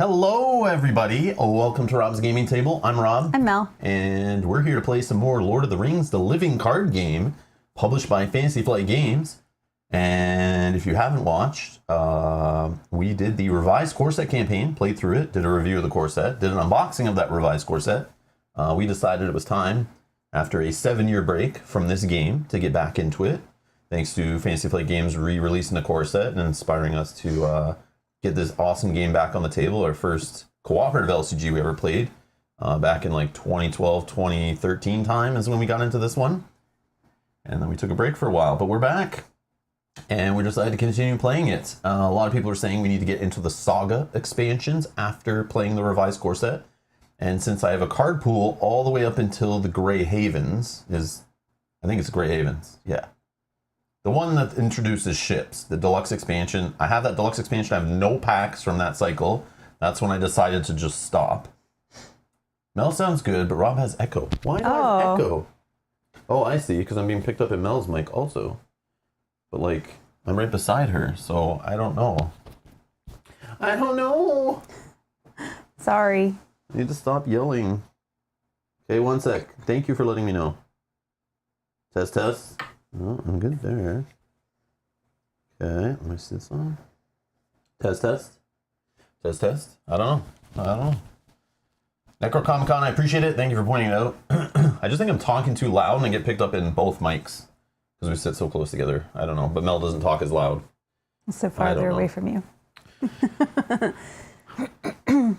Hello, everybody. Welcome to Rob's Gaming Table. I'm Rob. I'm Mel. And we're here to play some more Lord of the Rings, the living card game, published by Fantasy Flight Games. And if you haven't watched, we did the revised core set campaign, played through it, did a review of the core set, did an unboxing of that revised core set. We decided it was time, after a 7-year break from this game, to get back into it. Thanks to Fantasy Flight Games re-releasing the core set and inspiring us to get this awesome game back on the table. Our first cooperative LCG we ever played back in like 2012, 2013 time is when we got into this one. And then we took a break for a while, but we're back. And we decided to continue playing it. A lot of people are saying we need to get into the Saga expansions after playing the revised core set. And since I have a card pool all the way up until the Grey Havens, I think it's Grey Havens, yeah. The one that introduces ships, the deluxe expansion. I have that deluxe expansion. I have no packs from that cycle. That's when I decided to just stop. Mel sounds good, but Rob has echo. Why do I have echo? Oh, I see, because I'm being picked up in Mel's mic also. But like, I'm right beside her, so I don't know. I don't know. Sorry. I need to stop yelling. Okay, one sec. Thank you for letting me know. Test, test. Oh, I'm good there. Okay, let me see this on. Test, test. Test, test. I don't know. Necro Comic Con, I appreciate it. Thank you for pointing it out. I just think I'm talking too loud and I get picked up in both mics because we sit so close together. I don't know, but Mel doesn't talk as loud. So farther away from you.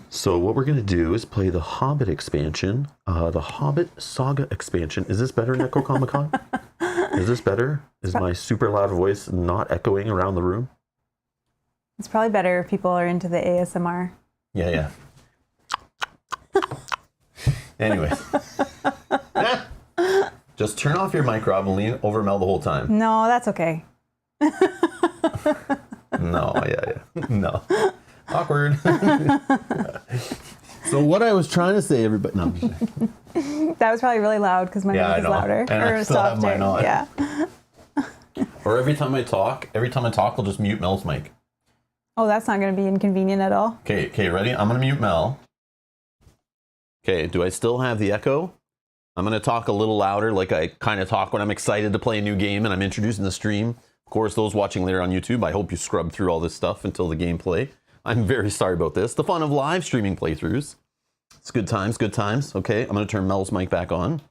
So what we're going to do is play the Hobbit expansion, the Hobbit Saga expansion. Is this better, Necro Comic Con? Is this better? Is my super loud voice not echoing around the room? It's probably better if people are into the ASMR. Yeah. Anyways. Just turn off your mic, Rob, and lean over Mel the whole time. No, that's okay. No, yeah. No. Awkward. So what I was trying to say, everybody... No, I'm just saying. That was probably really loud because my mic is louder. And I still have mine on. Yeah. Or every time I talk, I'll just mute Mel's mic. Oh, that's not going to be inconvenient at all. Okay, ready? I'm going to mute Mel. Okay, do I still have the echo? I'm going to talk a little louder like I kind of talk when I'm excited to play a new game and I'm introducing the stream. Of course, those watching later on YouTube, I hope you scrub through all this stuff until the gameplay. I'm very sorry about this. The fun of live streaming playthroughs. It's good times, good times. Okay, I'm going to turn Mel's mic back on.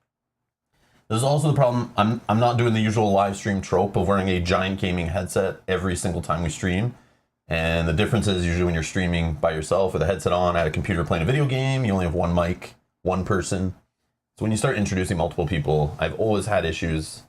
This is also the problem. I'm not doing the usual live stream trope of wearing a giant gaming headset every single time we stream. And the difference is usually when you're streaming by yourself with a headset on at a computer playing a video game, you only have one mic, one person. So when you start introducing multiple people, I've always had issues.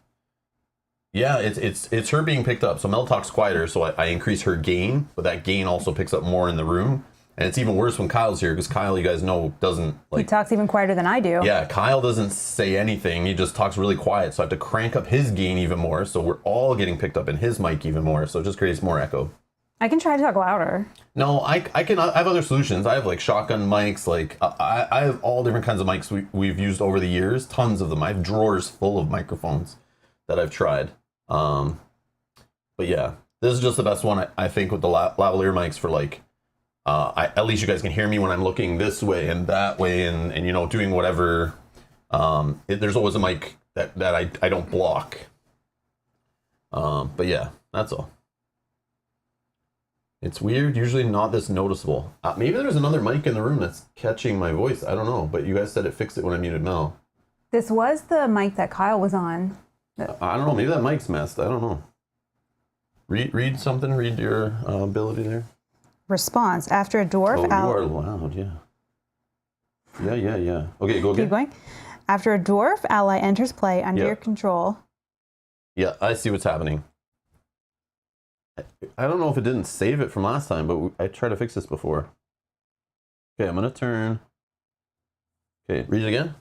Yeah, it's her being picked up. So Mel talks quieter, so I increase her gain, but that gain also picks up more in the room. And it's even worse when Kyle's here, because Kyle, you guys know, doesn't like... He talks even quieter than I do. Yeah, Kyle doesn't say anything. He just talks really quiet, so I have to crank up his gain even more, so we're all getting picked up in his mic even more, so it just creates more echo. I can try to talk louder. No, I have other solutions. I have like shotgun mics, like I have all different kinds of mics we've used over the years, tons of them. I have drawers full of microphones that I've tried. But yeah, this is just the best one I think with the lavalier mics for like, at least you guys can hear me when I'm looking this way and that way and you know, doing whatever. There's always a mic that I don't block. But yeah, that's all. It's weird, usually not this noticeable. Maybe there's another mic in the room that's catching my voice. I don't know, but you guys said it fixed it when I muted Mel. This was the mic that Kyle was on. I don't know, maybe that mic's messed. I don't know. Read something, read your ability there. Response. After a dwarf... Oh, you are loud, yeah. Yeah. Okay, go again. Keep going. After a dwarf ally enters play under your control... Yeah, I see what's happening. I don't know if it didn't save it from last time, but I tried to fix this before. Okay, I'm going to turn... Okay, read it again.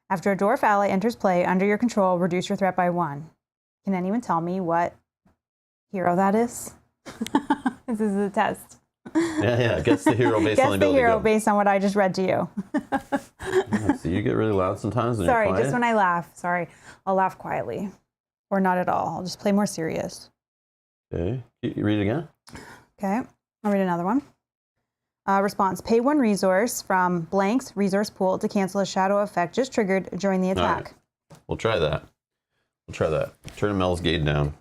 After a dwarf ally enters play under your control, reduce your threat by 1. Can anyone tell me what hero that is? This is a test. Yeah. Guess the hero based on the ability. Guess the hero based on what I just read to you. Yeah, so you get really loud sometimes when you're quiet? Sorry, just when I laugh. Sorry, I'll laugh quietly. Or not at all. I'll just play more serious. Okay. You read it again? Okay. I'll read another one. Response, pay 1 resource from blank's resource pool to cancel a shadow effect just triggered during the attack. Right. We'll try that. Turn Mel's gate down.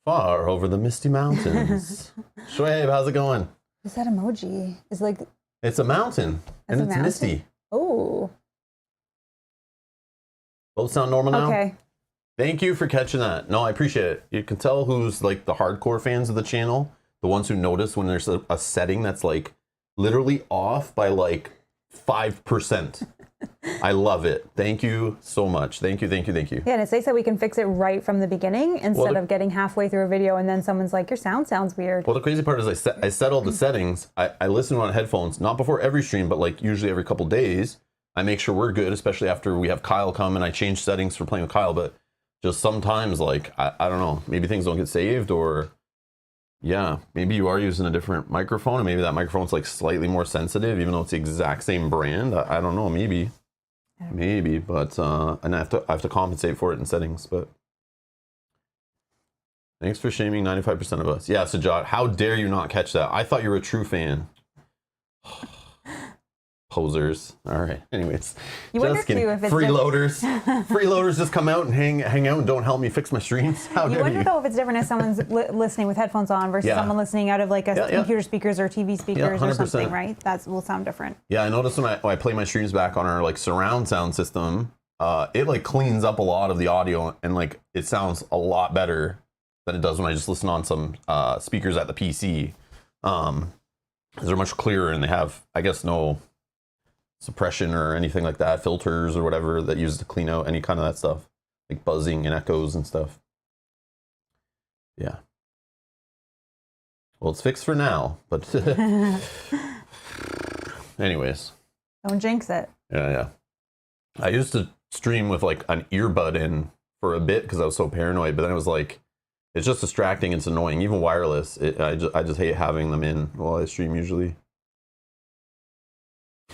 Far over the misty mountains. Shoaib, how's it going? What's that emoji? It's a mountain, and it's misty. Oh. Both sound normal now? Okay. Thank you for catching that. No, I appreciate it. You can tell who's like the hardcore fans of the channel, the ones who notice when there's a setting that's like literally off by like 5%. I love it. Thank you so much. Thank you. Yeah, and it's nice that we can fix it right from the beginning instead of getting halfway through a video and then someone's like, your sound sounds weird. Well, the crazy part is I set all the settings. I listen on headphones, not before every stream, but like usually every couple days. I make sure we're good, especially after we have Kyle come and I change settings for playing with Kyle. But just sometimes, like, I don't know, maybe things don't get saved, or yeah, maybe you are using a different microphone and maybe that microphone's like slightly more sensitive, even though it's the exact same brand. I don't know, maybe, but and I have to compensate for it in settings. But thanks for shaming 95% of us. Yeah, Sajad, how dare you not catch that? I thought you were a true fan. Posers. All right. Anyways, you wonder too if it's freeloaders just come out and hang out and don't help me fix my streams. How dare you? Wonder though if it's different if someone's listening with headphones on versus someone listening out of like a computer speakers or TV speakers or something, right? That will sound different. Yeah, I noticed when I play my streams back on our like surround sound system, it like cleans up a lot of the audio and like it sounds a lot better than it does when I just listen on some speakers at the PC. They're much clearer and they have, I guess, no suppression or anything like that, filters or whatever that uses to clean out any kind of that stuff, like buzzing and echoes and stuff. Yeah. Well, it's fixed for now, but anyways. Don't jinx it. Yeah. I used to stream with like an earbud in for a bit because I was so paranoid, but then it was like, it's just distracting. It's annoying. Even wireless, I just hate having them in while I stream usually.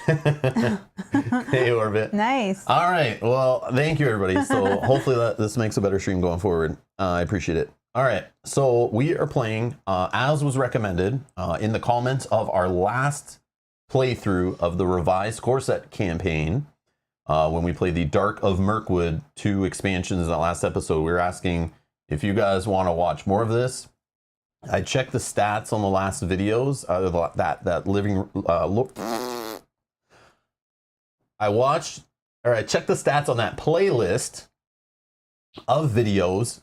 Hey, Orbit. Nice. All right. Well, thank you, everybody. So hopefully this makes a better stream going forward. I appreciate it. All right. So we are playing, as was recommended in the comments of our last playthrough of the revised core set campaign, when we played the Dark of Mirkwood 2 expansions in the last episode. We were asking if you guys want to watch more of this. I checked the stats on the last videos. I checked the stats on that playlist of videos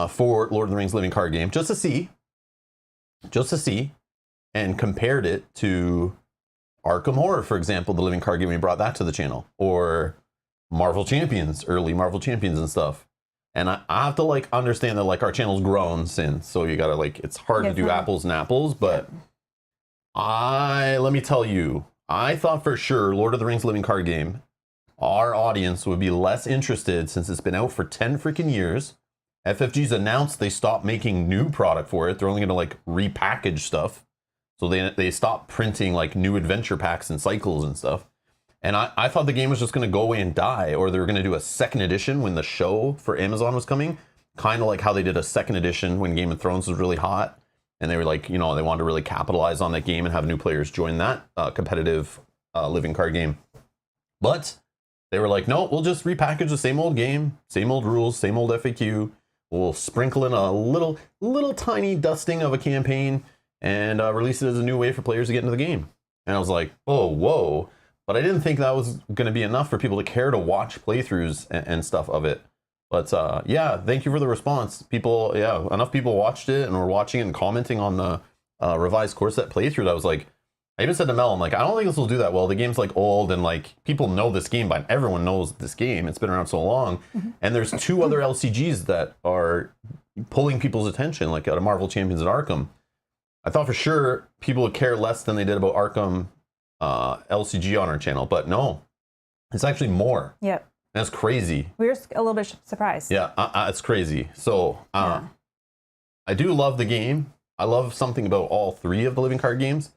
for Lord of the Rings Living Card Game just to see, and compared it to Arkham Horror, for example, the Living Card Game. We brought that to the channel, or Marvel Champions, early Marvel Champions and stuff. And I have to like understand that like our channel's grown since, so you gotta like, it's hard to do apples and apples, but let me tell you, I thought for sure Lord of the Rings Living Card Game, our audience would be less interested since it's been out for 10 freaking years. FFG's announced they stopped making new product for it. They're only gonna like repackage stuff. So they stopped printing like new adventure packs and cycles and stuff. And I thought the game was just gonna go away and die, or they were gonna do a second edition when the show for Amazon was coming. Kind of like how they did a second edition when Game of Thrones was really hot. And they were like, they wanted to really capitalize on that game and have new players join that competitive living card game. But they were like, no, we'll just repackage the same old game, same old rules, same old FAQ. We'll sprinkle in a little tiny dusting of a campaign and release it as a new way for players to get into the game. And I was like, oh, whoa. But I didn't think that was going to be enough for people to care to watch playthroughs and stuff of it. But yeah, thank you for the response. Enough people watched it and were watching it and commenting on the revised core set playthrough. That I was like, I even said to Mel, I'm like, I don't think this will do that well. The game's like old and like people know this game, but everyone knows this game. It's been around so long. Mm-hmm. And there's 2 other LCGs that are pulling people's attention, like out of Marvel Champions and Arkham. I thought for sure people would care less than they did about Arkham LCG on our channel, but no, it's actually more. Yep. That's crazy. We were a little bit surprised. Yeah, it's crazy. So I do love the game. I love something about all 3 of the living card games.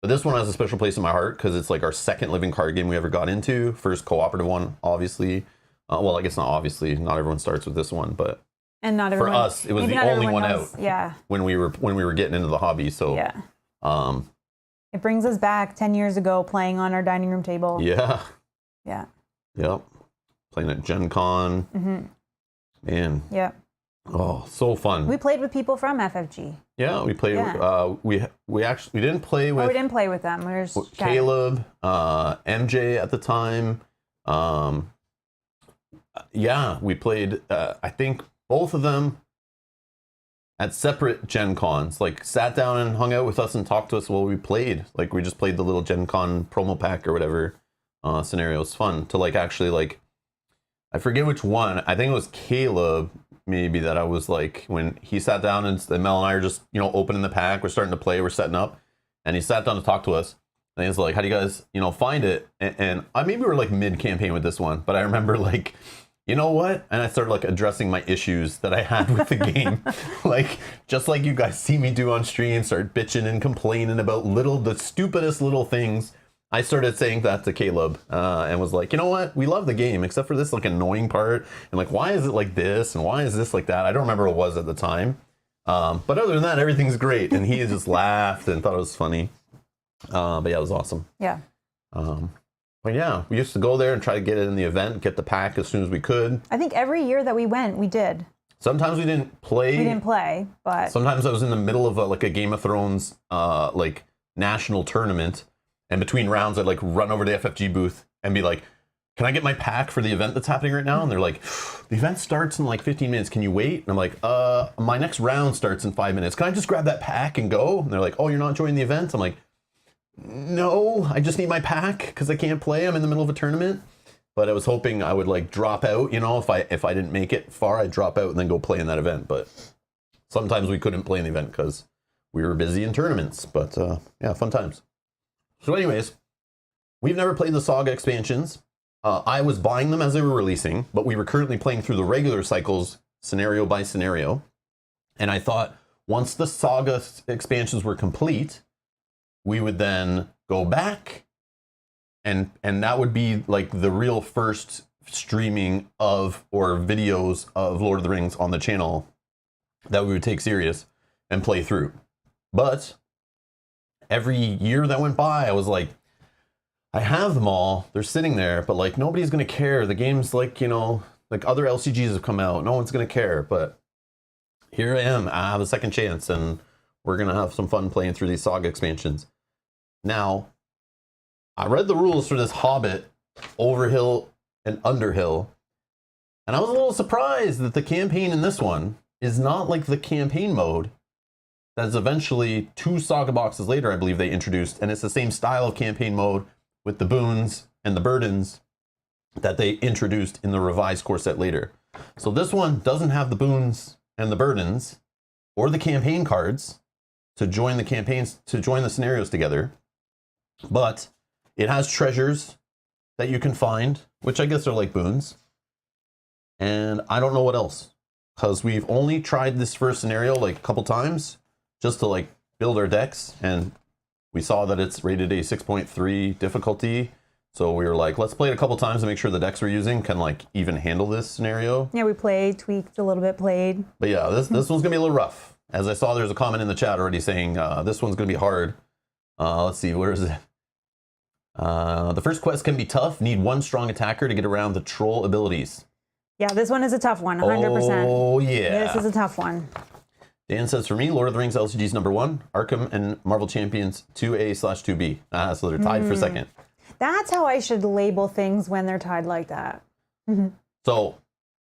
But this one has a special place in my heart because it's like our second living card game we ever got into. First cooperative one, obviously. Well, I guess not obviously. Not everyone starts with this one, but not everyone, for us, it was the only one out. Yeah. When we were getting into the hobby. So yeah. It brings us back 10 years ago playing on our dining room table. Yeah. Yeah. Yep. Playing at Gen Con. Mm-hmm. Man. Yeah. Oh, so fun. We played with people from FFG. Yeah, we played. Yeah. We didn't play with. We didn't play with them. We were just Caleb, MJ at the time. Yeah, we played. I think both of them at separate Gen Cons. Like sat down and hung out with us and talked to us while we played. Like we just played the little Gen Con promo pack or whatever scenario. It's fun to like actually like. I forget which one. I think it was Caleb. Maybe that I was like when he sat down and Mel and I are just opening the pack, we're starting to play, we're setting up, and he sat down to talk to us, and he's like, how do you guys find it? And I maybe we were like mid campaign with this one, but I remember like, you know what, and I started like addressing my issues that I had with the game. Like just like you guys see me do on stream, start bitching and complaining about the stupidest little things. I started saying that to Caleb and was like, you know what? We love the game, except for this like annoying part. And like, why is it like this? And why is this like that? I don't remember what it was at the time. But other than that, everything's great. And he just laughed and thought it was funny. But yeah, it was awesome. Yeah. But yeah, we used to go there and try to get it in the event, get the pack as soon as we could. I think every year that we went, we did. Sometimes we didn't play. We didn't play, but... Sometimes I was in the middle of like a Game of Thrones like national tournament. And between rounds, I'd like run over to the FFG booth and be like, can I get my pack for the event that's happening right now? And they're like, the event starts in like 15 minutes. Can you wait? And I'm like, my next round starts in 5 minutes. Can I just grab that pack and go? And they're like, oh, you're not joining the event? I'm like, no, I just need my pack because I can't play. I'm in the middle of a tournament. But I was hoping I would like drop out, if I didn't make it far, I'd drop out and then go play in that event. But sometimes we couldn't play in the event because we were busy in tournaments. But yeah, fun times. So anyways, we've never played the Saga expansions. I was buying them as they were releasing, but we were currently playing through the regular cycles scenario by scenario. And I thought once the Saga expansions were complete, we would then go back and that would be like the real first streaming of or videos of Lord of the Rings on the channel that we would take serious and play through. But every year that went by, I was like, I have them all. They're sitting there, but like nobody's going to care. The game's like, like other LCGs have come out. No one's going to care. But here I am. I have a second chance and we're going to have some fun playing through these Saga expansions. Now, I read the rules for this Hobbit, Overhill and Underhill. And I was a little surprised that the campaign in this one is not like the campaign mode that's eventually 2 Saga boxes later, I believe they introduced, and it's the same style of campaign mode with the boons and the burdens that they introduced in the revised core set later. So this one doesn't have the boons and the burdens or the campaign cards to join the campaigns, to join the scenarios together, but it has treasures that you can find, which I guess are like boons. And I don't know what else, because we've only tried this first scenario like a couple times, just to like build our decks, and we saw that it's rated a 6.3 difficulty. So we were like, let's play it a couple times to make sure the decks we're using can like even handle this scenario. Yeah, we played, tweaked a little bit, played. But yeah, this one's gonna be a little rough. As I saw, there's a comment in the chat already saying this one's gonna be hard. Let's see, where is it? The first quest can be tough. Need 1 strong attacker to get around the troll abilities. Yeah, this one is a tough one, 100%. Oh yeah. This is a tough one. Dan says, for me, Lord of the Rings LCG's #1, Arkham and Marvel Champions 2A/2B. So they're tied for second. That's how I should label things when they're tied like that. So,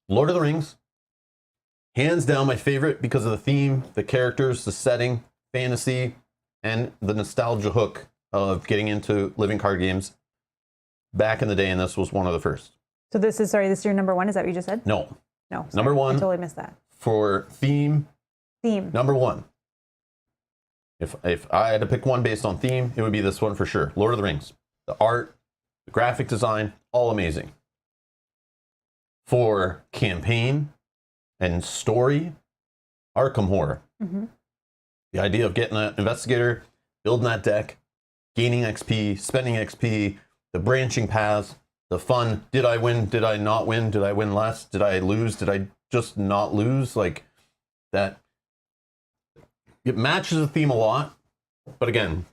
Lord of the Rings, hands down my favorite because of the theme, the characters, the setting, fantasy, and the nostalgia hook of getting into living card games back in the day, and this was one of the first. So this is your #1, is that what you just said? No. No. Sorry. #1. I totally missed that. For theme. #1. If I had to pick one based on theme, it would be this one for sure. Lord of the Rings. The art, the graphic design, all amazing. For campaign and story, Arkham Horror. The idea of getting an investigator, building that deck, gaining XP, spending XP, the branching paths, the fun. Did I win? Did I not win? Did I win less? Did I lose? Did I just not lose? Like that. It matches the theme a lot, But again,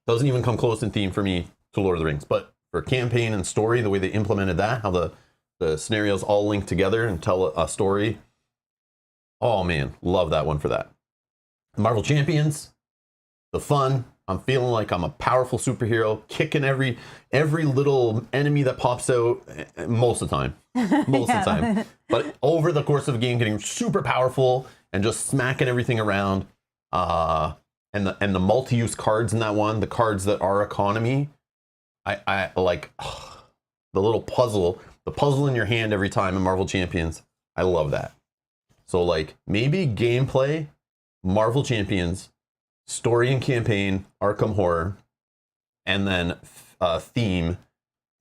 doesn't even come close in theme for me to Lord of the Rings. But for campaign and story, the way they implemented that, how the scenarios all link together and tell a story. Oh man, love that one for that. Marvel Champions, the fun. I'm feeling like I'm a powerful superhero, kicking every little enemy that pops out most of the time. Most of the time. But over the course of the game, getting super powerful and just smacking everything around. And the multi-use cards in that one, the cards that are economy. I like the little puzzle, the puzzle in your hand every time in Marvel Champions. I love that. So like maybe gameplay, Marvel Champions, story and campaign, Arkham Horror, and then theme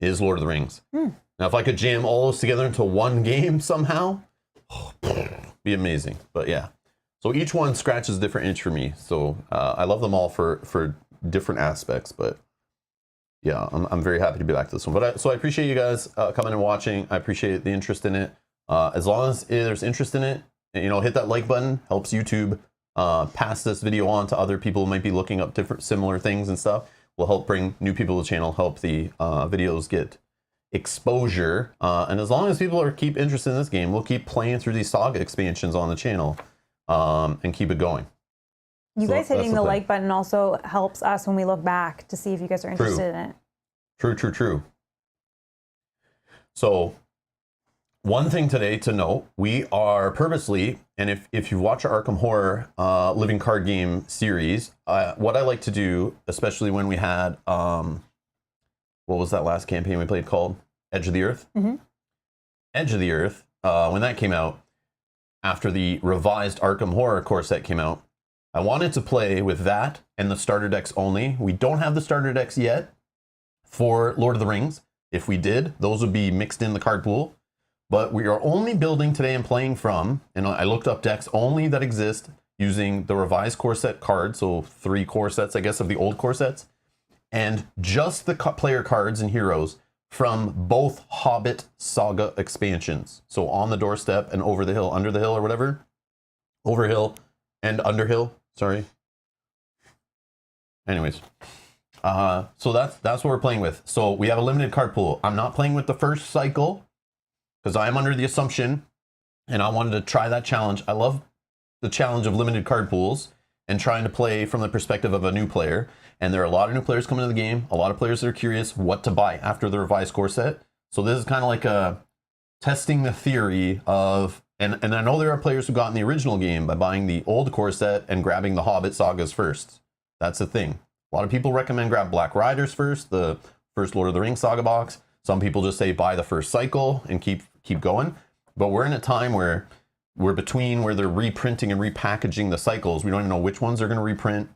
is Lord of the Rings. Now, if I could jam all those together into one game somehow, be amazing. But yeah, so each one scratches a different itch for me. So I love them all for different aspects. But yeah, I'm very happy to be back to this one. But so I appreciate you guys coming and watching. I appreciate the interest in it. As long as there's interest in it, you know, hit that like button. Helps YouTube pass this video on to other people who might be looking up different similar things and stuff. Will help bring new people to the channel, help the videos get exposure. And as long as people keep interested in this game, we'll keep playing through these Saga expansions on the channel and keep it going. You guys hitting the like button also helps us when we look back to see if you guys are interested in it. True. So one thing today to note, we are purposely, and if you watch our Arkham Horror living card game series, what I like to do, especially when we had, what was that last campaign we played called? Edge of the Earth? Edge of the Earth, when that came out, after the revised Arkham Horror core set came out, I wanted to play with that and the starter decks only. We don't have the starter decks yet for Lord of the Rings. If we did, those would be mixed in the card pool. But we are only building today and playing from, and I looked up decks only that exist using the revised core set cards, so 3 core sets, I guess, of the old core sets, and just the player cards and heroes from both Hobbit Saga expansions. So On the Doorstep and Over the Hill, Under the Hill, or whatever. Overhill and Underhill, sorry. Anyways, so that's what we're playing with. So we have a limited card pool. I'm not playing with the first cycle, because I am under the assumption, and I wanted to try that challenge. I love the challenge of limited card pools and trying to play from the perspective of a new player. And there are a lot of new players coming into the game, a lot of players that are curious what to buy after the revised core set. So this is kind of like a testing the theory of, and I know there are players who got in the original game by buying the old core set and grabbing the Hobbit sagas first. That's the thing. A lot of people recommend grab Black Riders first, the first Lord of the Rings saga box. Some people just say buy the first cycle and keep going. But we're in a time where we're between where they're reprinting and repackaging the cycles. We don't even know which ones they're going to reprint.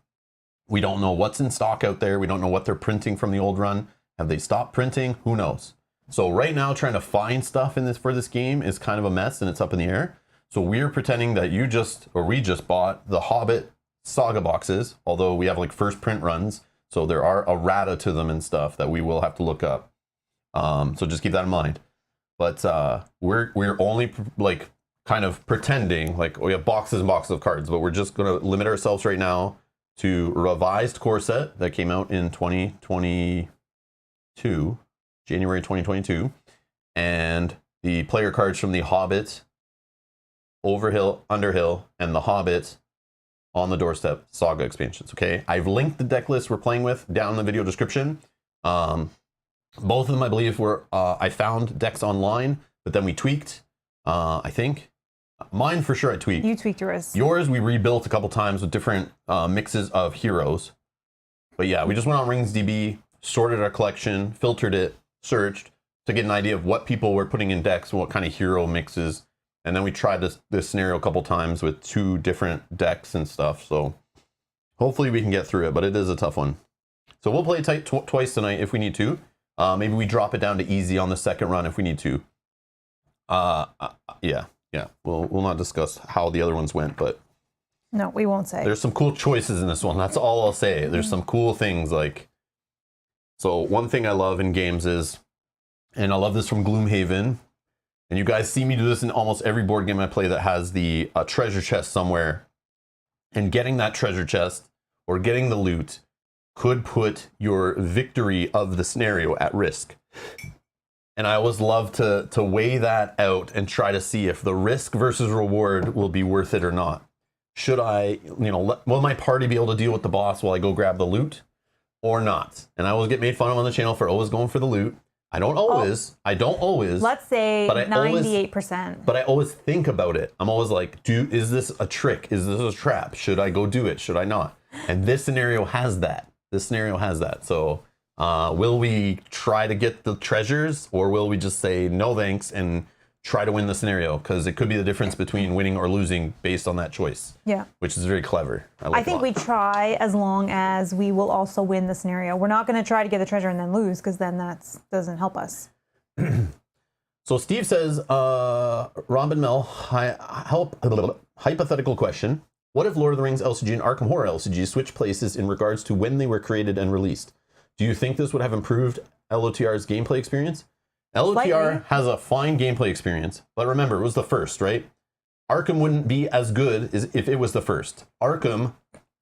We don't know what's in stock out there. We don't know what they're printing from the old run. Have they stopped printing? Who knows? So right now, trying to find stuff in for this game is kind of a mess, and it's up in the air. So we're pretending that we just bought the Hobbit saga boxes, although we have like first print runs. So there are errata to them and stuff that we will have to look up. So just keep that in mind. But we're only like kind of pretending like we have boxes and boxes of cards, but we're just going to limit ourselves right now to revised core set that came out in 2022, January 2022, and the player cards from the Hobbit, Overhill, Underhill, and the Hobbit On the Doorstep saga expansions. Okay, I've linked the deck list we're playing with down in the video description. Both of them, I believe, were I found decks online, but then we tweaked. I think mine for sure I tweaked. You tweaked yours. Yours we rebuilt a couple times with different mixes of heroes. But yeah, we just went on RingsDB, sorted our collection, filtered it, searched to get an idea of what people were putting in decks and what kind of hero mixes. And then we tried this scenario a couple times with 2 different decks and stuff. So hopefully we can get through it, but it is a tough one. So we'll play it twice tonight if we need to. Maybe we drop it down to easy on the second run if we need to. Yeah. We'll not discuss how the other ones went, but no, we won't say. There's some cool choices in this one. That's all I'll say. There's some cool things like. So one thing I love in games is, and I love this from Gloomhaven, and you guys see me do this in almost every board game I play that has the treasure chest somewhere, and getting that treasure chest or getting the loot could put your victory of the scenario at risk. And I always love to weigh that out and try to see if the risk versus reward will be worth it or not. Should I, will my party be able to deal with the boss while I go grab the loot or not? And I always get made fun of on the channel for always going for the loot. I don't always. Let's say 98%. But I always think about it. I'm always like, is this a trick? Is this a trap? Should I go do it? Should I not? And this scenario has that. So will we try to get the treasures, or will we just say no thanks and try to win the scenario? Because it could be the difference between winning or losing based on that choice. Yeah. Which is very clever. I think we try as long as we will also win the scenario. We're not going to try to get the treasure and then lose, because then that doesn't help us. So Steve says, Robin Mel, hypothetical question. What if Lord of the Rings LCG and Arkham Horror LCG switch places in regards to when they were created and released? Do you think this would have improved LOTR's gameplay experience? LOTR has a fine gameplay experience, but remember, it was the first, right? Arkham wouldn't be as good as if it was the first. Arkham,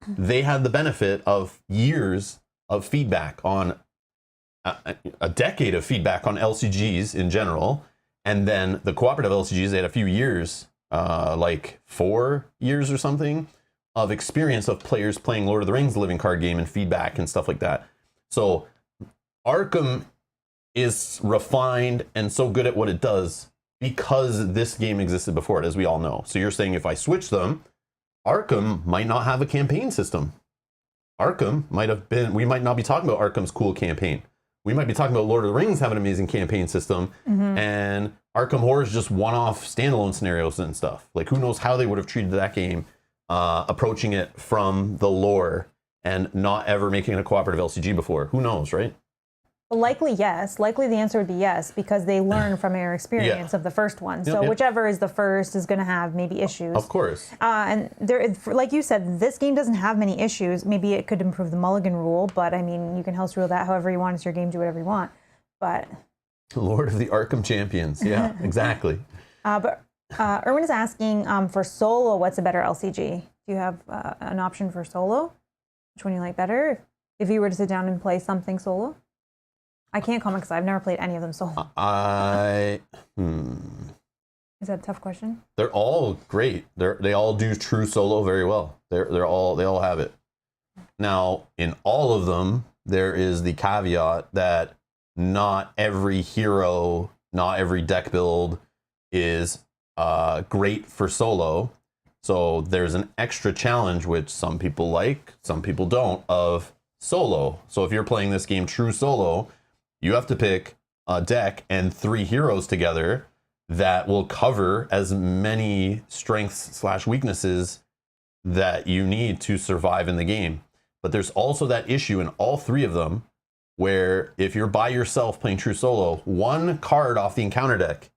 they had the benefit of years of feedback on a decade of feedback on LCGs in general, and then the cooperative LCGs, they had a few years, like 4 years or something, of experience of players playing Lord of the Rings living card game and feedback and stuff like that. So Arkham is refined and so good at what it does because this game existed before it, as we all know. So you're saying if I switch them, Arkham might not have a campaign system. Arkham might have been, we might not be talking about Arkham's cool campaign. We might be talking about Lord of the Rings having an amazing campaign system, and Arkham Horror is just one-off standalone scenarios and stuff. Like, who knows how they would have treated that game, approaching it from the lore and not ever making it a cooperative LCG before. Who knows, right? Likely, yes. Likely the answer would be yes, because they learn from their experience of the first one. So whichever is the first is going to have maybe issues. Of course. And there, like you said, this game doesn't have many issues. Maybe it could improve the mulligan rule, but I mean, you can house rule that however you want. It's your game, do whatever you want. But Lord of the Arkham Champions. Yeah, exactly. But Erwin is asking for solo, what's a better LCG? Do you have an option for solo? Which one you like better? If you were to sit down and play something solo? I can't comment because I've never played any of them solo. Is that a tough question? They're all great. They all do true solo very well. They all have it. Now, in all of them, there is the caveat that not every hero, not every deck build is great for solo. So there's an extra challenge, which some people like, some people don't, of solo. So if you're playing this game true solo, you have to pick a deck and 3 heroes together that will cover as many strengths / weaknesses that you need to survive in the game. But there's also that issue in all 3 of them where if you're by yourself playing true solo, 1 card off the encounter deck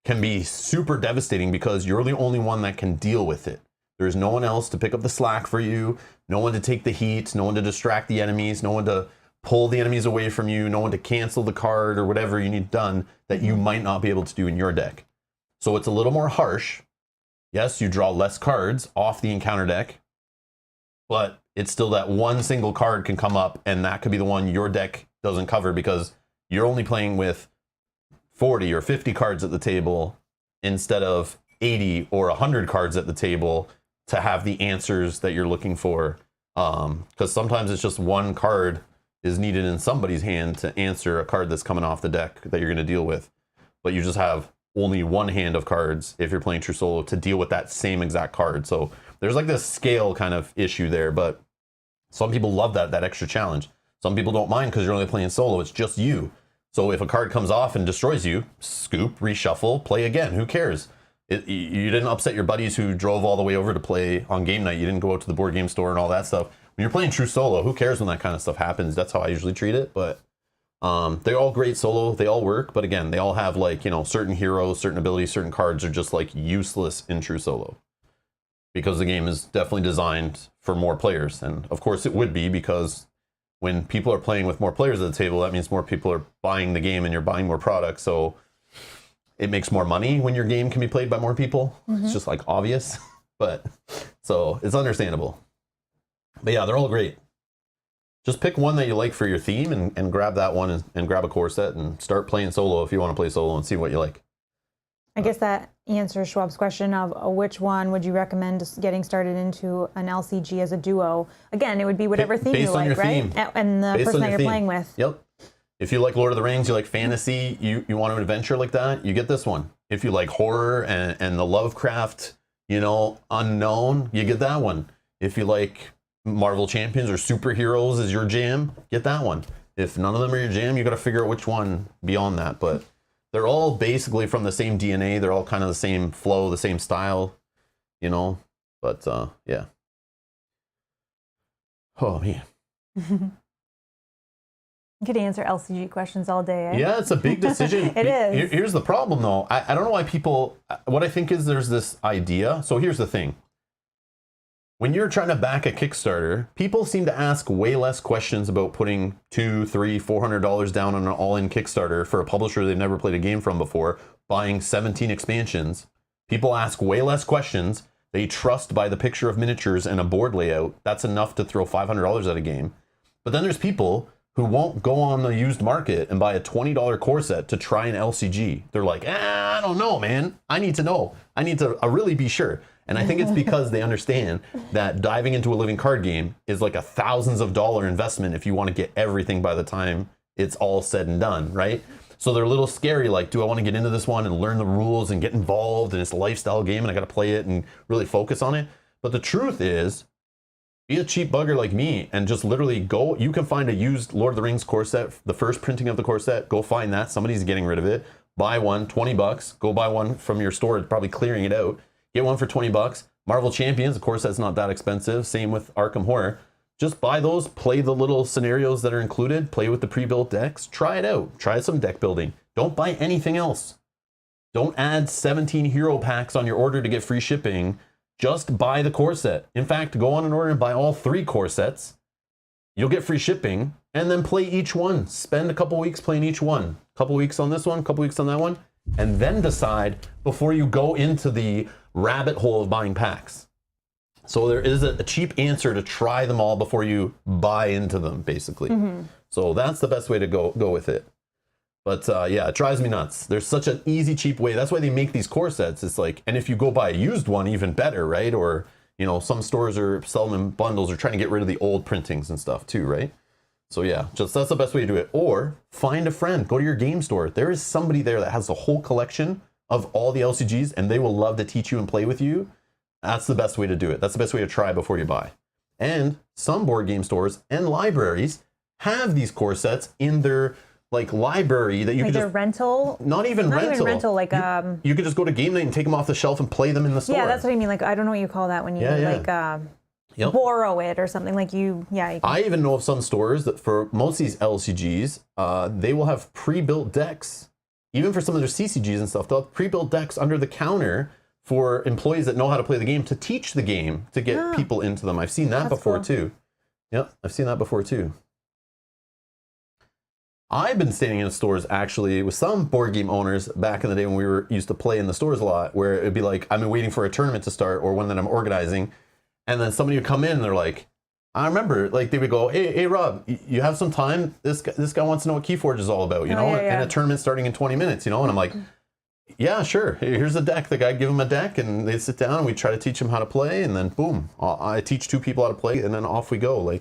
can be super devastating because you're the only one that can deal with it. There's no one else to pick up the slack for you, no one to take the heat, no one to distract the enemies, no one to pull the enemies away from you, no one to cancel the card or whatever you need done that you might not be able to do in your deck. So it's a little more harsh. Yes, you draw less cards off the encounter deck, but it's still that 1 single card can come up and that could be the one your deck doesn't cover because you're only playing with 40 or 50 cards at the table instead of 80 or 100 cards at the table to have the answers that you're looking for. Because sometimes it's just 1 card is needed in somebody's hand to answer a card that's coming off the deck that you're going to deal with. But you just have only 1 hand of cards if you're playing true solo to deal with that same exact card. So there's like this scale kind of issue there, but some people love that extra challenge. Some people don't mind because you're only playing solo. It's just you. So if a card comes off and destroys you, scoop, reshuffle, play again. Who cares? You didn't upset your buddies who drove all the way over to play on game night. You didn't go out to the board game store and all that stuff. When you're playing true solo, who cares when that kind of stuff happens? That's how I usually treat it. But they're all great solo. They all work. But again, they all have like, certain heroes, certain abilities, certain cards are just like useless in true solo. Because the game is definitely designed for more players. And of course it would be because when people are playing with more players at the table, that means more people are buying the game and you're buying more products. So it makes more money when your game can be played by more people. It's just like obvious. But so it's understandable. But yeah, they're all great. Just pick one that you like for your theme and grab that one and grab a core set and start playing solo if you want to play solo and see what you like. I guess that answers Schwab's question of which one would you recommend getting started into an LCG as a duo. Again, it would be whatever theme you like, right? Theme. And the person that you're playing with. Yep. If you like Lord of the Rings, you like fantasy, you want an adventure like that, you get this one. If you like horror and the Lovecraft, unknown, you get that one. If you like Marvel Champions or superheroes is your jam, get that one. If none of them are your jam, you got to figure out which one beyond that. But they're all basically from the same DNA. They're all kind of the same flow, the same style, But yeah. Oh man. You could answer LCG questions all day. Eh? Yeah, it's a big decision. It is. Here's the problem, though. I don't know why people. What I think is there's this idea. So here's the thing. When you're trying to back a Kickstarter, people seem to ask way less questions about putting $200, $300, $400 down on an all-in Kickstarter for a publisher they've never played a game from before, buying 17 expansions. People ask way less questions. They trust by the picture of miniatures and a board layout. That's enough to throw $500 at a game. But then there's people who won't go on the used market and buy a $20 core set to try an LCG. They're like, I don't know, man. I need to know. I need to really be sure. And I think it's because they understand that diving into a living card game is like a thousands of dollar investment if you want to get everything by the time it's all said and done, right? So they're a little scary, like, do I want to get into this one and learn the rules and get involved in this lifestyle game and I got to play it and really focus on it? But the truth is, be a cheap bugger like me and just literally go. You can find a used Lord of the Rings core set, the first printing of the core set. Go find that. Somebody's getting rid of it. Buy one, $20. Go buy one from your store, probably clearing it out. Get one for $20. Marvel Champions, of course, that's not that expensive. Same with Arkham Horror. Just buy those, play the little scenarios that are included, play with the pre-built decks, try it out. Try some deck building. Don't buy anything else. Don't add 17 hero packs on your order to get free shipping. Just buy the core set. In fact, go on an order and buy all 3 core sets. You'll get free shipping and then play each one. Spend a couple weeks playing each one. A couple weeks on this one, a couple weeks on that one, and then decide before you go into the rabbit hole of buying packs. So there is a cheap answer to try them all before you buy into them, basically. Mm-hmm. So that's the best way to go with it. But yeah, it drives me nuts. There's such an easy, cheap way. That's why they make these core sets. It's like, and if you go buy a used one, even better, right? Or, some stores are selling them in bundles or trying to get rid of the old printings and stuff too, right? So yeah, that's the best way to do it. Or find a friend, go to your game store. There is somebody there that has the whole collection of all the LCGs and they will love to teach you and play with you. That's the best way to do it. That's the best way to try before you buy. And some board game stores and libraries have these core sets in their library that you can just rental. Not even rental. You could just go to game night and take them off the shelf and play them in the store. Yeah, that's what I mean. I don't know what you call that when you borrow it or something you can. I even know of some stores that for most of these LCGs, they will have pre-built decks. Even for some of their CCGs and stuff, they'll have pre-built decks under the counter for employees that know how to play the game to teach the game to get people into them. I've seen that before too. Yep, I've seen that before too. I've been standing in stores actually with some board game owners back in the day when we used to play in the stores a lot, where it'd be like, I've been waiting for a tournament to start or one that I'm organizing. And then somebody would come in and they're like, I remember, they would go, hey Rob, you have some time? This guy wants to know what Keyforge is all about, and a tournament starting in 20 minutes, and I'm like, yeah, sure. Here's a deck. The guy give him a deck, and they sit down, and we try to teach them how to play, and then boom, I teach 2 people how to play, and then off we go.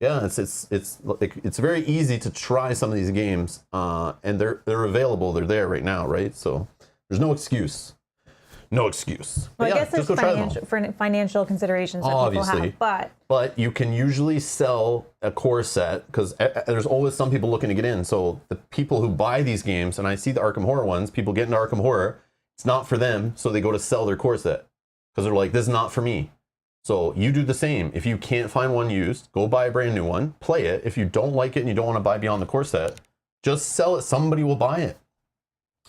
Yeah, it's very easy to try some of these games, and they're available. They're there right now, right? So there's no excuse. No excuse. Well, I guess there's financial considerations that people have, but you can usually sell a core set because there's always some people looking to get in. So the people who buy these games, and I see the Arkham Horror ones, people get into Arkham Horror, it's not for them, so they go to sell their core set because they're like, this is not for me. So you do the same. If you can't find one used, go buy a brand new one, play it. If you don't like it and you don't want to buy beyond the core set, just sell it. Somebody will buy it.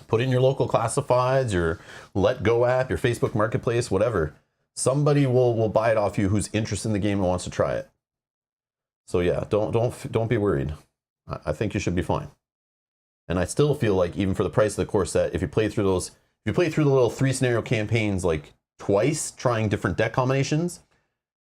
Put it in your local classifieds, your Let Go app, your Facebook Marketplace, whatever. Somebody will buy it off you who's interested in the game and wants to try it. So yeah, don't be worried. I think you should be fine. And I still feel like even for the price of the core set, if you play through the little 3 scenario campaigns twice, trying different deck combinations,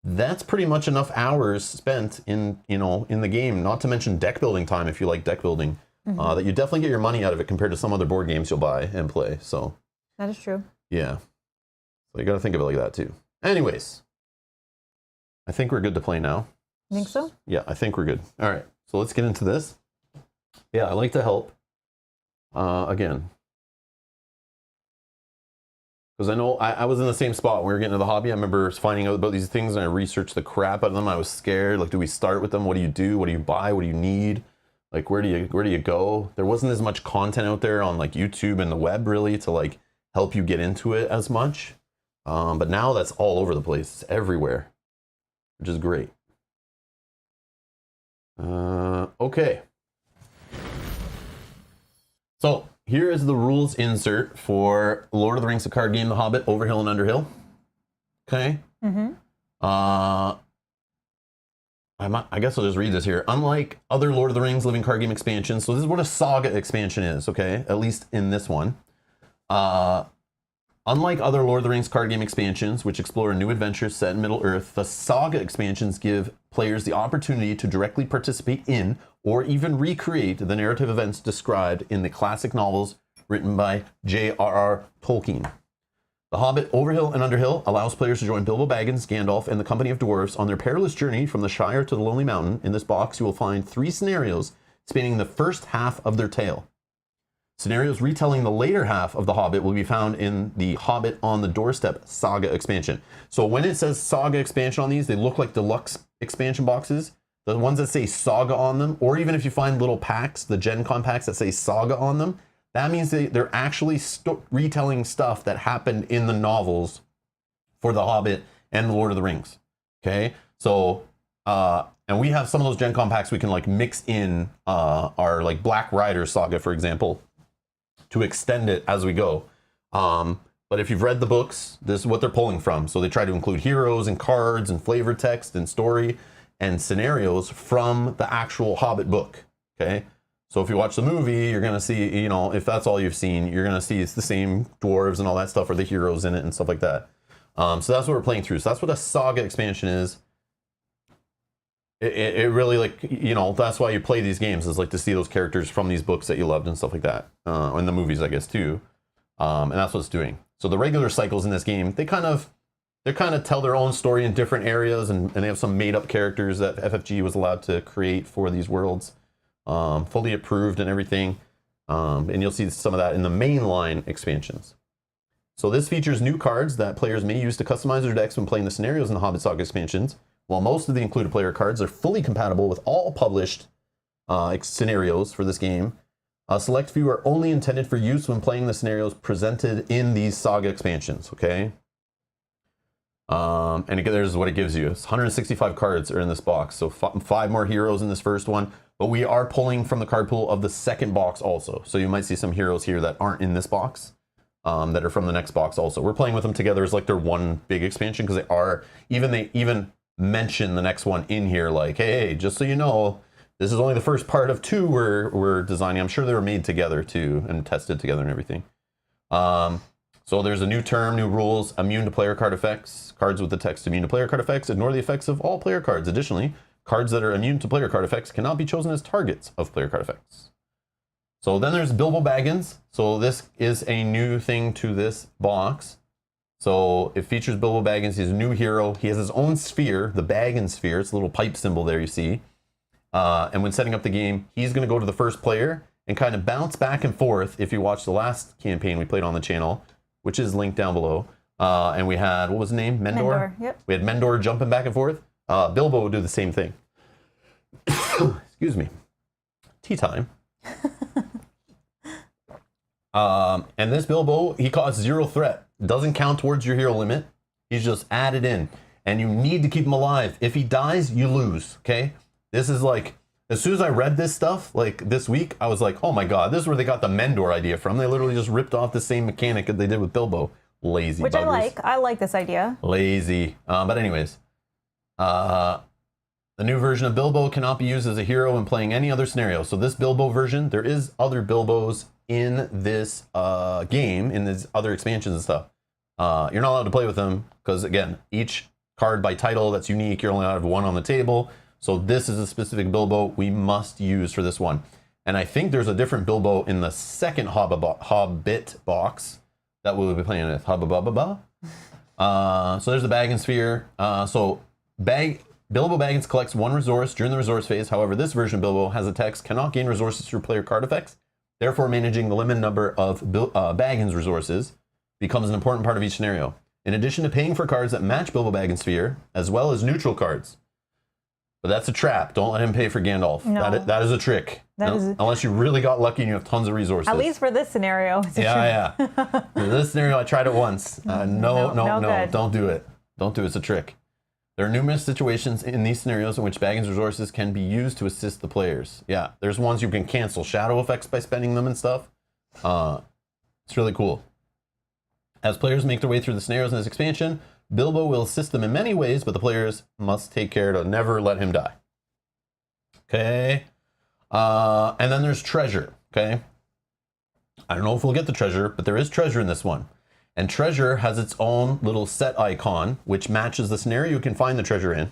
that's pretty much enough hours spent in the game. Not to mention deck building time if you like deck building. That you definitely get your money out of it compared to some other board games you'll buy and play. So that is true. yeah, so you got to think of it like that too. Anyways, I think we're good to play now. Think so? Yeah, I think we're good. All right, so let's get into this. Yeah, I like to help. Again, because I know I was in the same spot when we were getting into the hobby. I remember finding out about these things and I researched the crap out of them. I was scared. Like, do we start with them? What do you do? What do you buy? What do you need? Like, where do you go? There wasn't as much content out there on like YouTube and the web really to like help you get into it as much. But now that's all over the place. It's everywhere, which is great. Okay. So here is the rules insert for Lord of the Rings, the card game, The Hobbit, Overhill and Underhill. Okay. I guess I'll just read this here. Unlike other Lord of the Rings living card game expansions, so this is what a Saga expansion is, okay? At least in this one. Unlike other Lord of the Rings card game expansions, which explore a new adventure set in Middle-earth, the Saga expansions give players the opportunity to directly participate in or even recreate the narrative events described in the classic novels written by J.R.R. Tolkien. The Hobbit, Overhill and Underhill allows players to join Bilbo Baggins, Gandalf, and the company of dwarves on their perilous journey from the Shire to the Lonely Mountain. In this box, you will find 3 scenarios spanning the first half of their tale. Scenarios retelling the later half of The Hobbit will be found in the Hobbit on the Doorstep Saga expansion. So when it says Saga expansion on these, they look like deluxe expansion boxes. The ones that say Saga on them, or even if you find little packs, the Gen Con packs that say Saga on them, that means they're actually retelling stuff that happened in the novels for The Hobbit and The Lord of the Rings. Okay, so and we have some of those Gen Con packs we can like mix in our like Black Rider Saga, for example, to extend it as we go. But if you've read the books, this is what they're pulling from. So they try to include heroes and cards and flavor text and story and scenarios from the actual Hobbit book. Okay. So if you watch the movie, you're going to see, if that's all you've seen, you're going to see it's the same dwarves and all that stuff, or the heroes in it and stuff like that. So that's what we're playing through. So that's what a Saga expansion is. It really, like, that's why you play these games, is like to see those characters from these books that you loved and stuff like that. And the movies, I guess, too. And that's what it's doing. So the regular cycles in this game, they kind of tell their own story in different areas, and they have some made up characters that FFG was allowed to create for these worlds. Fully approved and everything. And you'll see some of that in the mainline expansions. So this features new cards that players may use to customize their decks when playing the scenarios in the Hobbit Saga expansions. While most of the included player cards are fully compatible with all published scenarios for this game, a select few are only intended for use when playing the scenarios presented in these Saga expansions, okay? And again, there's what it gives you. It's 165 cards are in this box, so 5 more heroes in this first one, but we are pulling from the card pool of the second box also. So you might see some heroes here that aren't in this box, that are from the next box also. We're playing with them together as like their one big expansion, because they even mention the next one in here, like, hey, just so you know, this is only the first part of 2 we're designing. I'm sure they were made together too and tested together and everything. So there's a new term, new rules: immune to player card effects. Cards with the text immune to player card effects ignore the effects of all player cards. Additionally, cards that are immune to player card effects cannot be chosen as targets of player card effects. So then there's Bilbo Baggins. So this is a new thing to this box. So it features Bilbo Baggins. He's a new hero. He has his own sphere, the Baggins sphere. It's a little pipe symbol there, you see. And when setting up the game, he's going to go to the first player and kind of bounce back and forth. If you watch the last campaign we played on the channel, which is linked down below. And we had, what was his name? Mendor? Yep. We had Mendor jumping back and forth. Bilbo would do the same thing. Excuse me. Tea time. And this Bilbo, he causes 0 threat. Doesn't count towards your hero limit. He's just added in. And you need to keep him alive. If he dies, you lose, okay? This is like, as soon as I read this stuff, like this week, I was like, oh my God, this is where they got the Mendor idea from. They literally just ripped off the same mechanic that they did with Bilbo. Lazy Which buggers. I like this idea. Lazy. But anyways, the new version of Bilbo cannot be used as a hero when playing any other scenario. So this Bilbo version, there is other Bilbos in this game, in these other expansions and stuff. You're not allowed to play with them because, again, each card by title that's unique. You're only allowed to have one on the table. So this is a specific Bilbo we must use for this one. And I think there's a different Bilbo in the second Hobbit box that we'll be playing with. So there's the Baggins sphere. Bilbo Baggins collects one resource during the resource phase. However, this version of Bilbo has a text, cannot gain resources through player card effects. Therefore, managing the limited number of Baggins resources becomes an important part of each scenario. In addition to paying for cards that match Bilbo Baggins sphere, as well as neutral cards. But that's a trap. Don't let him pay for Gandalf. No. That is a trick. Unless you really got lucky and you have tons of resources. At least for this scenario. Yeah. In this scenario, I tried it once. No, good. don't do it. Don't do it. It's a trick. There are numerous situations in these scenarios in which Baggins resources can be used to assist the players. Yeah, there's ones you can cancel shadow effects by spending them and stuff. It's really cool. As players make their way through the scenarios in this expansion, Bilbo will assist them in many ways, but the players must take care to never let him die. Okay. And then there's treasure. Okay. I don't know if we'll get the treasure, but there is treasure in this one. And treasure has its own little set icon, which matches the scenario you can find the treasure in.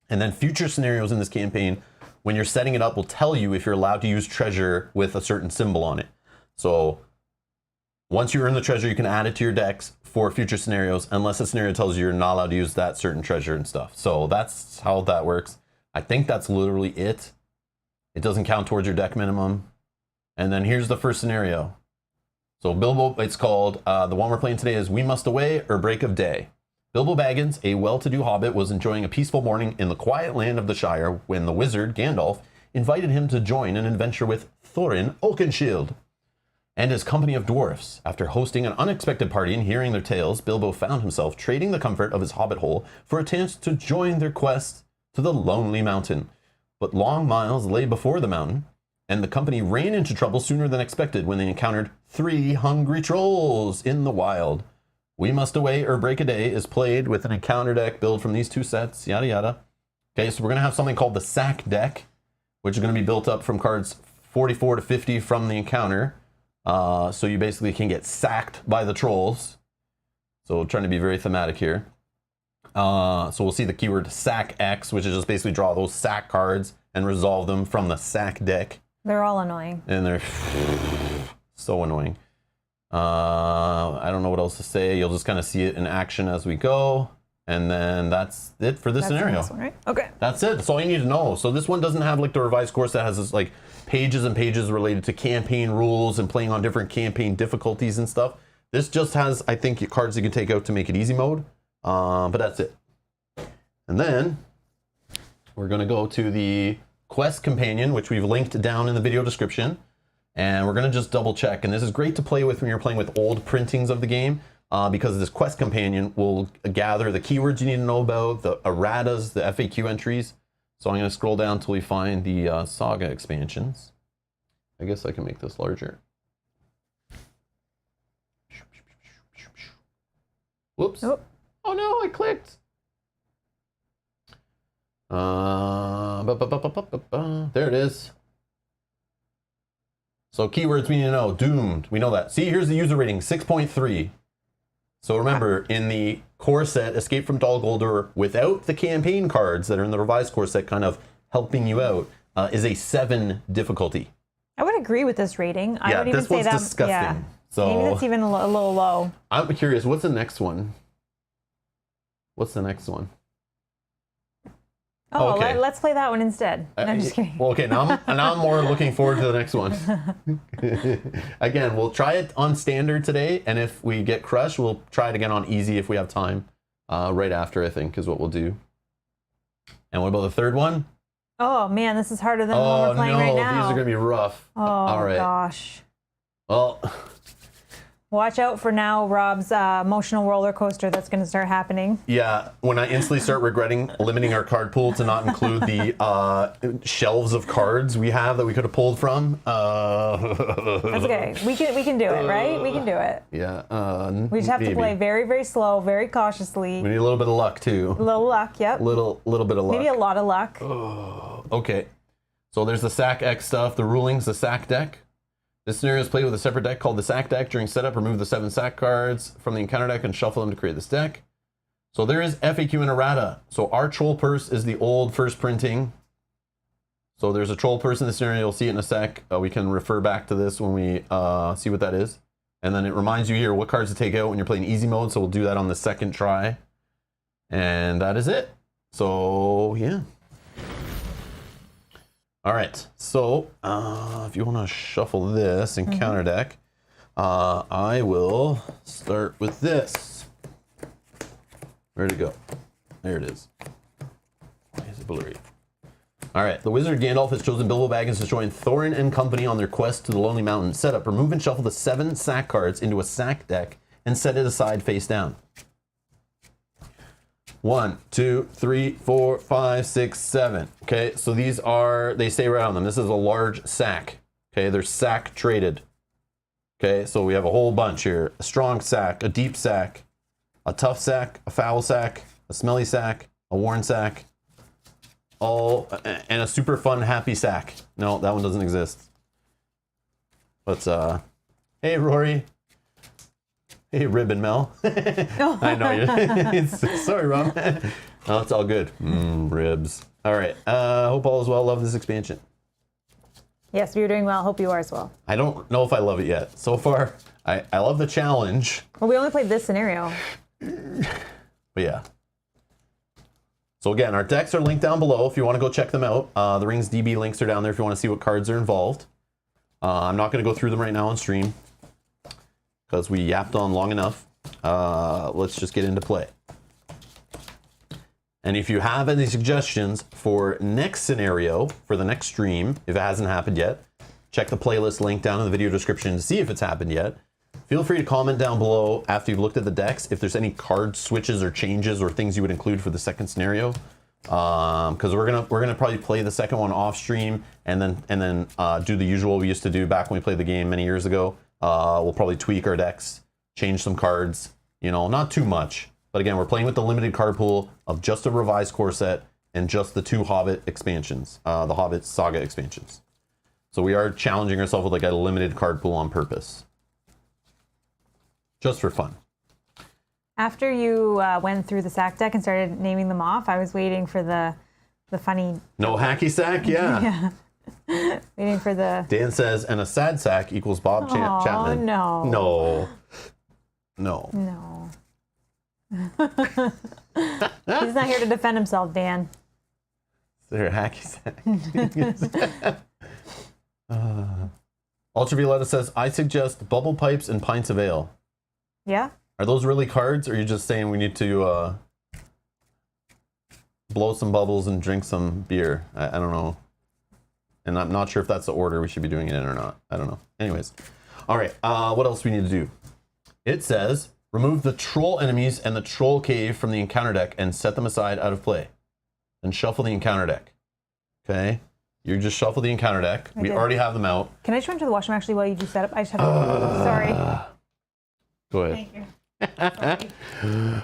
And then future scenarios in this campaign, when you're setting it up, will tell you if you're allowed to use treasure with a certain symbol on it. So once you earn the treasure, you can add it to your decks for future scenarios, unless the scenario tells you you're not allowed to use that certain treasure and stuff. So that's how that works. I think that's literally it. It doesn't count towards your deck minimum. And then here's the first scenario. So Bilbo, it's called, the one we're playing today is We Must Away, Ere Break of Day. Bilbo Baggins, a well-to-do hobbit, was enjoying a peaceful morning in the quiet land of the Shire when the wizard, Gandalf, invited him to join an adventure with Thorin Oakenshield and his company of dwarfs. After hosting an unexpected party and hearing their tales, Bilbo found himself trading the comfort of his hobbit hole for a chance to join their quest to the Lonely Mountain. But long miles lay before the mountain, and the company ran into trouble sooner than expected when they encountered 3 hungry trolls in the wild. We Must Away or Break a Day is played with an encounter deck built from these 2 sets, yada yada. Okay, so we're going to have something called the Sack deck, which is going to be built up from cards 44 to 50 from the encounter. So you basically can get sacked by the trolls. So trying to be very thematic here. So we'll see the keyword Sack X, which is just basically draw those sack cards and resolve them from the Sack deck. They're all annoying. And they're so annoying. I don't know what else to say. You'll just kind of see it in action as we go. And then that's it for this scenario. This one, right? Okay. That's it. That's all you need to know. So this one doesn't have like the revised course that has this like pages and pages related to campaign rules and playing on different campaign difficulties and stuff. This just has, I think, cards you can take out to make it easy mode. But that's it. And then we're going to go to the quest companion, which we've linked down in the video description. And we're going to just double check. And this is great to play with when you're playing with old printings of the game. Because this quest companion will gather the keywords you need to know about, the erratas, the FAQ entries. So I'm going to scroll down until we find the Saga expansions. I guess I can make this larger. Whoops. Oh no, I clicked. There it is. So keywords we need to know. Doomed. We know that. See, here's the user rating, 6.3. So remember, in the core set, Escape from Dol Guldur, without the campaign cards that are in the revised core set kind of helping you out, is a 7 difficulty. I would agree with this rating. I would even say that. Disgusting. Yeah. So maybe that's even a little low. I'm curious, what's the next one? What's the next one? Oh, okay. Let's play that one instead. No, I'm just kidding. Well, okay, now I'm more looking forward to the next one. Again, we'll try it on standard today, and if we get crushed, we'll try it again on easy if we have time. Right after, I think, is what we'll do. And what about the third one? Oh man, this is harder than the one we're playing right now. These are gonna be rough. Oh all right. Gosh. Well. Watch out for now, Rob's emotional roller coaster that's going to start happening. Yeah, when I instantly start regretting limiting our card pool to not include the shelves of cards we have that we could have pulled from. That's okay. We can do it, right? We can do it. Yeah. We just have to play very, very slow, very cautiously. We need a little bit of luck too. A little luck, yep. Little bit of luck. Maybe a lot of luck. Okay. So there's the Sack X stuff. The rulings, the Sack deck. This scenario is played with a separate deck called the Sack deck. During setup, remove the 7 Sack cards from the encounter deck and shuffle them to create this deck. So there is FAQ and errata. So our troll purse is the old first printing. So there's a troll purse in the scenario. You'll see it in a sec. We can refer back to this when we see what that is. And then it reminds you here what cards to take out when you're playing easy mode. So we'll do that on the second try. And that is it. So, yeah. All right. So, if you want to shuffle this and counter deck, I will start with this. Where'd it go? There it is. Why is it blurry? All right. The wizard Gandalf has chosen Bilbo Baggins to join Thorin and company on their quest to the Lonely Mountain. Set up, remove and shuffle the 7 sack cards into a sack deck and set it aside face down. 1, 2, 3, 4, 5, 6, 7. Okay, so these are, they stay right on them. This is a large sack. Okay, they're sack traded. Okay, so we have a whole bunch here. A strong sack, a deep sack, a tough sack, a foul sack, a smelly sack, a worn sack, all, and a super fun happy sack. No, that one doesn't exist. But, hey, Rory. Hey, Rib and Mel. I know you. Sorry, Rob. No, it's all good. Ribs. All right. Hope all is well. Love this expansion. Yes, you're doing well. Hope you are as well. I don't know if I love it yet. So far, I love the challenge. Well, we only played this scenario. But yeah. So again, our decks are linked down below if you want to go check them out. The Rings DB links are down there if you want to see what cards are involved. I'm not going to go through them right now on stream because we yapped on long enough. Let's just get into play. And if you have any suggestions for next scenario, for the next stream, if it hasn't happened yet, check the playlist link down in the video description to see if it's happened yet. Feel free to comment down below after you've looked at the decks if there's any card switches or changes or things you would include for the second scenario. Because we're gonna probably play the second one off stream and then do the usual we used to do back when we played the game many years ago. We'll probably tweak our decks, change some cards, you know, not too much. But again, we're playing with the limited card pool of just a revised core set and just the 2 Hobbit expansions, the Hobbit Saga expansions. So we are challenging ourselves with like a limited card pool on purpose. Just for fun. After you went through the sack deck and started naming them off, I was waiting for the funny... No hacky sack? Yeah. Yeah. Waiting for the... Dan says, and a sad sack equals Bob Chapman. No. No. No. No. He's not here to defend himself, Dan. Is there a hacky sack? Ultravioletta says, I suggest bubble pipes and pints of ale. Yeah? Are those really cards, or are you just saying we need to blow some bubbles and drink some beer? I don't know. And I'm not sure if that's the order we should be doing it in or not. I don't know. Anyways. All right. What else we need to do? It says, remove the troll enemies and the troll cave from the encounter deck and set them aside out of play. Then shuffle the encounter deck. Okay? You just shuffle the encounter deck. We already have them out. Can I just run to the washroom actually while you do setup? I just have to... Sorry. Go ahead. Thank you.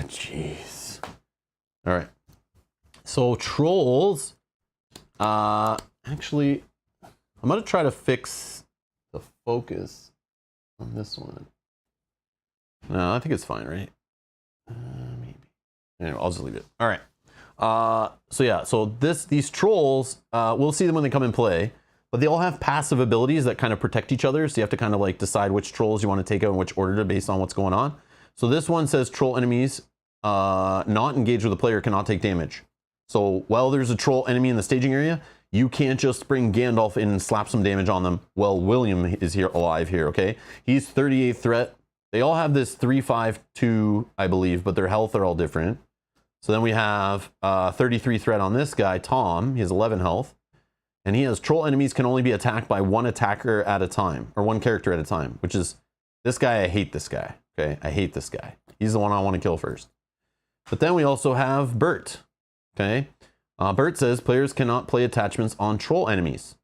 Jeez. All right. So trolls. Actually, I'm gonna try to fix the focus on this one. No, I think it's fine, right? Maybe. Anyway, I'll just leave it. All right. So yeah. So these trolls, we'll see them when they come in play. But they all have passive abilities that kind of protect each other. So you have to kind of like decide which trolls you want to take out in which order based on what's going on. So this one says troll enemies not engaged with the player cannot take damage. So while there's a troll enemy in the staging area, you can't just bring Gandalf in and slap some damage on them. Well, William is here alive here, okay? He's 38 threat. They all have this 3-5-2, I believe, but their health are all different. So then we have 33 threat on this guy, Tom. He has 11 health. And he has troll enemies can only be attacked by one attacker at a time, or one character at a time, which is this guy. I hate this guy. Okay, I hate this guy. He's the one I want to kill first. But then we also have Bert. Okay, Bert says players cannot play attachments on troll enemies.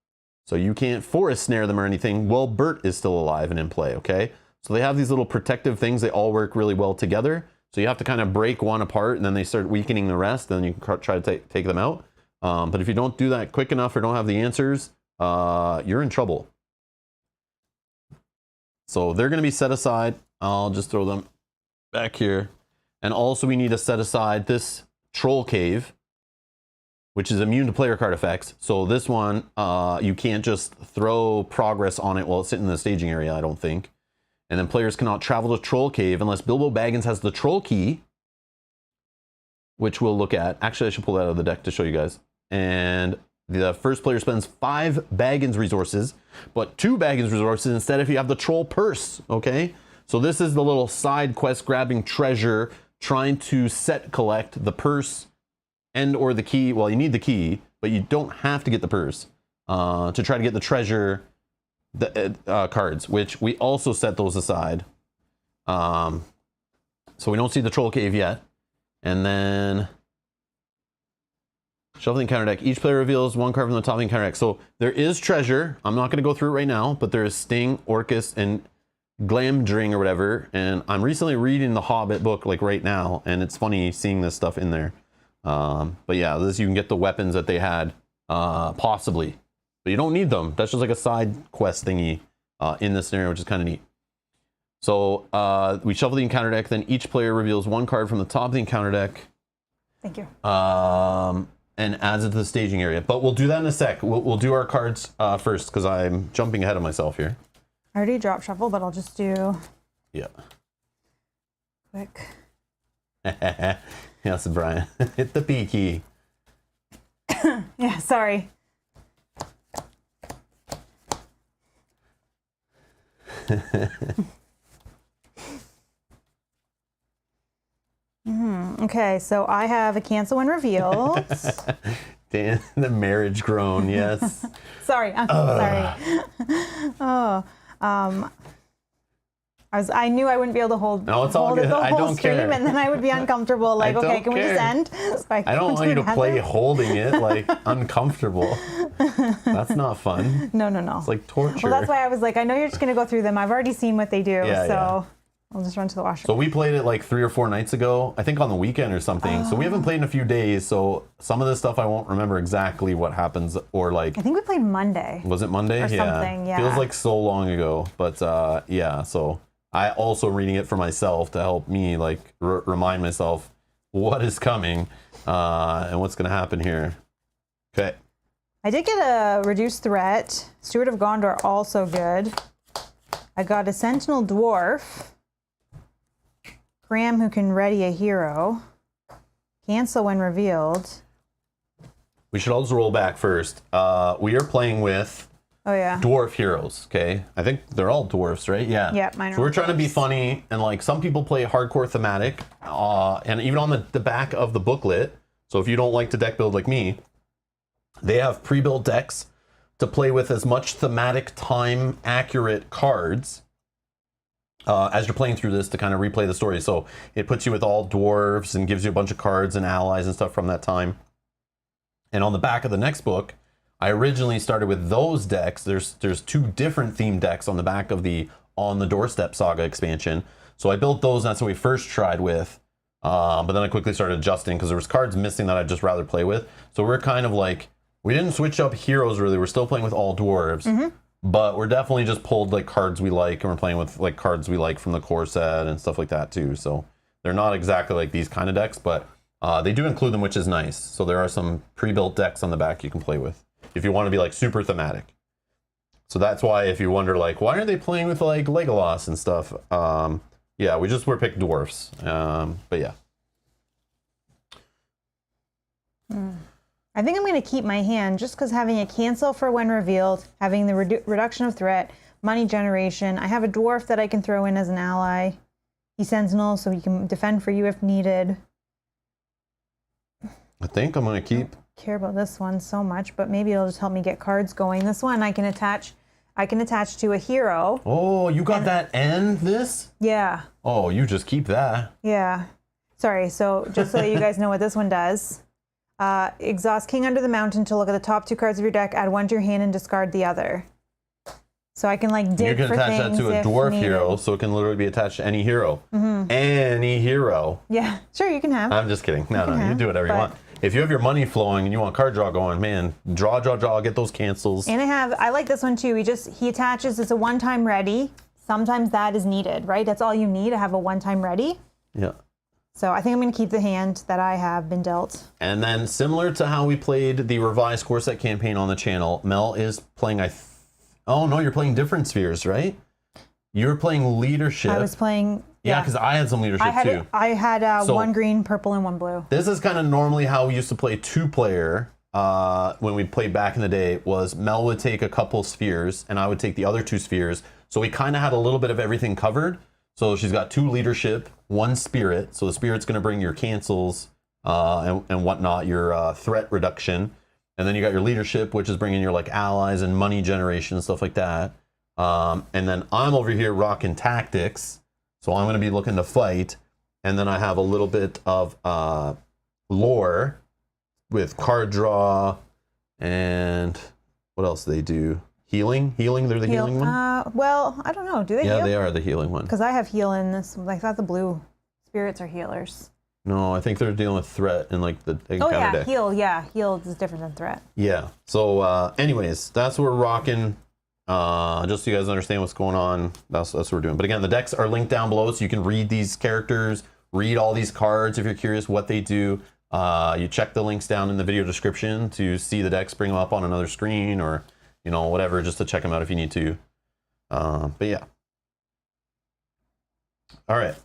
So you can't forest snare them or anything while Bert is still alive and in play, okay? So they have these little protective things. They all work really well together. So you have to kind of break one apart and then they start weakening the rest. Then you can try to take them out. But if you don't do that quick enough or don't have the answers, you're in trouble. So they're going to be set aside. I'll just throw them back here. And also we need to set aside this Troll Cave, which is immune to player card effects. So this one, you can't just throw progress on it while it's sitting in the staging area, I don't think. And then players cannot travel to Troll Cave unless Bilbo Baggins has the Troll Key, which we'll look at. Actually, I should pull that out of the deck to show you guys. And the first player spends 5 Baggins resources, but 2 Baggins resources instead if you have the Troll Purse, okay? So this is the little side quest grabbing treasure, trying to collect the purse and or the key. Well, you need the key, but you don't have to get the purse to try to get the treasure cards, which we also set those aside. So we don't see the Troll Cave yet. And then shuffle the encounter deck. Each player reveals 1 card from the top of the encounter deck. So there is treasure. I'm not going to go through it right now, but there is Sting, Orcus, and Glamdring or whatever. And I'm recently reading the Hobbit book like right now, and it's funny seeing this stuff in there. But yeah, you can get the weapons that they had, possibly. But you don't need them. That's just like a side quest thingy in this scenario, which is kind of neat. So we shuffle the encounter deck, then each player reveals 1 card from the top of the encounter deck. Thank you. And adds it to the staging area. But we'll do that in a sec. We'll do our cards first, because I'm jumping ahead of myself here. I already drop shuffle, but I'll just do quick. Yes, Brian. Hit the P key. Yeah, sorry. Okay, so I have a cancel when revealed. Dan, the marriage groan, yes. Sorry, I'm sorry. Oh, I knew I wouldn't be able to hold. No, it's all good. The I whole don't stream, care. and then I would be uncomfortable. Like, okay, can we just end? So I don't want you to play holding it like uncomfortable. That's not fun. No. It's like torture. Well, that's why I was like, I know you're just gonna go through them. I've already seen what they do, so I'll just run to the washroom. So we played it like 3 or 4 nights ago, I think on the weekend or something. So we haven't played in a few days. So some of this stuff I won't remember exactly what happens, or like. I think we played Monday. Was it Monday? Or something, yeah. Feels like so long ago, but yeah. So I also reading it for myself to help me like remind myself what is coming and what's going to happen here. Okay. I did get a reduced threat. Steward of Gondor, also good. I got a Sentinel Dwarf. Graham, who can ready a hero. Cancel when revealed. We should also roll back first. We are playing with dwarf heroes, okay? I think they're all dwarfs, right? Yeah. Yeah, mine are. So we're trying to be funny, and like some people play hardcore thematic, and even on the back of the booklet, so if you don't like to deck build like me, they have pre-built decks to play with as much thematic time accurate cards as you're playing through this to kind of replay the story. So it puts you with all dwarves and gives you a bunch of cards and allies and stuff from that time. And on the back of the next book, I originally started with those decks. There's 2 different themed decks on the back of the On the Doorstep Saga expansion. So I built those, and that's what we first tried with. But then I quickly started adjusting because there was cards missing that I'd just rather play with. So we're kind of like, we didn't switch up heroes really. We're still playing with all dwarves. But we're definitely just pulled like cards we like, and we're playing with like cards we like from the core set and stuff like that too. So they're not exactly like these kind of decks, but they do include them, which is nice. So there are some pre-built decks on the back you can play with if you want to be like super thematic. So that's why if you wonder like, why are they playing with like Legolas and stuff? Yeah, we're picked dwarfs. But yeah. I think I'm going to keep my hand just because having a cancel for when revealed, having the reduction of threat, money generation. I have a dwarf that I can throw in as an ally. He's Sentinel, so he can defend for you if needed. I think I'm going to keep. I don't care about this one so much, but maybe it'll just help me get cards going. This one I can attach to a hero. Oh, you got that and this? Yeah. Oh, you just keep that. Yeah. Sorry, so just so that you guys know what this one does. Exhaust King Under the Mountain to look at the top 2 cards of your deck, add 1 to your hand and discard the other. So I can like dig for things. You can attach that to a dwarf hero, so it can literally be attached to any hero. Any hero. Yeah, sure, you can have. I'm just kidding. No, you do whatever you want. If you have your money flowing and you want card draw going, man, draw, get those cancels. And I like this one too. He attaches, it's a one-time ready. Sometimes that is needed, right? That's all you need to have a one-time ready. Yeah. So I think I'm going to keep the hand that I have been dealt. And then similar to how we played the revised core set campaign on the channel, Mel is playing, oh no, you're playing different spheres, right? You're playing leadership. I was playing... Yeah, because I had some leadership too. I had So, one green, purple, and one blue. This is kind of normally how we used to play two-player when we played back in the day, was Mel would take a couple spheres and I would take the other two spheres. So we kind of had a little bit of everything covered. So she's got 2 leadership, 1 spirit. So the spirit's going to bring your cancels and whatnot, your threat reduction. And then you got your leadership, which is bringing your like allies and money generation and stuff like that. And then I'm over here rocking tactics. So I'm going to be looking to fight. And then I have a little bit of lore with card draw and what else do they do? Healing? They're the healing one? Well, I don't know. Do they heal? Yeah, they are the healing one. Because I have heal in this. I thought the blue spirits are healers. No, I think they're dealing with threat and like the encounter yeah, deck. heal. Yeah, heal is different than threat. Yeah. So anyways, that's what we're rocking. Just so you guys understand what's going on, that's what we're doing. But again, the decks are linked down below, so you can read these characters, read all these cards if you're curious what they do. You check the links down in the video description to see the decks, bring them up on another screen or, you know, whatever, just to check them out if you need to. But yeah. All right,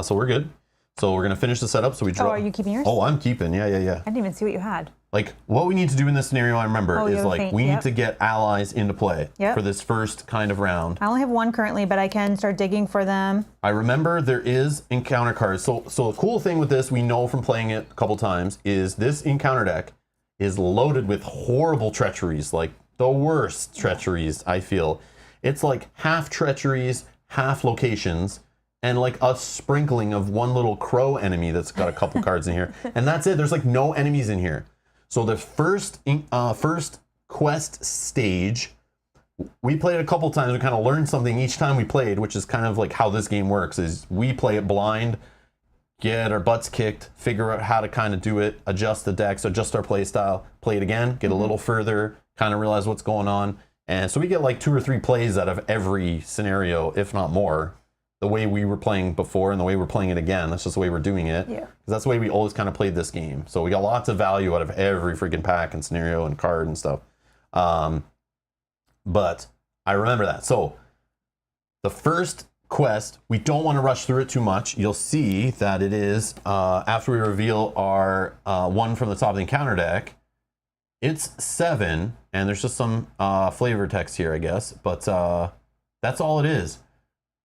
so we're good. So we're gonna finish the setup. So we draw. Oh, are you keeping yours? Oh, I'm keeping. Yeah. I didn't even see what you had. Like what we need to do in this scenario, I remember, is like faint, we need to get allies into play for this first kind of round. I only have 1 currently, but I can start digging for them. I remember there is encounter cards. So a cool thing with this, we know from playing it a couple times, is this encounter deck is loaded with horrible treacheries, like the worst treacheries, I feel. It's like half treacheries, half locations, and like a sprinkling of one little crow enemy that's got a couple cards in here. And that's it. There's like no enemies in here. So the first quest stage, we played a couple times. We kind of learned something each time we played, which is kind of like how this game works, is we play it blind, get our butts kicked, figure out how to kind of do it, adjust the decks, adjust our play style, play it again, get a little further, kind of realize what's going on. And so we get like 2 or 3 plays out of every scenario, if not more, the way we were playing before and the way we're playing it again. That's just the way we're doing it. Yeah. Because that's the way we always kind of played this game. So we got lots of value out of every freaking pack and scenario and card and stuff. But I remember that. So the first quest, we don't want to rush through it too much. You'll see that it is, after we reveal our one from the top of the encounter deck, it's 7, and there's just some flavor text here, I guess. But that's all it is.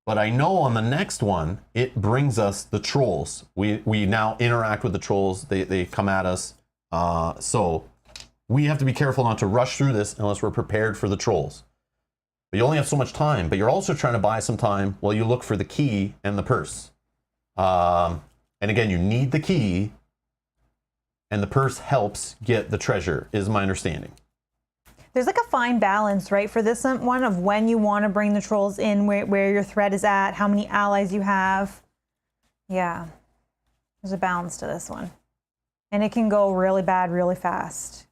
But I know on the next one, it brings us the trolls. We now interact with the trolls. They come at us. So we have to be careful not to rush through this unless we're prepared for the trolls. But you only have so much time. But you're also trying to buy some time while you look for the key and the purse. And again, you need the key. And the purse helps get the treasure, is my understanding. There's like a fine balance, right, for this one of when you want to bring the trolls in, where your threat is at, how many allies you have. Yeah, there's a balance to this one. And it can go really bad really fast.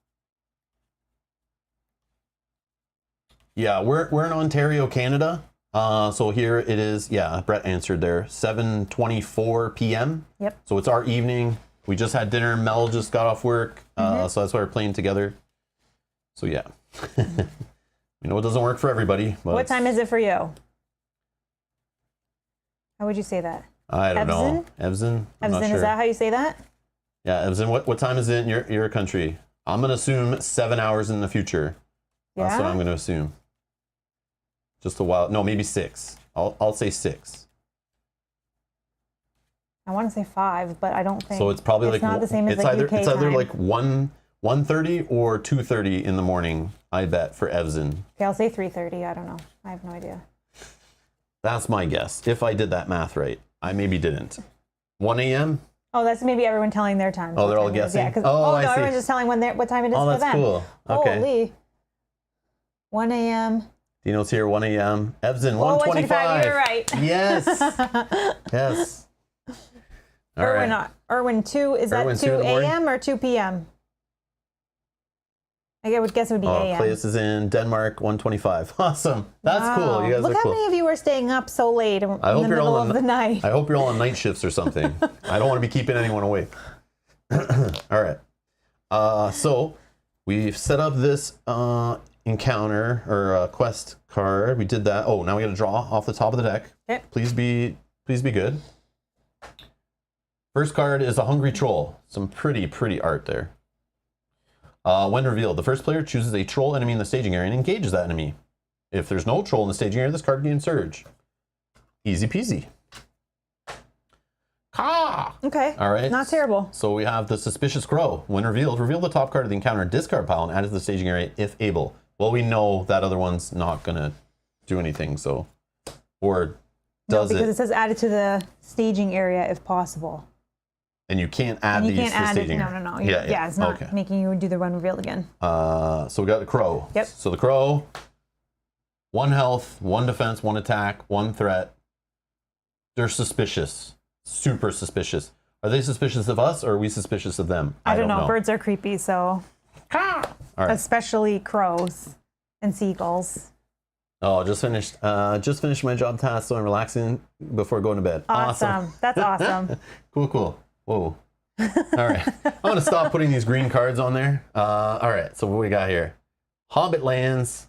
Yeah, we're in Ontario, Canada. So here it is, yeah, Brett answered there, 7:24 p.m. Yep. So it's our evening. We just had dinner. Mel just got off work. So that's why we're playing together. So yeah. You know, it doesn't work for everybody. But What time is it for you? How would you say that? I don't know. Evzen? I'm not Evzen, sure. is that how you say that? Yeah, Evzen, what time is it in your country? I'm going to assume 7 hours in the future. Yeah? That's what I'm going to assume. Just a while. No, maybe 6. I'll say 6. I want to say 5, but I don't think. So it's probably like not the same as it's the either UK it's either time. like 1:30 or 2:30 in the morning, I bet, for Evzen. Okay, I'll say 3:30. I don't know. I have no idea. That's my guess. If I did that math right. I maybe didn't. 1 a.m.? Oh, that's maybe everyone telling their time. Oh, they're all What time it is. guessing? Yeah, 'cause- Oh, I no, see. everyone's just telling what time it is Oh, for that's them. cool. Okay. Holy. 1 a.m. Dino's here, 1 a.m. Evzen, Oh, 1:25. You're right. Yes. Yes. All Erwin, right. Erwin, 2, is that Erwin, 2 2 in the morning? a.m. or 2 p.m.? I would guess it would be AM. Claes is in Denmark, 125. Awesome. That's cool. You guys Look are how cool. many of you are staying up so late in the middle of the night. I hope you're all on night shifts or something. I don't want to be keeping anyone awake. All right. So we've set up this encounter or quest card. We did that. Oh, now we got to draw off the top of the deck. Okay. Please be good. First card is a Hungry Troll. Some pretty art there. When revealed, the first player chooses a troll enemy in the staging area and engages that enemy. If there's no troll in the staging area, this card gains Surge. Easy peasy. Caw! Okay. All right. Not terrible. So we have the Suspicious Crow. When revealed, reveal the top card of the encounter discard pile and add it to the staging area if able. Well, we know that other one's not going to do anything, so... Or does because it says add it to the staging area if possible. And you can't add these to the staging area. No. Yeah, it's not making you do the one reveal again. So we got the Crow. Yep. So the Crow, 1 health, 1 defense, 1 attack, 1 threat. They're suspicious. Super suspicious. Are they suspicious of us or are we suspicious of them? I don't know. Birds are creepy, so. All right. Especially crows and seagulls. Oh, just finished my job task, so I'm relaxing before going to bed. Awesome. That's awesome. Cool. Whoa. All right. I'm going to stop putting these green cards on there. All right. So what we got here? Hobbit lands.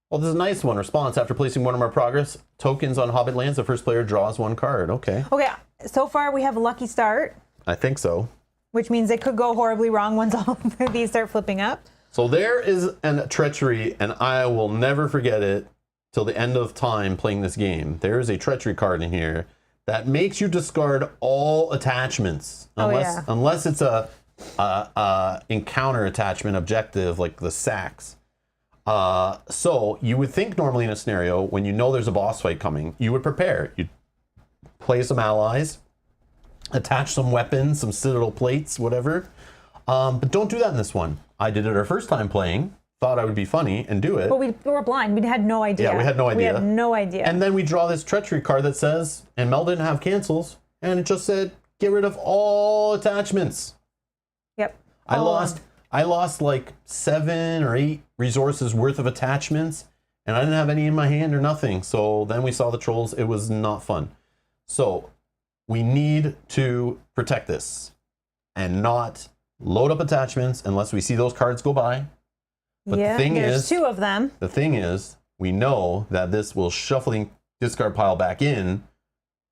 Well, this is a nice one. Response. After placing one of our progress tokens on Hobbit lands, the first player draws 1 card. Okay. Okay. So far, we have a lucky start. I think so. Which means it could go horribly wrong once all of these start flipping up. So there is a treachery, and I will never forget it till the end of time playing this game. There is a treachery card in here that makes you discard all attachments, unless it's a encounter attachment objective like the sacks. So you would think normally in a scenario when you know there's a boss fight coming, you would prepare. You'd play some allies, attach some weapons, some citadel plates, whatever. But don't do that in this one. I did it our first time playing. Thought I would be funny and do it. But we were blind. We had no idea. Yeah, we had no idea. We had no idea. And then we draw this treachery card that says, and Mel didn't have cancels, and it just said, get rid of all attachments. Yep. I lost like 7 or 8 resources worth of attachments, and I didn't have any in my hand or nothing. So then we saw the trolls. It was not fun. So we need to protect this and not load up attachments unless we see those cards go by. But yeah, there's 2 of them. The thing is, we know that this will shuffle the discard pile back in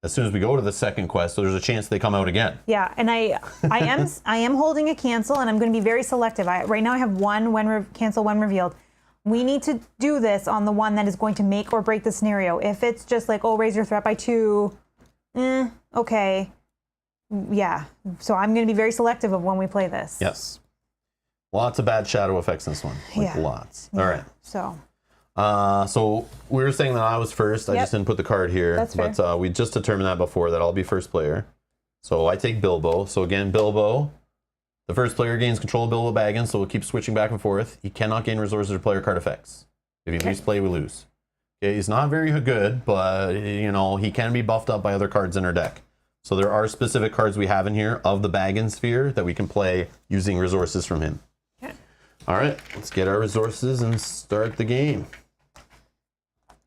as soon as we go to the second quest, so there's a chance they come out again. Yeah, and I am holding a cancel, and I'm going to be very selective. Right now I have 1 cancel when revealed. We need to do this on the one that is going to make or break the scenario. If it's just like, oh, raise your threat by 2, okay. Yeah, so I'm going to be very selective of when we play this. Yes. Lots of bad shadow effects in this one. Lots. Yeah. All right. So we were saying that I was first. I just didn't put the card here. That's fair. But we just determined that before, that I'll be first player. So I take Bilbo. So again, Bilbo, the first player gains control of Bilbo Baggins, so we'll keep switching back and forth. He cannot gain resources or player card effects. If he lose play, we lose. Okay, he's not very good, but he can be buffed up by other cards in our deck. So there are specific cards we have in here of the Baggins sphere that we can play using resources from him. All right, let's get our resources and start the game.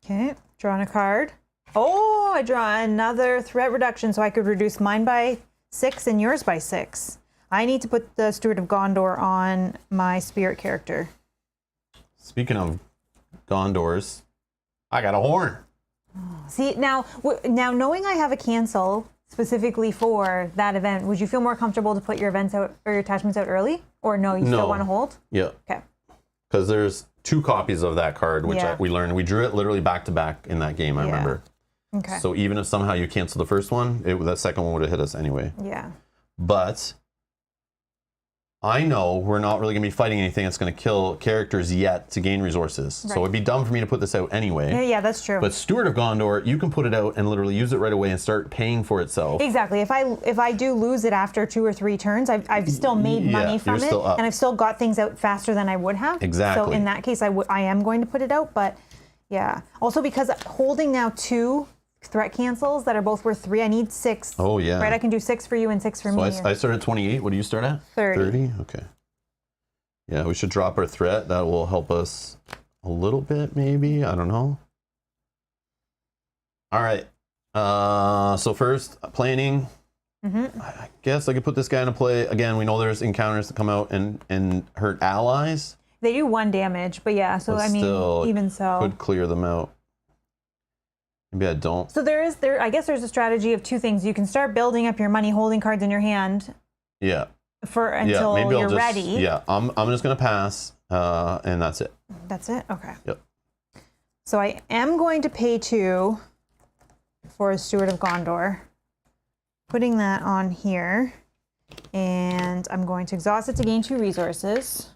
Okay, drawing a card. Oh, I draw another threat reduction, so I could reduce mine by 6 and yours by 6. I need to put the Steward of Gondor on my spirit character. Speaking of Gondors, I got a horn. See, now knowing I have a cancel specifically for that event, would you feel more comfortable to put your events out or your attachments out early? Or no, you still want to hold? Yeah. Okay. Because there's 2 copies of that card, which we learned. We drew it literally back to back in that game, I remember. Okay. So even if somehow you cancel the first one, that second one would have hit us anyway. Yeah. But I know we're not really going to be fighting anything that's going to kill characters yet to gain resources. Right. So it'd be dumb for me to put this out anyway. Yeah, that's true. But Steward of Gondor, you can put it out and literally use it right away and start paying for itself. Exactly. If I do lose it after 2 or 3 turns, I've still made money from it, and I've still got things out faster than I would have. Exactly. So in that case, I am going to put it out. But yeah, also because holding now 2 threat cancels that are both worth 3, I need 6. Oh yeah. Right, I can do 6 for you and 6 for me. So I started at 28. What do you start at? 30. 30. Okay. Yeah, we should drop our threat. That will help us a little bit, maybe. I don't know. All right. So first, planning. I guess I could put this guy into play. Again, we know there's encounters that come out and hurt allies. They do 1 damage, but yeah, so But I mean, still, even so. Could clear them out. Maybe I don't. So I guess there's a strategy of 2 things. You can start building up your money holding cards in your hand. Yeah. Until maybe you're I'll just, ready. Yeah, I'm just gonna pass, and that's it. That's it? Okay. Yep. So I am going to pay 2 for a Steward of Gondor. Putting that on here. And I'm going to exhaust it to gain 2 resources.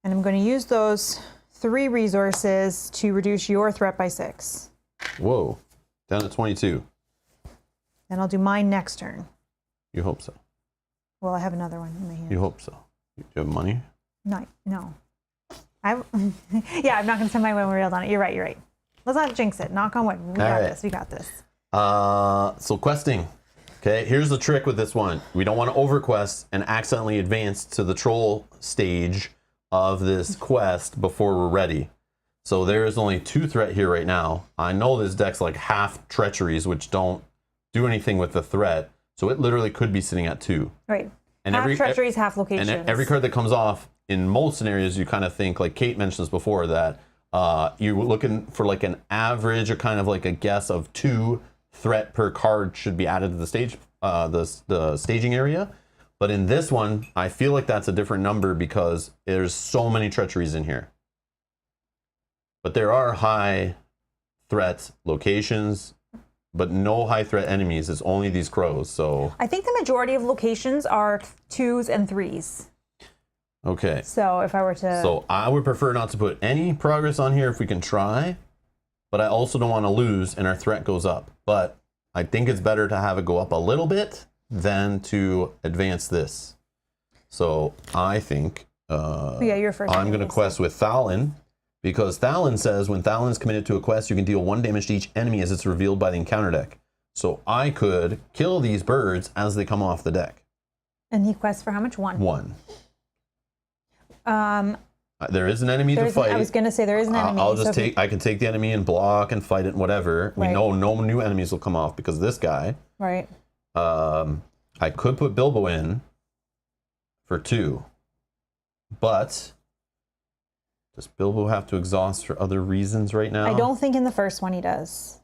And I'm going to use those 3 resources to reduce your threat by 6. Whoa, down to 22. Then I'll do mine next turn. You hope so. Well, I have another one in my hand. You hope so. You have money? No. Yeah, I'm not going to spend my one reeled on it. You're right. Let's not jinx it. Knock on wood. We got this. So questing. Okay, here's the trick with this one. We don't want to overquest and accidentally advance to the troll stage of this quest before we're ready. So there is only 2 threat here right now. I know this deck's like half treacheries, which don't do anything with the threat. So it literally could be sitting at 2. Right. And half treacheries, half locations. And every card that comes off, in most scenarios, you kind of think, like Kate mentioned this before, that you're looking for like an average or kind of like a guess of 2 threat per card should be added to the stage, the staging area. But in this one, I feel like that's a different number because there's so many treacheries in here. But there are high threat locations, but no high threat enemies. It's only these crows. So I think the majority of locations are 2s and 3s. Okay. So if I were to... So I would prefer not to put any progress on here if we can try, but I also don't want to lose and our threat goes up. But I think it's better to have it go up a little bit than to advance this. So I think you're first. I'm going to quest with Thalin, because Thalin says when Thalin is committed to a quest, you can deal 1 damage to each enemy as it's revealed by the encounter deck. So I could kill these birds as they come off the deck. And he quests for how much? 1? 1. There is an enemy to fight. I was going to say there is an enemy. I'll just I can take the enemy and block and fight it, whatever. Right. We know no new enemies will come off because of this guy. Right. I could put Bilbo in for 2, but does Bilbo have to exhaust for other reasons right now? I don't think in the first one he does.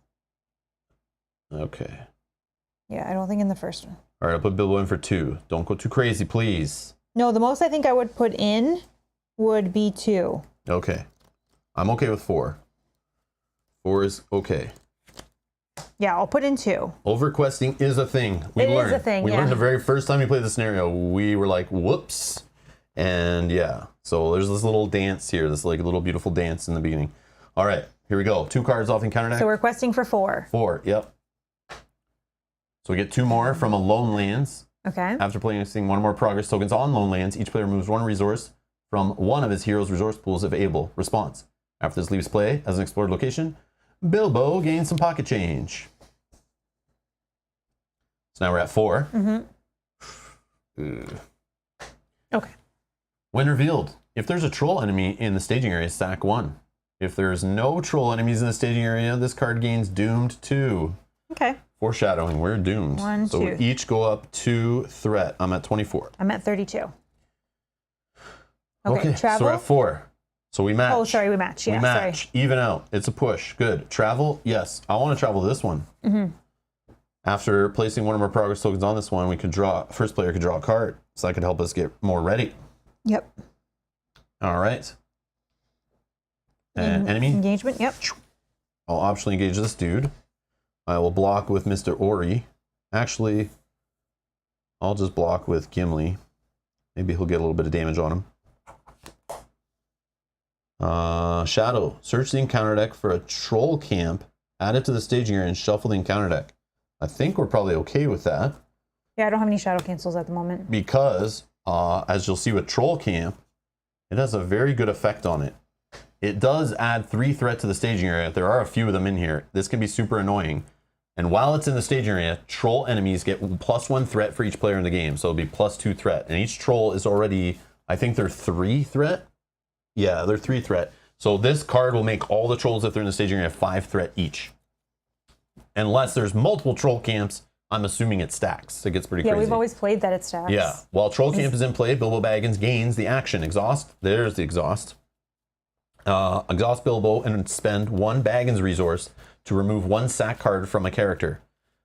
Okay. Yeah, I don't think in the first one. All right, I'll put Bilbo in for 2. Don't go too crazy, please. No, the most I think I would put in would be 2. Okay. I'm okay with 4. 4 is okay. Yeah, I'll put in 2. Overquesting is a thing. It is a thing, We yeah. learned the very first time we played the scenario. We were like, whoops. And yeah, so there's this little dance here, this like little beautiful dance in the beginning. All right, here we go. 2 cards off encounter deck. So we're questing for 4. 4, yep. So we get 2 more from a lone lands. Okay. After placing 1 more progress tokens on lone lands, each player removes 1 resource from one of his hero's resource pools if able. Response. After this leaves play as an explored location, Bilbo gains some pocket change. So now we're at 4. Okay. When revealed, if there's a troll enemy in the staging area, sack 1. If there's no troll enemies in the staging area, this card gains doomed 2. Okay. Foreshadowing, we're doomed. 1, so 2. we each go up 2 threat. I'm at 24. I'm at 32. Okay, travel. so we're at 4. So we match. Oh, sorry, we match. Yeah, we match. sorry. Even out. It's a push. Good. Travel, yes. I want to travel this one. After placing 1 of our progress tokens on this one, we could draw. First player could draw a card, so that could help us get more ready. Yep. All right. And enemy. Engagement. Yep. I'll optionally engage this dude. I will block with Mr. Ori. Actually, I'll just block with Gimli. Maybe he'll get a little bit of damage on him. Shadow. Search the encounter deck for a troll camp. Add it to the staging area and shuffle the encounter deck. I think we're probably okay with that. Yeah, I don't have any shadow cancels at the moment. Because, as you'll see with troll camp, it has a very good effect on it. It does add 3 threat to the staging area. There are a few of them in here. This can be super annoying. And while it's in the staging area, troll enemies get +1 threat for each player in the game. So it'll be +2 threat. And each troll is already I think they're 3 threat. Yeah, they're 3 threat. So this card will make all the trolls, if they're in the staging area, 5 threat each. Unless there's multiple troll camps, I'm assuming it stacks. It gets pretty crazy. Yeah, we've always played that it stacks. Yeah. While troll camp is in play, Bilbo Baggins gains the action exhaust. There's the exhaust. Exhaust Bilbo and spend 1 Baggins resource to remove 1 sack card from a character.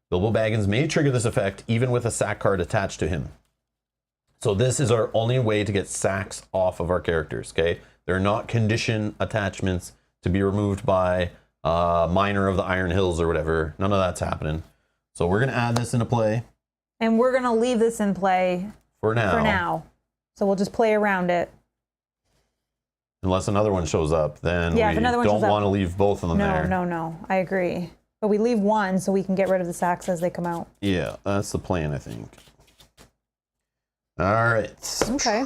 Bilbo Baggins may trigger this effect even with a sack card attached to him. So this is our only way to get sacks off of our characters, okay? They're not condition attachments to be removed by Miner of the Iron Hills or whatever. None of that's happening. So we're going to add this into play. And we're going to leave this in play for now. So we'll just play around it. Unless another one shows up, then we don't want to leave both of them there. No. I agree. But we leave 1 so we can get rid of the sacks as they come out. Yeah, that's the plan, I think. All right. Okay.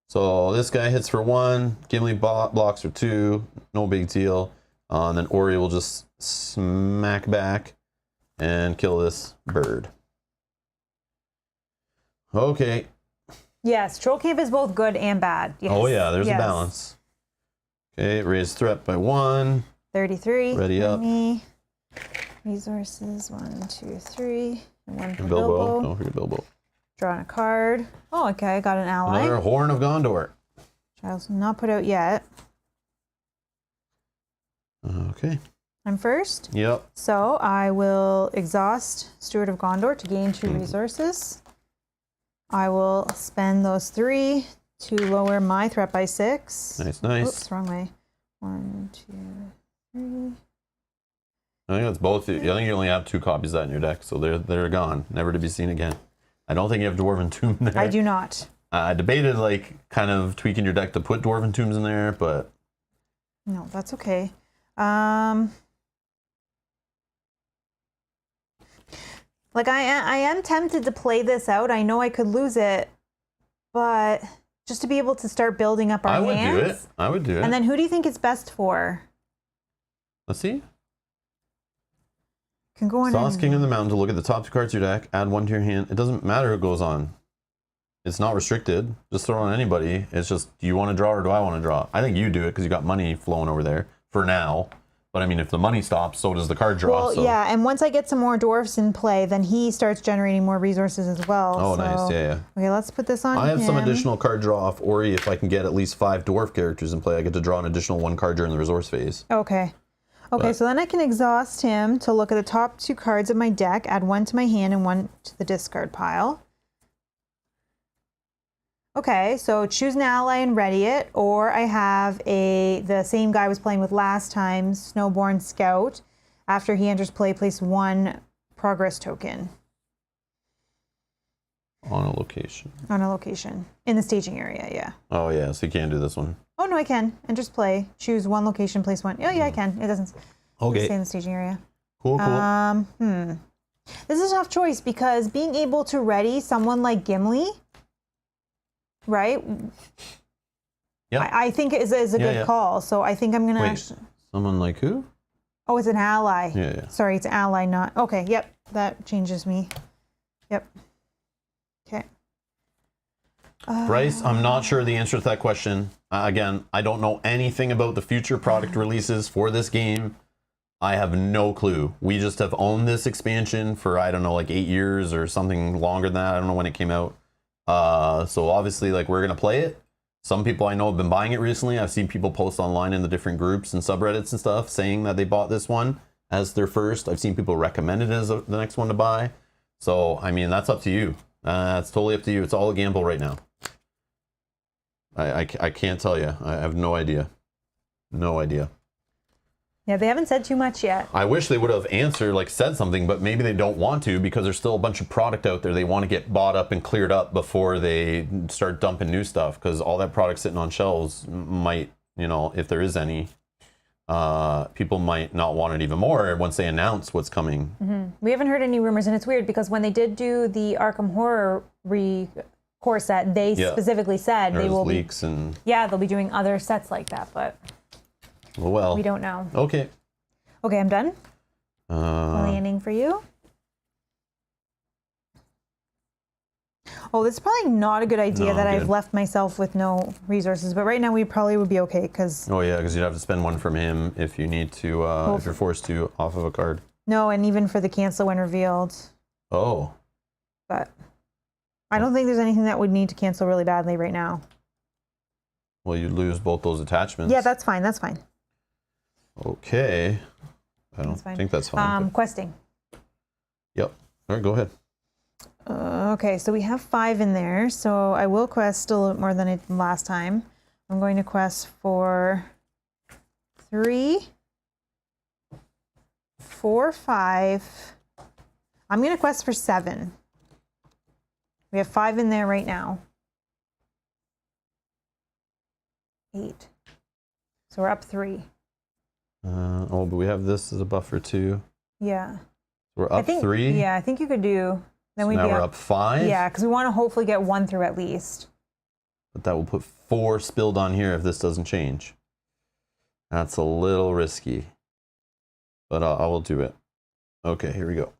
So this guy hits for 1. Gimli blocks for 2. No big deal. And then Ori will just smack back and kill this bird. Okay. Yes, troll camp is both good and bad. Yes. Oh yeah, there's a balance. Okay, raise threat by 1. 33. Ready up. Me. Resources 1, 2, 3. And 1 for Bilbo. Bilbo. Don't forget Bilbo. Drawing a card. Oh, okay, I got an ally. Another Horn of Gondor. Child's not put out yet. Okay. I'm first. Yep. So I will exhaust Steward of Gondor to gain 2 resources. I will spend those 3 to lower my threat by 6. Nice. Oops, wrong way. 1, 2, 3. I think that's both. I think you only have 2 copies of that in your deck, so they're gone, never to be seen again. I don't think you have Dwarven Tomb there. I do not. I debated like kind of tweaking your deck to put Dwarven Tombs in there, but no, that's okay. Like I am tempted to play this out. I know I could lose it, but just to be able to start building up our hands. I would do it. And then who do you think it's best for? Let's see. Can go on. Sauce King of the Mountain to look at the top 2 cards of your deck, add 1 to your hand. It doesn't matter who goes on. It's not restricted. Just throw it on anybody. It's just, do you want to draw or do I want to draw? I think you do it because you got money flowing over there for now. But I mean, if the money stops, so does the card draw. Well, so. yeah, and once I get some more dwarfs in play, then he starts generating more resources as well. Oh, so. Nice, yeah. Okay, let's put this on I have some additional card draw off Ori. If I can get at least 5 dwarf characters in play, I get to draw an additional 1 card during the resource phase. Okay. Okay, so then I can exhaust him to look at the top 2 cards of my deck, add 1 to my hand and 1 to the discard pile. Okay, so choose an ally and ready it, or I have the same guy I was playing with last time, Snowborn Scout. After he enters play, place 1 progress token. On a location. On a location. In the staging area, yeah. Oh, yeah, so you can't do this one. Oh, no, I can. Enters play, choose 1 location, place 1. Oh, yeah, I can. It doesn't stay in the staging area. Cool. This is a tough choice because being able to ready someone like Gimli, right? Yeah. I think is a good call. So I think I'm going to... Wait, someone like who? Oh, it's an ally. Yeah. Sorry, it's ally, not... Okay, yep. That changes me. Yep. Okay. Bryce, I'm not sure the answer to that question. Again, I don't know anything about the future product releases for this game. I have no clue. We just have owned this expansion for, I don't know, like 8 years or something longer than that. I don't know when it came out. So obviously, like, we're going to play it. Some people I know have been buying it recently. I've seen people post online in the different groups and subreddits and stuff saying that they bought this one as their first. I've seen people recommend it as the next one to buy. So, I mean, that's up to you. It's totally up to you. It's all a gamble right now. I can't tell you. I have no idea. No idea. Yeah, they haven't said too much yet. I wish they would have answered, like said something, but maybe they don't want to because there's still a bunch of product out there they want to get bought up and cleared up before they start dumping new stuff, because all that product sitting on shelves might, you know, if there is any, people might not want it even more once they announce what's coming. Mm-hmm. We haven't heard any rumors, and it's weird because when they did do the Arkham Horror core set, they specifically said they will leaks and they'll be doing other sets like that, but well, we don't know. Okay, I'm done. Landing for you. Oh, this is probably not a good idea No, that I've good. left myself with no resources. But right now we probably would be okay because Oh yeah, because you'd have to spend one from him if you need to, if you're forced to off of a card. no, and even for the cancel when revealed. Oh. But I don't think there's anything that would need to cancel really badly right now. Well, you lose both those attachments. Yeah, that's fine. That's fine. Okay. I don't That's fine. think that's fine. but- Questing. Yep. All right, go ahead. Okay, so we have 5 in there. So I will quest a little bit more than I did last time. I'm going to quest for 3, 4, 5. I'm going to quest for 7. We have 5 in there right now. 8. So we're up 3. Oh, but we have this as a buffer too. Yeah. We're I up think, 3. Yeah, I think you could do. Then So we'd now be we're up 5. Yeah, because we want to hopefully get 1 through at least. But that will put 4 spilled on here if this doesn't change. That's a little risky. But I will do it. Okay, here we go.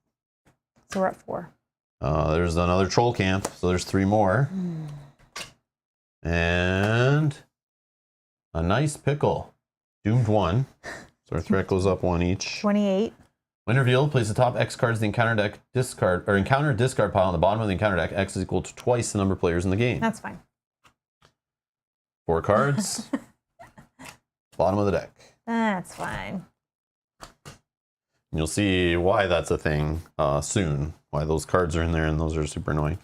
So we're at 4. There's another troll camp, so there's 3 more. And a nice pickle. Doomed 1. So our threat goes up 1 each. 28. When revealed, place the top X cards of the encounter deck discard or encounter discard pile on the bottom of the encounter deck. X is equal to twice the number of players in the game. That's fine. 4 cards. Bottom of the deck. That's fine. You'll see why that's a thing soon. Why those cards are in there, and those are super annoying.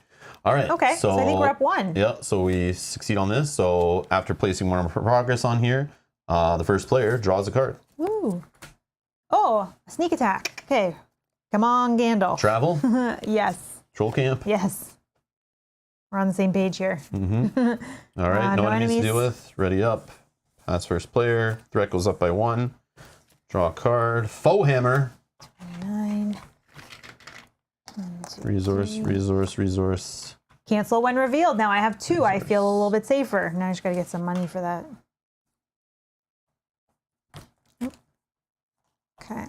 All right. Okay, so I think we're up 1. Yeah, so we succeed on this. So after placing 1 progress on here, the first player draws a card. Woo. Oh, sneak attack. Okay. Come on, Gandalf. Travel, Yes. troll camp. Yes. We're on the same page here. All right, no enemies to deal with. Ready up. Pass first player. Threat goes up by 1. Draw a card. Foe hammer. 9. 1, 2, Resource. Cancel when revealed. Now I have 2. I feel a little bit safer. Now I just got to get some money for that. Okay.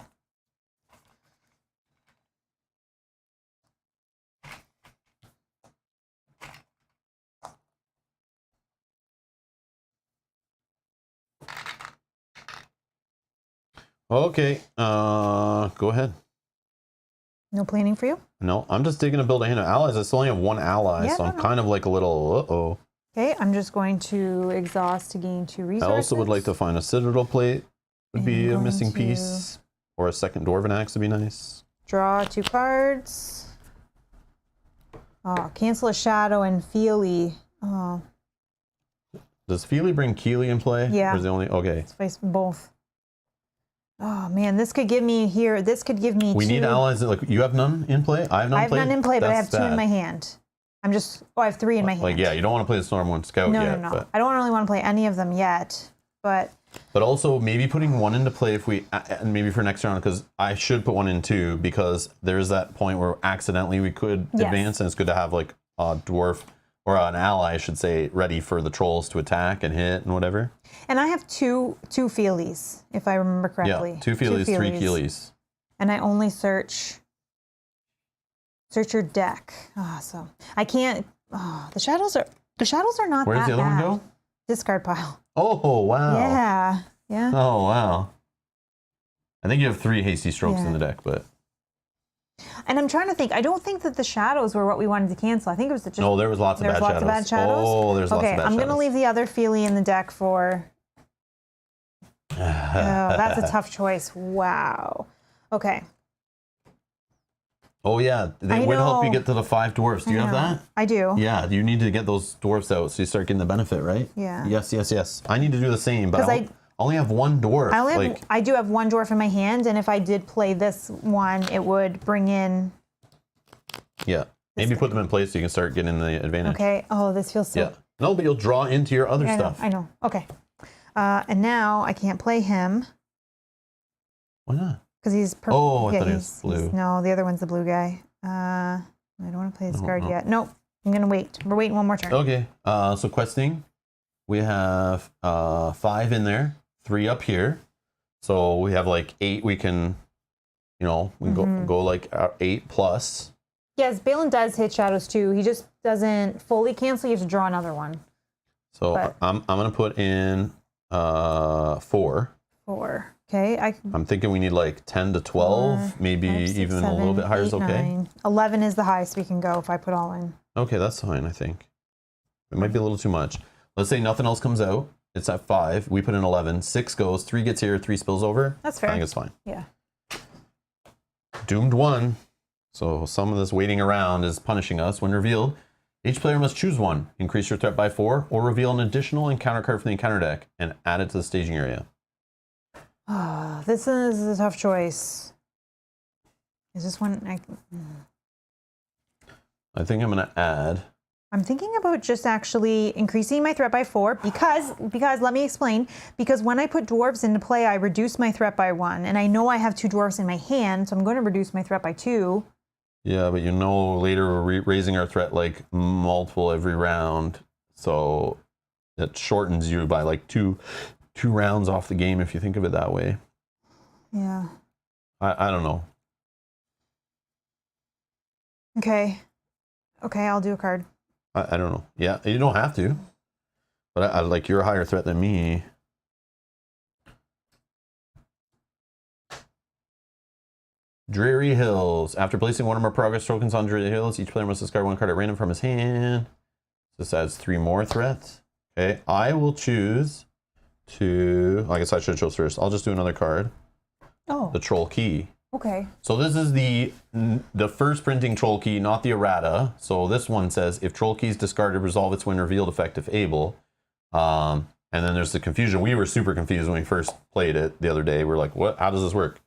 Okay, go ahead. No planning for you? No, I'm just digging to build a hand of allies. I still only have 1 ally, Yeah, so I'm no. kind of like a little uh-oh. Okay, I'm just going to exhaust to gain 2 I resources. also would like to find a citadel plate. Would be a going missing to- piece. Or a second dwarven axe would be nice. Draw 2 cards. Oh, cancel a shadow and Feely. Oh, Does Feely bring Keely in play? Yeah. Or is the only okay. let's face both. Oh man, this could give me here. This could give me. We 2. need allies. Like you have none in play. I have none. I have none in play, but I have That's 2 in bad. my hand. I'm just. Oh, I have 3 in my hand. Like yeah, you don't want to play the Storm One Scout No, yet. no. But I don't really want to play any of them yet. But also maybe putting 1 into play if we and maybe for next round because I should put 1 in too because there's that point where accidentally we could Yes. advance and it's good to have like a dwarf or an ally I should say ready for the trolls to attack and hit and whatever. and I have two Feelies, if I remember correctly. Yeah, 2 Feelies, 3 Keelys. And I only search your deck. Oh, so I can't. Oh, the shadows are not Where's that the other one bad. go? Discard pile. Oh wow. Yeah. Yeah. Oh wow. I think you have 3 hasty strokes Yeah. in the deck, but And I'm trying to think. I don't think that the shadows were what we wanted to cancel. I think it was just. no, there was lots of bad shadows. Of bad shadows. Oh, there's lots of Okay, bad I'm shadows. gonna leave the other Feely in the deck for. Oh, that's a tough choice. Wow. Okay. Oh yeah, they I would help you know. get to the 5 dwarfs. Do you have that? I do. Yeah, you need to get those dwarfs out so you start getting the benefit, right? Yeah. Yes. I need to do the same, but 'Cause I only have 1 dwarf. I do have 1 dwarf in my hand, and if I did play this one, it would bring in. Yeah. Maybe put them in place so you can start getting the advantage. Okay. Oh, this feels so. Yeah. No, but you'll draw into your other I know. stuff. I know. Okay. And now I can't play him Why not? because he's purple. Oh, I thought he was blue. No, the other one's the blue guy. I don't want to play this card yet. Nope. I'm gonna wait. We're waiting 1 more turn. Okay. So questing, we have 5 in there, 3 up here. So we have like 8. We can, we can go like 8 plus. Yes, Balin does hit shadows too. He just doesn't fully cancel. You have to draw another one. So But- I'm going to put in 4. 4. Okay. I'm thinking we need like 10 to 12, 4, maybe 5, 6, even 7, a little bit higher 8, is okay. 9. 11 is the highest we can go if I put all in. Okay, that's fine, I think. It might be a little too much. Let's say nothing else comes out. It's at 5. We put in 11. 6 goes. 3 gets here. 3 spills over. That's fair. I think it's fine. Yeah. Doomed 1. So some of this waiting around is punishing us. When revealed, each player must choose one. Increase your threat by 4 or reveal an additional encounter card from the encounter deck and add it to the staging area. This is a tough choice. Is this one? I think I'm going to add. I'm thinking about just actually increasing my threat by 4 because let me explain. Because when I put dwarves into play, I reduce my threat by 1, and I know I have 2 dwarves in my hand, so I'm going to reduce my threat by 2. Yeah, but you know later we're raising our threat like multiple every round, so it shortens you by like two rounds off the game if you think of it that way. Yeah. I don't know. Okay, I'll do a card. I don't know. Yeah, you don't have to. But I like you're a higher threat than me. Dreary Hills. After placing one or more progress tokens on Dreary Hills, each player must discard 1 card at random from his hand. This adds 3 more threats. Okay, I will choose to. I guess I should choose first. I'll just do another card. Oh. The Troll Key. Okay. So this is the first printing Troll Key, not the errata. So this one says, if Troll Key is discarded, resolve its when revealed effect if able. And then there's the confusion. We were super confused when we first played it the other day. We're like, what? How does this work?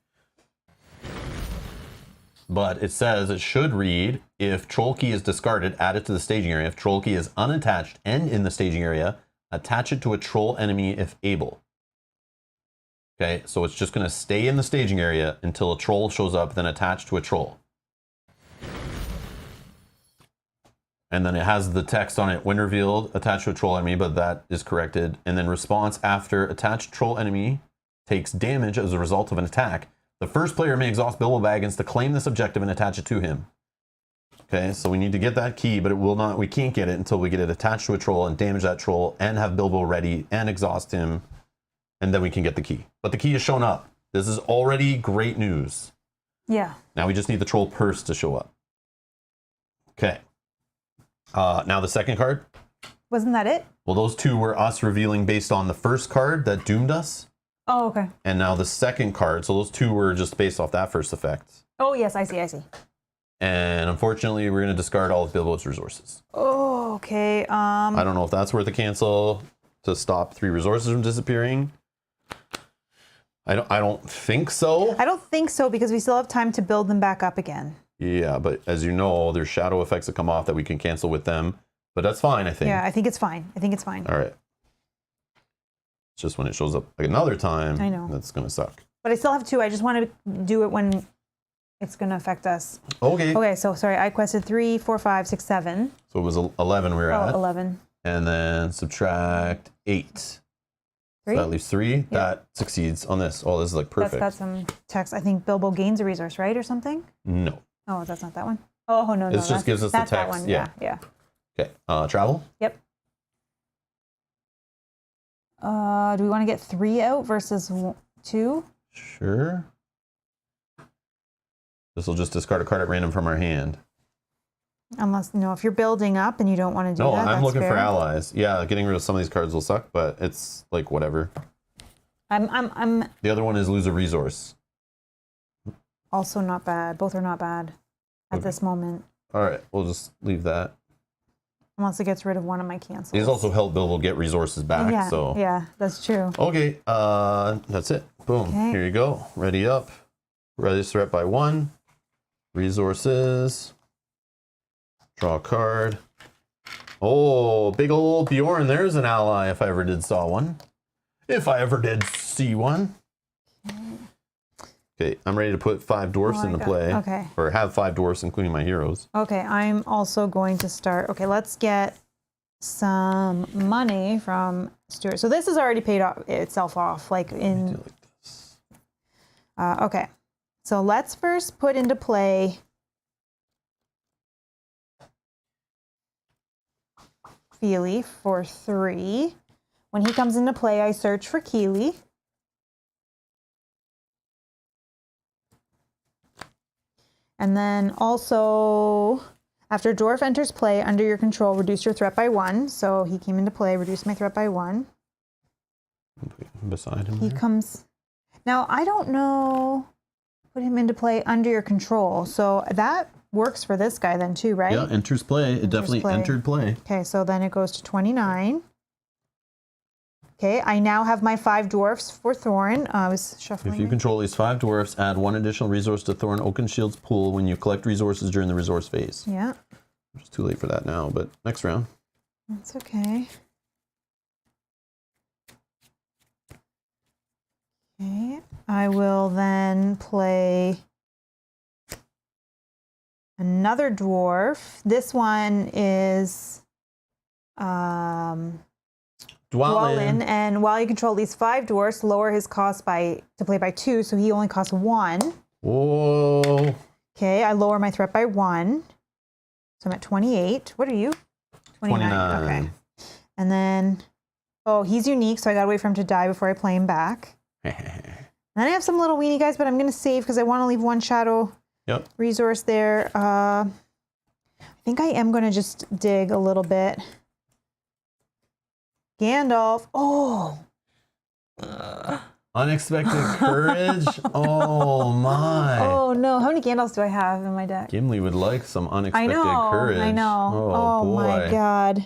But it says it should read, if Troll Key is discarded, add it to the staging area. If Troll Key is unattached and in the staging area, attach it to a troll enemy if able. Okay, so it's just going to stay in the staging area until a troll shows up, then attach to a troll. And then it has the text on it, when revealed, attach to a troll enemy, but that is corrected. And then response after attached troll enemy takes damage as a result of an attack. The first player may exhaust Bilbo Baggins to claim this objective and attach it to him. Okay, so we need to get that key, but we can't get it until we get it attached to a troll and damage that troll and have Bilbo ready and exhaust him. And then we can get the key. But the key has shown up. This is already great news. Yeah. Now we just need the troll purse to show up. Okay. Now the second card. Wasn't that it? Well, those 2 were us revealing based on the first card that doomed us. Oh, okay. And now the second card. So those 2 were just based off that first effect. Oh, yes, I see. And unfortunately, we're going to discard all of Bilbo's resources. Oh, okay. I don't know if that's worth a cancel to stop 3 resources from disappearing. I don't think so. I don't think so because we still have time to build them back up again. Yeah, but as you know, there's shadow effects that come off that we can cancel with them. But that's fine, I think. Yeah, I think it's fine. All right. It's just when it shows up like another time, I know. that's going to suck. But I still have 2. I just want to do it when it's going to affect us. Okay. Okay, so sorry. I quested 3, 4, 5, 6, 7. So it was 11 we were at. 11. And then subtract 8. 3? So that leaves 3. That succeeds on this. Oh, this is like perfect. That's got some text. I think Bilbo gains a resource, right? Or something? No. Oh, that's not that one? Oh, no. This just gives us the that's that text. one. Yeah. Okay. Travel? Yep. Do we want to get 3 out versus 2? Sure. This will just discard a card at random from our hand. Unless, if you're building up and you don't want to do No, that, I'm that's looking fair. for allies. Yeah, getting rid of some of these cards will suck, but it's like whatever. I'm The other one is lose a resource. also not bad. Both are not bad at this moment. All right, we'll just leave that. Unless it gets rid of one of my cancels. He's also helped Bilbo get resources back, yeah, so. Yeah, that's true. Okay, that's it. Boom. Okay. Here you go. Ready up. Reduce threat by 1. Resources. Draw a card. Oh, big old Bjorn. There's an ally if I ever did saw one. If I ever did see one. Okay, I'm ready to put 5 dwarfs into play. Okay. Or have 5 dwarfs, including my heroes. Okay, I'm also going to start. Okay, let's get some money from Stuart. So this has already paid itself off, like in. Do like this. Okay, so let's first put into play Feely for 3. When he comes into play, I search for Keely. And then also, after dwarf enters play under your control, reduce your threat by 1. So he came into play, reduce my threat by 1. Beside him. He comes. Now, I don't know. Put him into play under your control. So that works for this guy then too, right? Yeah, enters play. It definitely entered play. Okay, so then it goes to 29. Okay, I now have my 5 dwarfs for Thorin. I was shuffling. If you control these 5 dwarfs, add 1 additional resource to Thorin Oakenshield's pool when you collect resources during the resource phase. Yeah. It's too late for that now, but next round. That's okay. Okay, I will then play another dwarf. This one is Dwallin, and while you control these 5 dwarfs, lower his cost to play by 2, so he only costs 1. Whoa. Okay, I lower my threat by 1. So I'm at 28. What are you? 29. Okay. And then, oh, he's unique, so I gotta wait for him to die before I play him back. And then I have some little weenie guys, but I'm gonna save because I want to leave 1 shadow resource there. I think I am gonna just dig a little bit. Gandalf. Oh. Unexpected courage. Oh my. Oh no. How many Gandalfs do I have in my deck? Gimli would like some unexpected courage. I know. Oh boy. My god.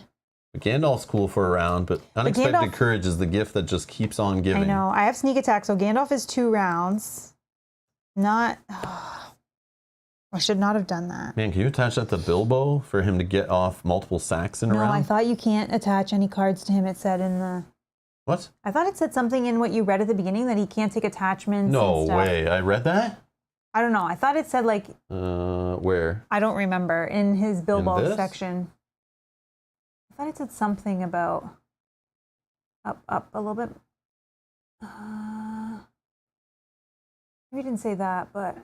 Gandalf's cool for a round, but unexpected courage is the gift that just keeps on giving. I know. I have sneak attack, so Gandalf is 2 rounds. Not. I should not have done that. Man, can you attach that to Bilbo for him to get off multiple sacks in a round? No, I thought you can't attach any cards to him. It said in the. What? I thought it said something in what you read at the beginning that he can't take attachments. No and stuff. way. I read that? I don't know. I thought it said like. Where? I don't remember. In his Bilbo section. I thought it said something about. Up a little bit. Maybe it didn't say that, but.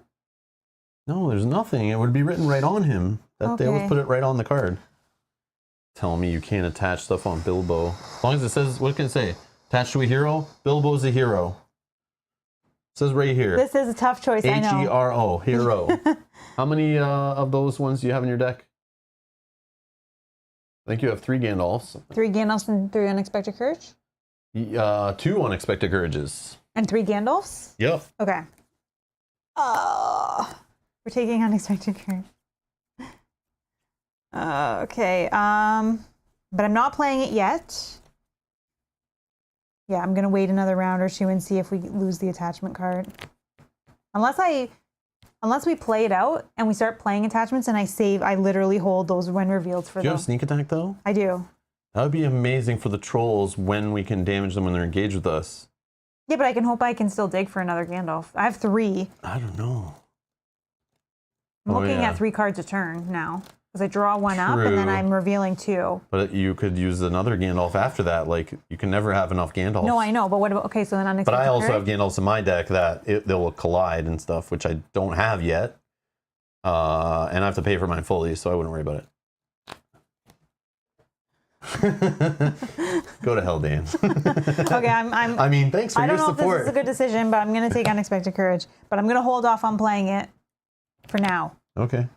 No, there's nothing. It would be written right on him. That They always put it right on the card. Telling me you can't attach stuff on Bilbo. As long as it says, what can it say? Attached to a hero? Bilbo's a hero. It says right here. This is a tough choice, I know. H-E-R-O, hero. How many of those ones do you have in your deck? I think you have 3 Gandalfs. 3 Gandalfs and 3 Unexpected Courage? 2 Unexpected Courages. And 3 Gandalfs? Yep. Okay. We're taking Unexpected Courage. Okay. But I'm not playing it yet. Yeah, I'm gonna wait another round or 2 and see if we lose the attachment card. Unless we play it out and we start playing attachments and I literally hold those when revealed for them. Do you have sneak attack though? I do. That would be amazing for the trolls when we can damage them when they're engaged with us. Yeah, but I can still dig for another Gandalf. I have 3. I don't know. I'm looking at 3 cards a turn now. Because I draw 1 up and then I'm revealing 2. But you could use another Gandalf after that. Like, you can never have enough Gandalfs. No, I know. But what about, okay, so then Unexpected But I also Courage? have Gandalfs in my deck that they will collide and stuff, which I don't have yet. And I have to pay for mine fully, so I wouldn't worry about it. Go to hell, Dan. Okay, I mean, thanks for your support. I don't know if this is a good decision, but I'm going to take Unexpected Courage. But I'm going to hold off on playing it for now. Okay.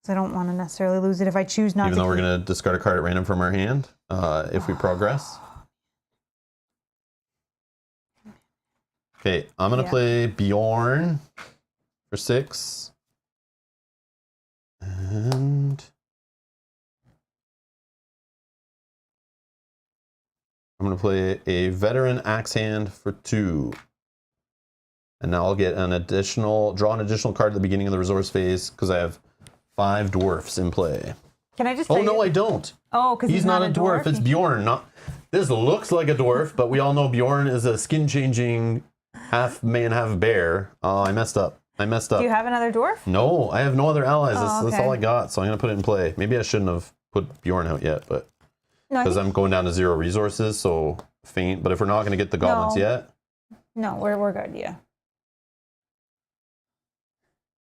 So I don't want to necessarily lose it if I choose not to. Even though we're going to discard a card at random from our hand, if we progress. Okay, I'm going to play Bjorn for 6. And I'm going to play a veteran axe hand for 2. And now I'll get draw an additional card at the beginning of the resource phase because I have 5 dwarfs in play. Can I just Oh, no, I don't. Oh, because he's not a dwarf. It's Bjorn. This looks like a dwarf, but we all know Bjorn is a skin-changing half man, half bear. Oh, I messed up. Do you have another dwarf? No, I have no other allies. Oh, That's all I got, so I'm going to put it in play. Maybe I shouldn't have put Bjorn out yet, but because I'm going down to 0 resources, so faint. But if we're not going to get the goblins yet. No, we're good, yeah.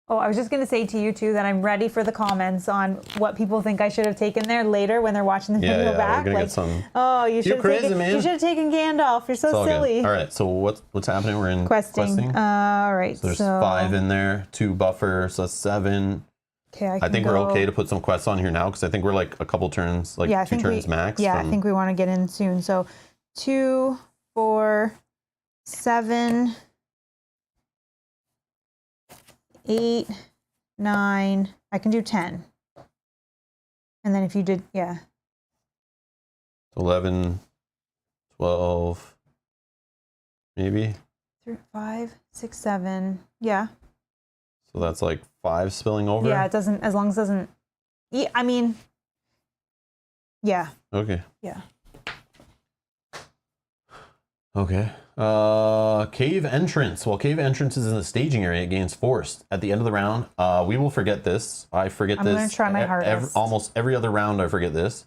Oh, I was just going to say to you too that I'm ready for the comments on what people think I should have taken there later when they're watching the video back. We're gonna get some. Oh, you should have taken. Man. You should have taken Gandalf. You're so silly. Good. All right. So what's happening? We're in questing. All right. So there's 5 in there, 2 buffer, so that's 7. Okay, I think we're okay to put some quests on here now because I think we're like a couple turns, like 2 turns max. Yeah, I think we want to get in soon. So 2, 4, 7, 8, 9. I can do 10. And then if you did, 11, 12, maybe. 3, 5, 6, 7. Yeah. So that's like 5 spilling over. Yeah, it doesn't, as long as it doesn't. Yeah, I mean, yeah. Okay. Yeah. Okay. Cave entrance. Well, cave entrance is in the staging area. It gains forced. At the end of the round, we will forget this. I forget this. I'm going to try my hardest. Almost every other round, I forget this.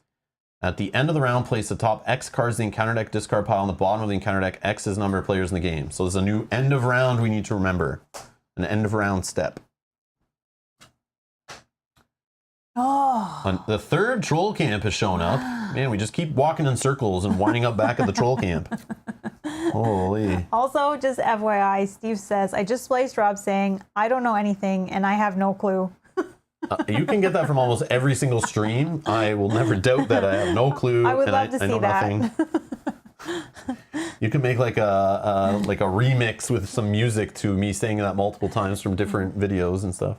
At the end of the round, place the top X cards in the encounter deck discard pile on the bottom of the encounter deck. X is the number of players in the game. So there's a new end of round we need to remember. An end of round step. Oh. The 3rd troll camp has shown up. Man, we just keep walking in circles and winding up back at the troll camp. Holy. Also, just FYI, Steve says, I just spliced Rob saying, I don't know anything and I have no clue. You can get that from almost every single stream. I will never doubt that I have no clue. I would love to see that. You can make like a remix with some music to me saying that multiple times from different videos and stuff.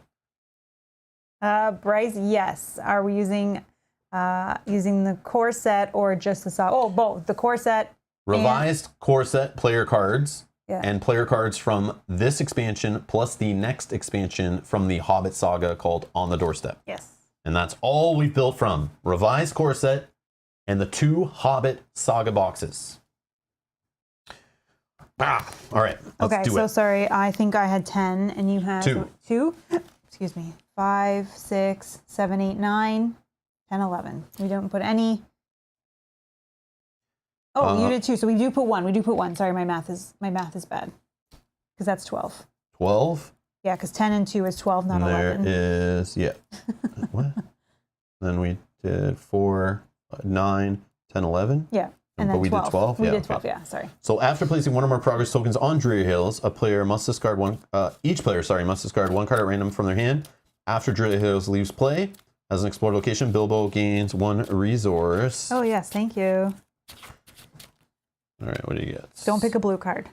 Bryce, yes. Are we using the core set or just the Saga? Oh, both. The core set. Revised core set player cards and player cards from this expansion plus the next expansion from the Hobbit saga called On the Doorstep. Yes. And that's all we've built from. Revised core set and the 2 Hobbit saga boxes. All right, let's do it. Sorry, I think I had 10 and you had 2. Excuse me. 5, 6, 7, 8, 9, 10, 11. We don't put any. Oh, you did 2. So we do put 1. We do put 1. Sorry, my math is bad. Because that's 12. 12? Yeah, because 10 and 2 is 12, not 11. There is, what? Then we did 4, 9, 10, 11? Yeah. And then we did 12? We did 12, yeah, sorry. So after placing one or more progress tokens on Dreary Hills, a player must discard one, each player, must discard 1 card at random from their hand. After Dreary Hills leaves play, as an explored location, Bilbo gains 1 resource. Oh, yes, thank you. All right, what do you get? Don't pick a blue card.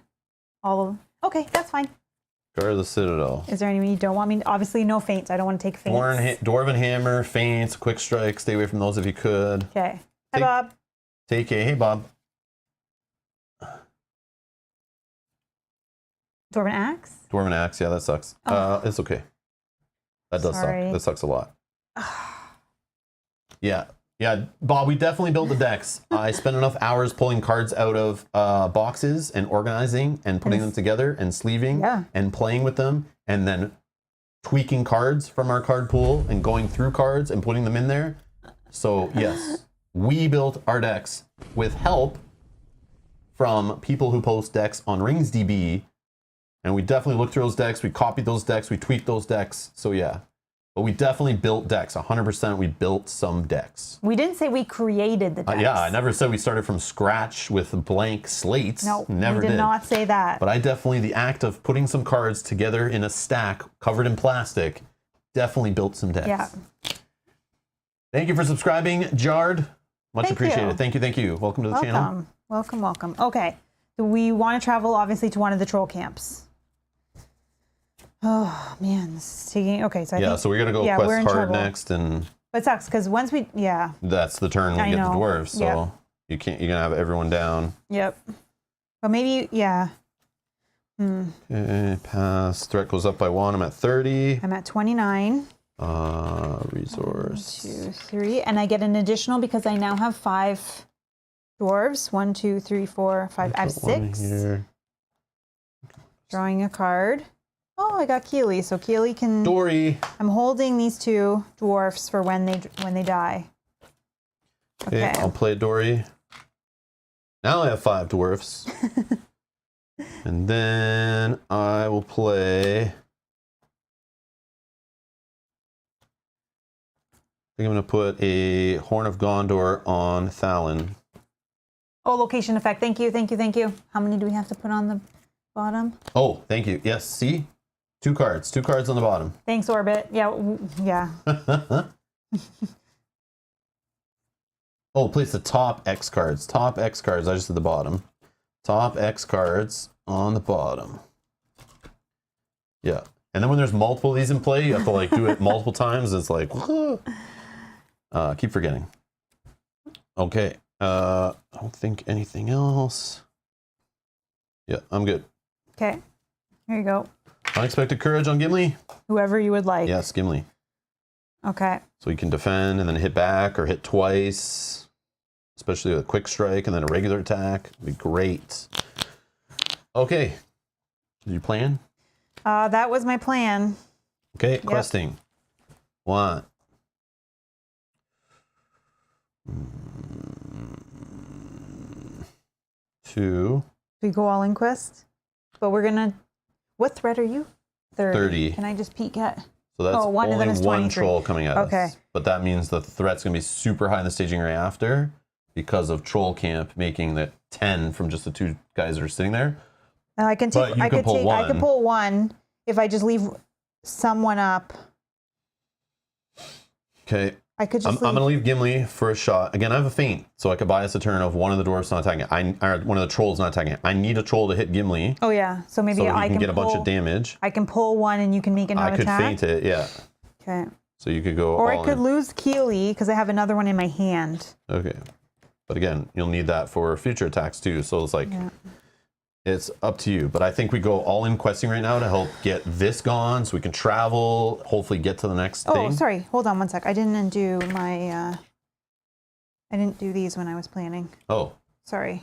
All of them. Okay, that's fine. Guard of the Citadel. Is there any you don't want me? Obviously, no feints. I don't want to take feints. Dwarven Hammer, feints, quick strike. Stay away from those if you could. Okay. Hi, Bob. Take a. Hey, Bob. Dwarven Axe? Dwarven Axe, yeah, that sucks. It's okay. That does suck. That sucks a lot. Yeah, Bob, we definitely built the decks. I spent enough hours pulling cards out of boxes and organizing and putting them together and sleeving and playing with them and then tweaking cards from our card pool and going through cards and putting them in there. So, yes, we built our decks with help from people who post decks on RingsDB. And we definitely looked through those decks. We copied those decks. We tweaked those decks. So, yeah. But we definitely built decks. 100% we built some decks. We didn't say we created the decks. Yeah, I never said we started from scratch with blank slates. No, never we did not say that. But I definitely, the act of putting some cards together in a stack covered in plastic, definitely built some decks. Yeah. Thank you for subscribing, Jard. Much appreciated. Thank you. Welcome to the channel. Welcome. Okay. So we want to travel, obviously, to one of the troll camps. Oh man, this is taking. Okay, so I think, so we're gonna go quest hard next, and but it sucks because once we that's the turn we get the dwarves. So you can't. You're gonna have everyone down. Yep. But maybe Okay, pass. Threat goes up by 1. I'm at 30. I'm at 29. Resource. 1, 2, 3, and I get an additional because I now have 5 dwarves. 1, 2, 3, 4, 5. I have 6. Here. Drawing a card. Oh, I got Keely. So Keely can. Dory. I'm holding these 2 dwarfs for when they die. Okay, I'll play Dory. Now I have 5 dwarfs. And then I will play think I'm going to put a Horn of Gondor on Thalin. Oh, location effect. Thank you, thank you, thank you. How many do we have to put on the bottom? Oh, thank you. Yes, see? 2 cards. 2 cards on the bottom. Thanks, Orbit. Yeah, yeah. Oh, place the top X cards. Top X cards. I just did the bottom. Top X cards on the bottom. Yeah. And then when there's multiple of these in play, you have to like do it multiple times. It's like, keep forgetting. Okay. I don't think anything else. Yeah, I'm good. Okay. Here you go. Unexpected Courage on Gimli? Whoever you would like. Yes, Gimli. Okay. So you can defend and then hit back or hit twice, especially with a quick strike and then a regular attack. It'd be great. Okay. Did you plan? That was my plan. Okay, questing. 1. 2. We go all in quest, but we're gonna. What threat are you? 30. Can I just peek at? So that's one, and only then it's one 23. troll coming at Okay. us. But that means the threat's going to be super high in the staging area after because of troll camp making that 10 from just the 2 guys that are sitting there. I can take. But you can pull I one. can pull 1 if I just leave someone up. Okay. I could I'm just. going to leave Gimli for a shot. Again, I have a feint, so I could buy us a turn of one of the dwarves not attacking it. Or one of the trolls not attacking it. I need a troll to hit Gimli. Oh yeah, so maybe so I you can get a bunch of damage. I can pull 1 and you can make another I could attack. feint it, yeah. Okay. So you could go Or all I could in. lose Keely because I have another one in my hand. Okay. But again, you'll need that for future attacks too. So it's like, it's up to you. But I think we go all in questing right now to help get this gone so we can travel, hopefully get to the next thing. Oh, sorry. Hold on one sec. I didn't do my, I didn't do these when I was planning. Oh. Sorry.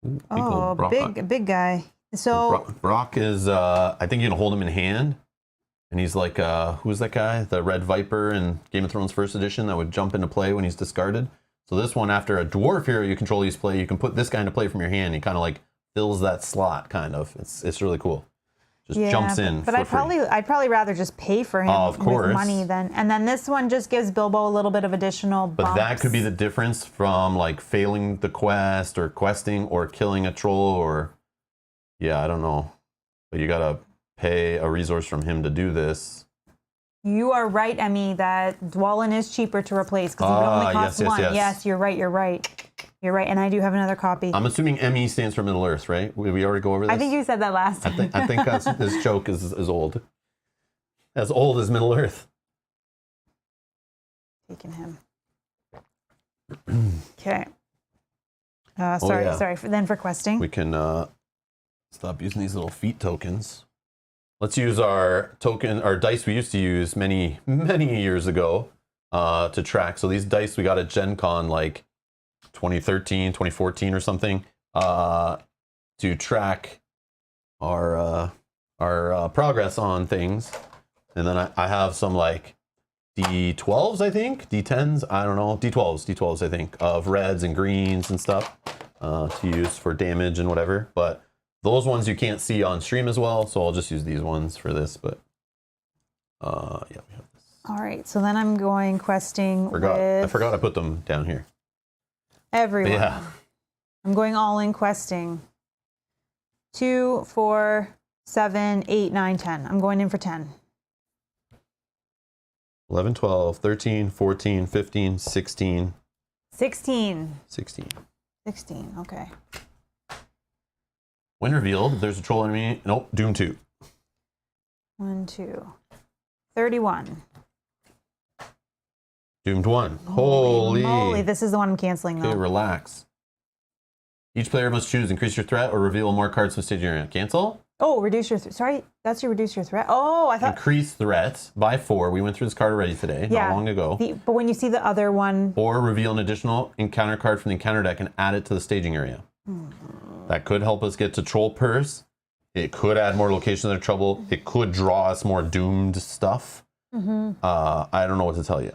Ooh, Oh, Brock. big guy. So Brock is, I think you can hold him in hand. And he's like, who's that guy? The Red Viper in Game of Thrones First Edition that would jump into play when he's discarded. So this one, after a dwarf hero you control use play, you can put this guy into play from your hand. He kind of like fills that slot, kind of. It's really cool. Just jumps in. But I'd probably rather just pay for him of course. with money than. And then this one just gives Bilbo a little bit of additional bumps. But that could be the difference from like failing the quest or questing or killing a troll or, yeah, I don't know. But you gotta pay a resource from him to do this. You are right, Emmy, that Dwalin is cheaper to replace because he would only cost yes, 1. yes. Yes, you're right. You're right. And I do have another copy. I'm assuming ME stands for Middle Earth, right? We already go over this? I think you said that last time. I think that's, this joke is old. As old as Middle Earth. Taking him. Okay. Sorry. Then for questing. We can stop using these little feet tokens. Let's use our dice we used to use many years ago to track. So these dice we got at Gen Con like 2013, 2014 or something to track our progress on things. And then I have some like D12s, I think, D10s, I don't know, D12s, I think, of reds and greens and stuff to use for damage and whatever. But those ones you can't see on stream as well, so I'll just use these ones for this. But yeah, we have this. All right, so then I'm going questing I forgot I put them down here. Everyone. Yeah. I'm going all in questing. 2, 4, 7, 8, 9, 10. I'm going in for 10. 11, 12, 13, 14, 15, 16. 16. 16. 16, okay. When revealed, there's a troll enemy. Nope, Doom 2. 1, 2. 31. Doomed 1. Holy moly. This is the one I'm canceling, though. Okay, relax. Each player must choose increase your threat or reveal more cards from stage area. Cancel. Oh, reduce your sorry, that's your reduce your threat. Oh, I thought Increase threat by 4. We went through this card already today, not long ago. But when you see the other one, Or reveal an additional encounter card from the encounter deck and add it to the staging area. That could help us get to Troll Purse. It could add more locations that are trouble. It could draw us more doomed stuff. I don't know what to tell you.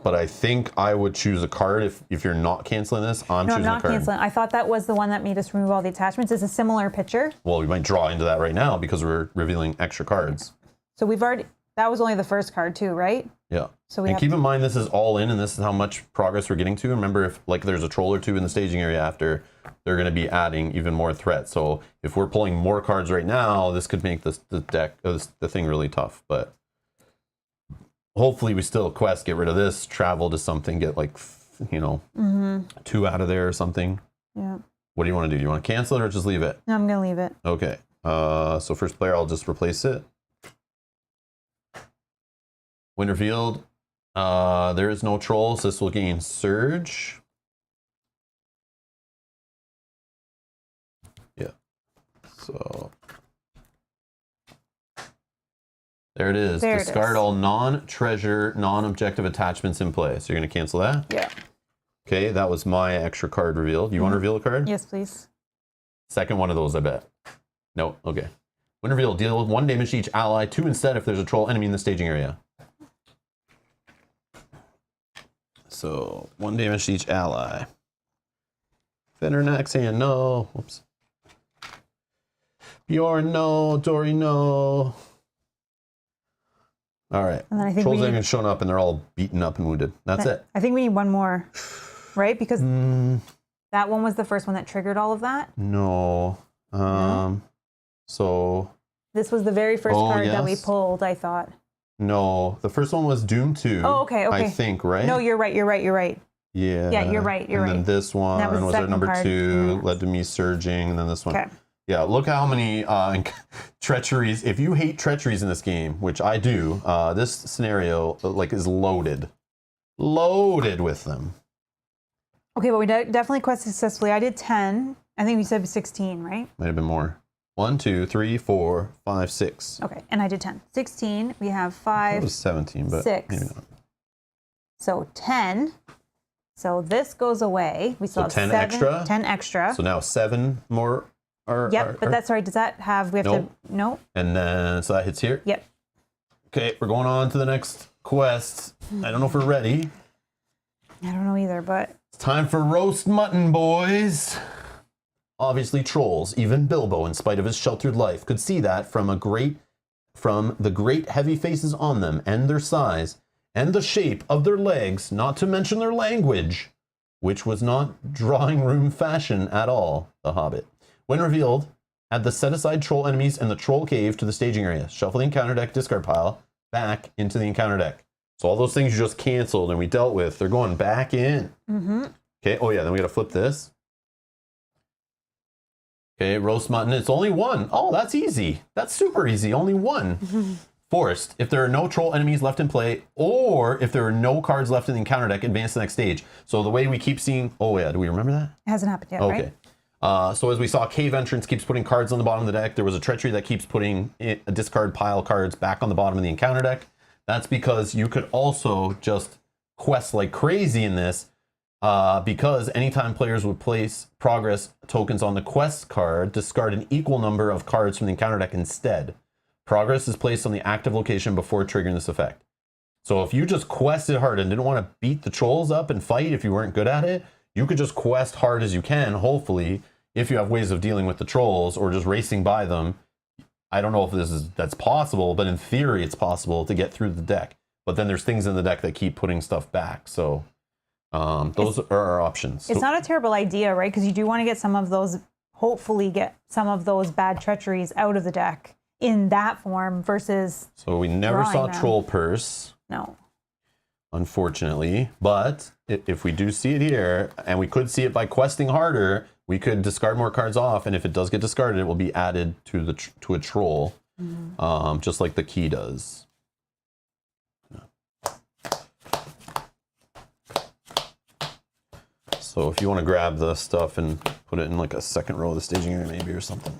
But I think I would choose a card if you're not canceling this. I'm choosing a not card. canceling. I thought that was the one that made us remove all the attachments. It's a similar picture. Well, we might draw into that right now because we're revealing extra cards. So we've already that was only the first card too, right? Yeah. So we and have keep in mind, this is all in, and this is how much progress we're getting to. Remember, if like there's a troll or two in the staging area after, they're going to be adding even more threats. So if we're pulling more cards right now, this could make the deck, the thing really tough. But hopefully we still quest, get rid of this, travel to something, get like, you know, 2 out of there or something. Yeah. What do you want to do? You want to cancel it or just leave it? No, I'm going to leave it. Okay. So first player, I'll just replace it. Winterfield. There is no troll, so this will gain Surge. Yeah. So there it is. There it Discard is. all non-treasure, non-objective attachments in play. So you're going to cancel that? Yeah. Okay, that was my extra card reveal. Do you want to reveal a card? Yes, please. Second one of those, I bet. No, okay. When revealed, deal 1 damage to each ally, 2 instead if there's a troll enemy in the staging area. So 1 damage to each ally. Fenrir next hand, no. Whoops. Bjorn, no. Dory, no. All right. And then I think Trolls haven't shown up and they're all beaten up and wounded. That's it. I think we need one more, right? Because that one was the first one that triggered all of that. No. So. This was the very first card that we yes. pulled, I thought. No, the first one was Doom 2. Oh, okay. I think, right? No, you're right. Yeah. Yeah, you're right. And then this one That was the was our second number card. 2, Yeah. led to me surging, and then this one. Okay. Yeah, look how many treacheries. If you hate treacheries in this game, which I do, this scenario like is loaded with them. Okay, but we definitely quested successfully. I did 10. I think we said 16, right? Might have been more. 1, 2, 3, 4, 5, 6. Okay, and I did 10. 16. We have That 5. was 17, but 6. maybe not. So 10. So this goes away. We still have 10 7, extra? 10 extra. So now 7 more are. Yep, but that's sorry. Does that have? We have Nope. to. No. And then so that hits here. Yep. Okay, we're going on to the next quest. I don't know if we're ready. I don't know either, but It's time for roast mutton, boys. Obviously, trolls, even Bilbo, in spite of his sheltered life, could see that from the great heavy faces on them, and their size, and the shape of their legs, not to mention their language, which was not drawing room fashion at all. The Hobbit, when revealed, add the set-aside troll enemies and the troll cave to the staging area. Shuffle the encounter deck discard pile back into the encounter deck. So all those things you just canceled and we dealt with, they're going back in. Okay. Oh yeah. Then we got to flip this. Okay, roast mutton, it's only 1. Oh, that's easy. That's super easy, only 1. Forced, if there are no troll enemies left in play, or if there are no cards left in the encounter deck, advance to the next stage. So the way we keep seeing, oh yeah, do we remember that? it hasn't happened yet, Okay. right? So as we saw, Cave Entrance keeps putting cards on the bottom of the deck. There was a Treachery that keeps putting a discard pile cards back on the bottom of the encounter deck. That's because you could also just quest like crazy in this, because anytime players would place progress tokens on the quest card, discard an equal number of cards from the encounter deck instead. Progress is placed on the active location before triggering this effect. So if you just quested hard and didn't want to beat the trolls up and fight if you weren't good at it, you could just quest hard as you can, hopefully, if you have ways of dealing with the trolls or just racing by them. I don't know if that's possible, but in theory it's possible to get through the deck. But then there's things in the deck that keep putting stuff back. So those are our options. It's not a terrible idea, right? Because you do want to get some of those, hopefully get some of those bad treacheries out of the deck in that form versus So we never saw drawing them. Troll Purse, no. unfortunately. But if we do see it here, and we could see it by questing harder, we could discard more cards off, and if it does get discarded, it will be added to a troll, just like the key does. So if you want to grab the stuff and put it in like a second row of the staging area maybe or something.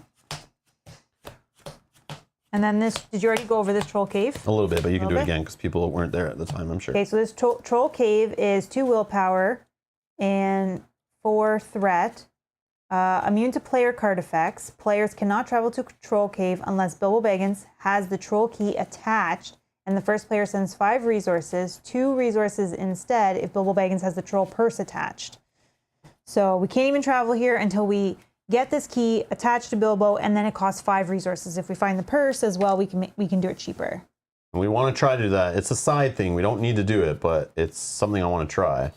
And then this, did you already go over this troll cave? A little bit, but you can do it little bit? again because people weren't there at the time, I'm sure. Okay, so this troll cave is 2 willpower and 4 threat. Immune to player card effects. Players cannot travel to troll cave unless Bilbo Baggins has the troll key attached, and the first player sends 5 resources, 2 resources instead if Bilbo Baggins has the troll purse attached. So we can't even travel here until we get this key attached to Bilbo, and then it costs 5 resources. If we find the purse as well, we can do it cheaper. We want to try to do that. It's a side thing. We don't need to do it, but it's something I want to try.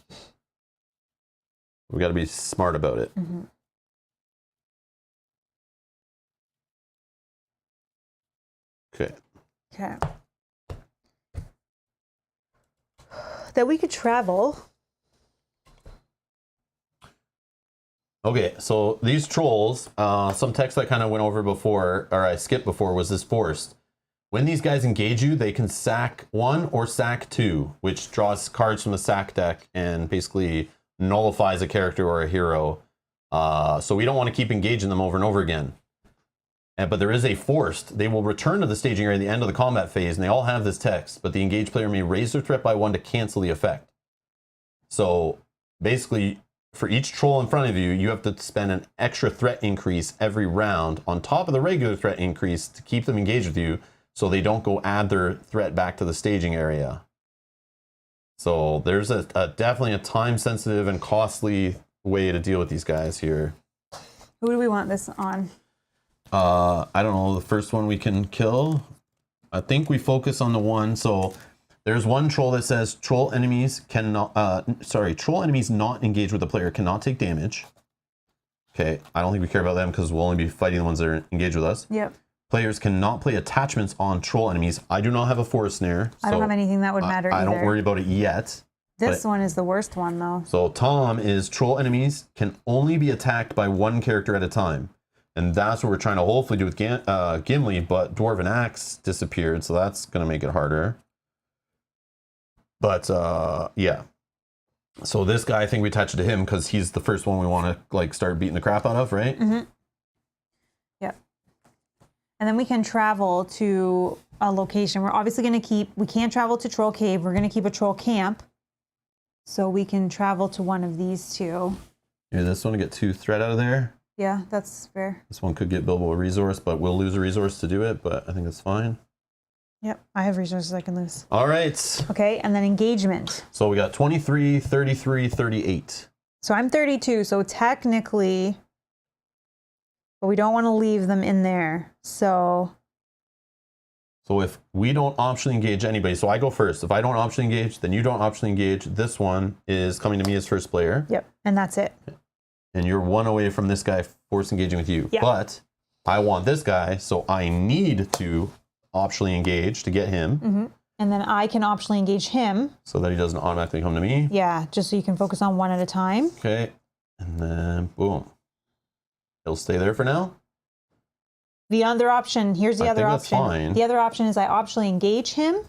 We got to be smart about it. Mm-hmm. Okay. Okay. That we could travel. Okay, so these trolls, some text I kind of went over before, or I skipped before, was this forced. When these guys engage you, they can sack 1 or sack 2, which draws cards from the sack deck and basically nullifies a character or a hero. So we don't want to keep engaging them over and over again. But there is a forced. They will return to the staging area at the end of the combat phase, and they all have this text, but the engaged player may raise their threat by 1 to cancel the effect. So basically, for each troll in front of you, you have to spend an extra threat increase every round on top of the regular threat increase to keep them engaged with you, so they don't go add their threat back to the staging area. So there's definitely a time-sensitive and costly way to deal with these guys here. Who do we want this on? I don't know, the first one we can kill. I think we focus on the one. So there's one troll that says troll enemies troll enemies not engaged with the player cannot take damage. Okay, I don't think we care about them because we'll only be fighting the ones that are engaged with us. Yep. Players cannot play attachments on troll enemies. I do not have a forest snare. I don't have anything that would matter I either. don't worry about it yet. This one is the worst one though. So Tom is troll enemies can only be attacked by one character at a time. And that's what we're trying to hopefully do with Gimli, but Dwarven Axe disappeared, so that's going to make it harder. But, yeah. So this guy, I think we attach it to him because he's the first one we want to, like, start beating the crap out of, right? Mm-hmm. Yep. And then we can travel to a location. We're obviously going to we can't travel to Troll Cave. We're going to keep a Troll Camp. So we can travel to one of these two. Here, this one to get 2 threat out of there. Yeah, that's fair. This one could get Bilbo a resource, but we'll lose a resource to do it, but I think that's fine. Yep, I have resources I can lose. All right. Okay, and then engagement. So we got 23, 33, 38. So I'm 32, so technically, but we don't want to leave them in there. So if we don't optionally engage anybody, so I go first. If I don't optionally engage, then you don't optionally engage. This one is coming to me as first player. Yep, and that's it. And you're 1 away from this guy force engaging with you. Yeah. But I want this guy, so I need to optionally engage to get him. Mm-hmm. And then I can optionally engage him. So that he doesn't automatically come to me. Yeah, just so you can focus on one at a time. Okay. And then, boom. He'll stay there for now. The other option, here's the other option. That's fine. The other option is I optionally engage him,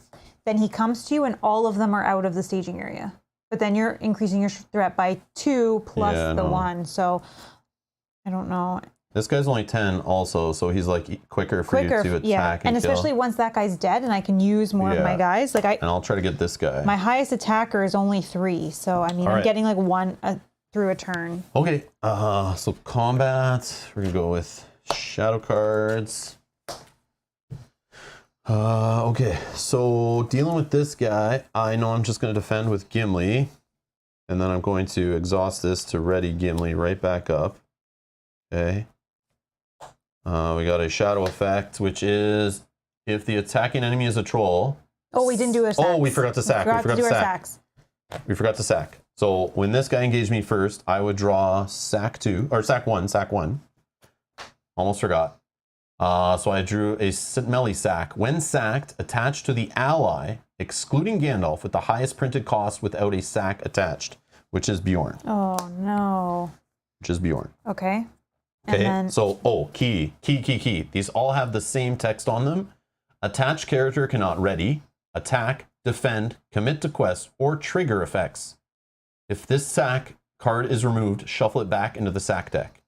then he comes to you and all of them are out of the staging area. But then you're increasing your threat by 2 plus the 1. So I don't know. This guy's only 10 also, so he's like quicker for you to attack and especially kill. Once that guy's dead and I can use more of my guys. Like and I'll try to get this guy. My highest attacker is only 3. So I mean, I'm getting like 1 through a turn. Okay, so combat, we're gonna go with shadow cards. Okay, so dealing with this guy, I know I'm just going to defend with Gimli, and then I'm going to exhaust this to ready Gimli right back up. Okay. We got a shadow effect, which is if the attacking enemy is a troll. Oh, we didn't do a sack. Oh, we forgot to sack. We forgot to sack. We forgot to sack. So when this guy engaged me first, I would draw sack 2, or sack 1, sack 1. Almost forgot. So I drew a melee sack. When sacked, attached to the ally, excluding Gandalf, with the highest printed cost without a sack attached, which is Bjorn. Oh, no. Which is Bjorn. Okay. Okay, then... so, key. These all have the same text on them. Attached character cannot ready, attack, defend, commit to quest, or trigger effects. If this sack card is removed, shuffle it back into the sack deck.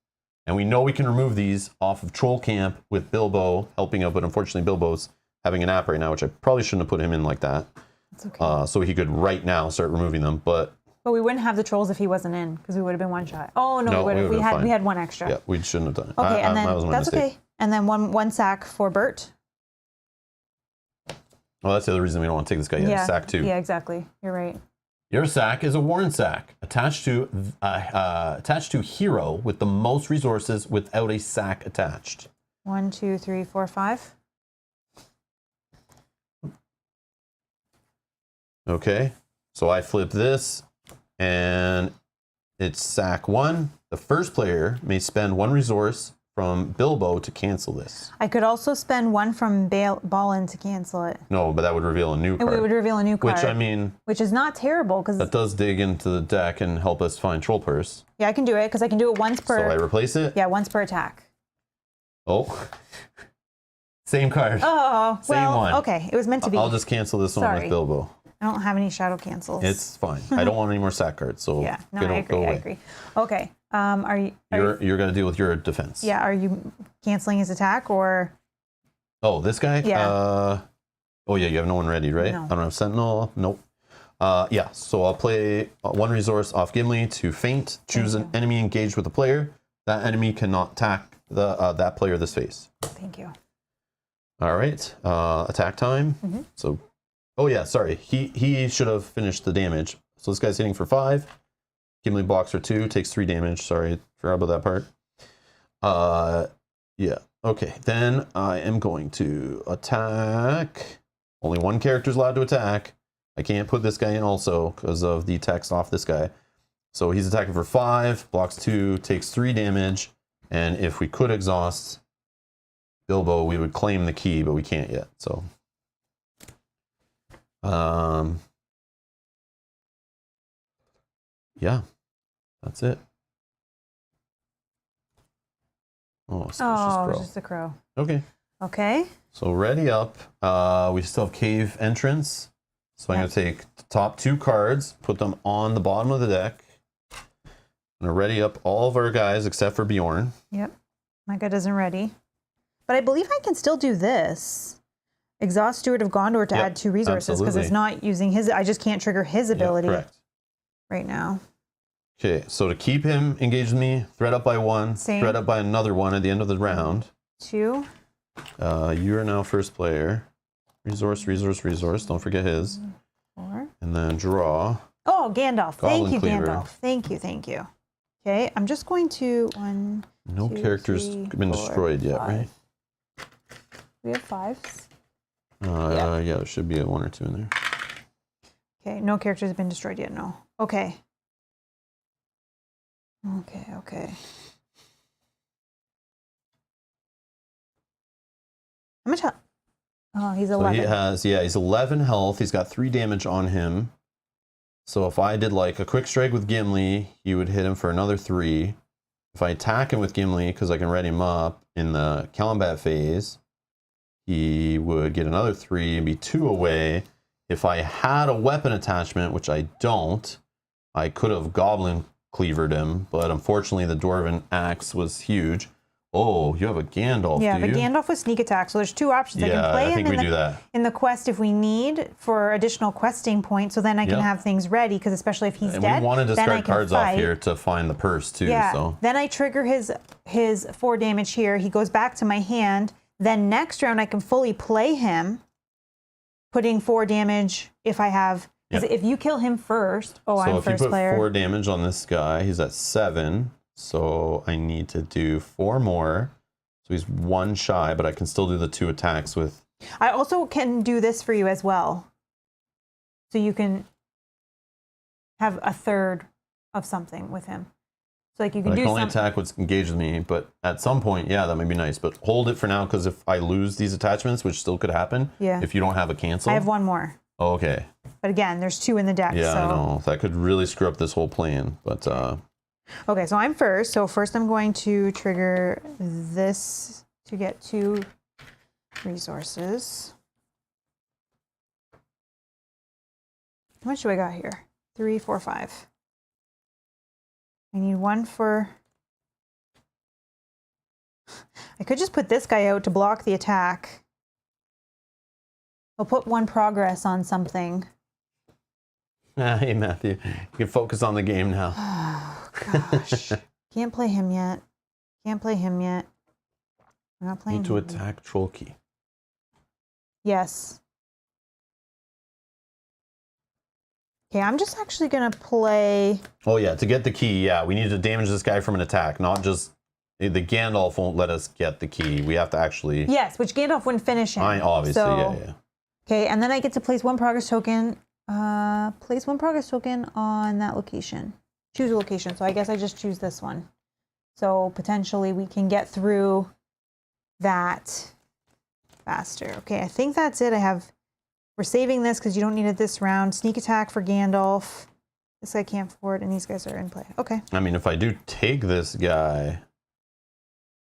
And we know we can remove these off of Troll Camp with Bilbo helping out, but unfortunately Bilbo's having an app right now, which I probably shouldn't have put him in like that. That's okay. So he could right now start removing them, but we wouldn't have the trolls if he wasn't in, because we would have been 1 shot. Oh no, we had 1 extra. Yeah, we shouldn't have done it. Okay, and then that was my that's mistake. okay. And then one sack for Bert. Well, that's the other reason we don't want to take this guy yet. Yeah, Sack 2. Yeah, exactly. You're right. Your sack is a Warren sack attached to hero with the most resources without a sack attached. 1, 2, 3, 4, 5. Okay, so I flip this, and it's sack 1. The first player may spend 1 resource from Bilbo to cancel this. I could also spend 1 from Ballin to cancel it. No, but that would reveal a new card. It would reveal a new card. Which, I mean... Which is not terrible, because... That does dig into the deck and help us find Troll Purse. Yeah, I can do it, because I can do it once per... So I replace it? Yeah, once per attack. Oh. Same card. Oh, Same well, one. okay. It was meant to be. I'll just cancel this one with Bilbo. I don't have any shadow cancels. It's fine. I don't want any more sack cards, so yeah, no, they don't go away. I agree. Okay. You're going to deal with your defense. Yeah, are you canceling his attack, or... Oh, this guy? Yeah. Oh, yeah, you have no one ready, right? No. I don't have Sentinel. Nope. Yeah, so I'll play 1 resource off Gimli to feint. Choose an enemy engaged with the player. That enemy cannot attack that player this phase. Thank you. All right. Attack time. So, oh, yeah, sorry. He should have finished the damage. So this guy's hitting for 5. Gimli blocks for 2, takes 3 damage. Sorry, forgot about that part. Yeah. Okay, then I am going to attack. Only 1 character's allowed to attack. I can't put this guy in also because of the text off this guy. So he's attacking for 5, blocks 2, takes 3 damage. And if we could exhaust Bilbo, we would claim the key, but we can't yet. So, yeah, that's it. Oh, it's just the crow. Okay. Okay. So ready up. We still have cave entrance. So I'm going to take the top 2 cards, put them on the bottom of the deck. I'm going to ready up all of our guys except for Bjorn. Yep. My guy isn't ready. But I believe I can still do this. Exhaust Steward of Gondor to add 2 resources, because it's not using his... I just can't trigger his ability right now. Okay, so to keep him engaged with me, threat up by 1, threat up by another 1 at the end of the round. 2. You are now first player. Resource. Don't forget his. 4. And then draw. Oh, Gandalf. Thank you, Cleaver. Gandalf. Thank you. Okay, I'm just going to... 1, no 2, characters 3, been 4, destroyed yet, 5. right? We have 5s. Yeah, there should be a 1 or 2 in there. Okay, no characters have been destroyed yet, no. Okay. How much health? Oh, he's 11. So he's 11 health. He's got 3 damage on him. So if I did like a quick strike with Gimli, he would hit him for another 3. If I attack him with Gimli, because I can ready him up in the Kalimbat phase, he would get another 3 and be 2 away. If I had a weapon attachment, which I don't, I could have Goblin Cleavered him, but unfortunately the Dwarven axe was huge. Oh, you have a Gandalf, yeah, do you? the Gandalf with sneak attack. So there's 2 options. Yeah, I can play him in the quest if we need for additional questing points, so then I can have things ready, because especially if he's dead, we want to discard cards fight. off here to find the purse too. Yeah. So then I trigger his 4 damage here. He goes back to my hand. Then next round I can fully play putting 4 damage if I have. Because if you kill him first, I'm first player. So if you put 4 damage on this guy, he's at 7. So I need to do 4 more. So he's 1 shy, but I can still do the 2 attacks with... I also can do this for you as well. So you can have a third of something with him. So like you can I can only attack what's engaged with me, but at some point, yeah, that might be nice. But hold it for now, because if I lose these attachments, which still could happen, if you don't have a cancel... I have 1 more. Oh, okay. But again, there's 2 in the deck. Yeah, so. I know. That could really screw up this whole plan, but... Okay, so I'm first. So first I'm going to trigger this to get 2 resources. How much do I got here? 3, 4, 5. I need 1 for... I could just put this guy out to block the attack. I'll put 1 progress on something. Hey, Matthew. You can focus on the game now. Oh, gosh. Can't play him yet. I'm not playing Need to him. attack Troll Key. Yes. Okay, I'm just actually going to play... Oh, yeah, to get the key, yeah, we need to damage this guy from an attack, not just... The Gandalf won't let us get the key. We have to actually... Yes, which Gandalf wouldn't finish him. Obviously, yeah. Okay, and then I get to place 1 progress token Place one progress token on that location. Choose a location. So I guess I just choose this one. So potentially we can get through that faster. Okay, I think that's it. We're saving this because you don't need it this round. Sneak attack for Gandalf. This guy can't forward, and these guys are in play. Okay. I mean, if I do take this guy,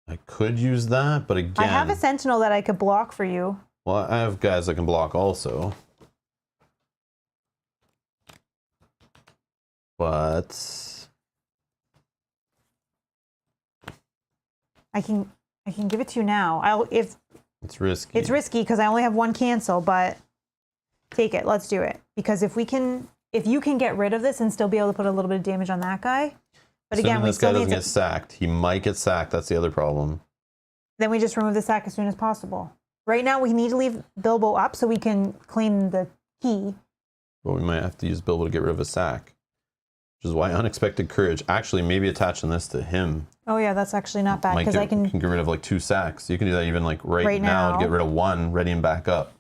I could use that, but again... I have a Sentinel that I could block for you. Well, I have guys that can block also. But... I can give it to you now. It's risky. It's risky because I only have one cancel, but take it. Let's do it. Because if you can get rid of this and still be able to put a little bit of damage on that guy, but Assuming again, we this still guy need doesn't get sacked. He might get sacked. That's the other problem. Then we just remove the sack as soon as possible. Right now, we need to leave Bilbo up so we can claim the key. But we might have to use Bilbo to get rid of a sack. Which is why Unexpected Courage, actually maybe attaching this to him. Oh yeah, that's actually not bad because I can get rid of like 2 sacks. You can do that even like right now to get rid of 1, ready him back up.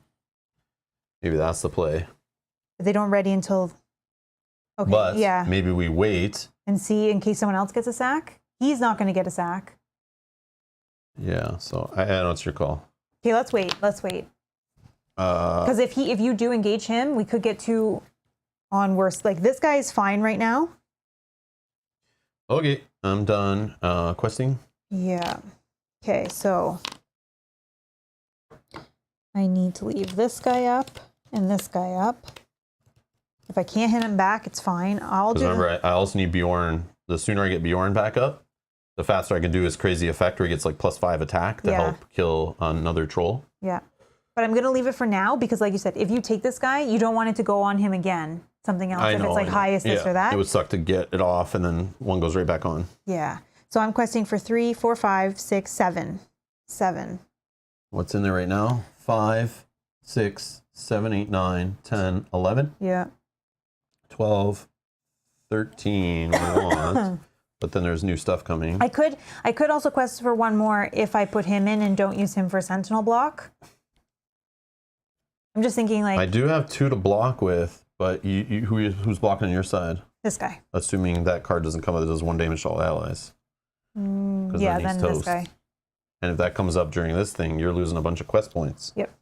Maybe that's the play. They don't ready until. Okay. But yeah. Maybe we wait and see in case someone else gets a sack. He's not going to get a sack. Yeah. So I know it's your call. Okay, let's wait. Let's wait. Because if you do engage him, we could get 2 on worse. Like this guy is fine right now. Okay, I'm done questing. Yeah. Okay, so I need to leave this guy up and this guy up. If I can't hit him back, it's fine. I'll do. Remember, I also need Bjorn. The sooner I get Bjorn back up, the faster I can do his crazy effect where he gets like +5 attack to help kill another troll. Yeah. But I'm going to leave it for now because, like you said, if you take this guy, you don't want it to go on him again. Something else. If it's like highest this or that. It would suck to get it off and then one goes right back on. Yeah. So I'm questing for 3, 4, 5, 6, 7. 7. What's in there right now? 5, 6, 7, 8, 9, 10, 11. Yeah. 12, 13 we want. But then there's new stuff coming. I could also quest for 1 more if I put him in and don't use him for Sentinel block. I'm just thinking like... I do have 2 to block with, but who's blocking on your side? This guy. Assuming that card doesn't come up, it does 1 damage to all allies. Yeah, then this guy. And if that comes up during this thing, you're losing a bunch of quest points. Yep.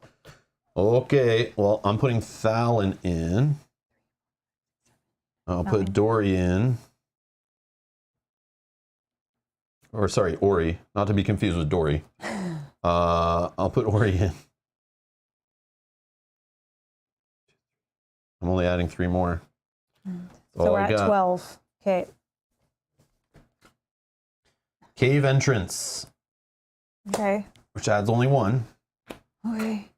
Okay, well, I'm putting Thalin in. I'll put Dory in. Or sorry, Ori. Not to be confused with Dory. I'll put Ori in. I'm only adding 3 more. So we're at 12. Okay. Cave entrance. Okay. Which adds only 1. Okay.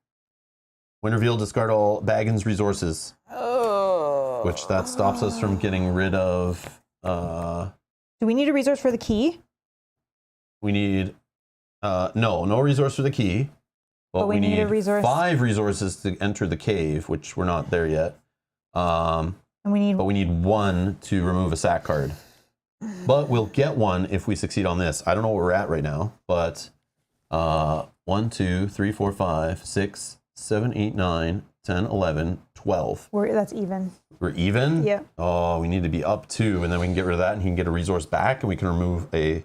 When revealed, discard all Baggins resources. Oh. Which that stops us from getting rid of... Do we need a resource for the key? We need... no resource for the key. But we need a resource. 5 resources to enter the cave, which we're not there yet. And we need 1 to remove a sack card. But we'll get 1 if we succeed on this. I don't know where we're at right now, but 1, 2, 3, 4, 5, 6, 7, 8, 9, 10, 11, 12. That's even. We're even? Yeah. Oh, we need to be up 2, and then we can get rid of that, and he can get a resource back, and we can remove a...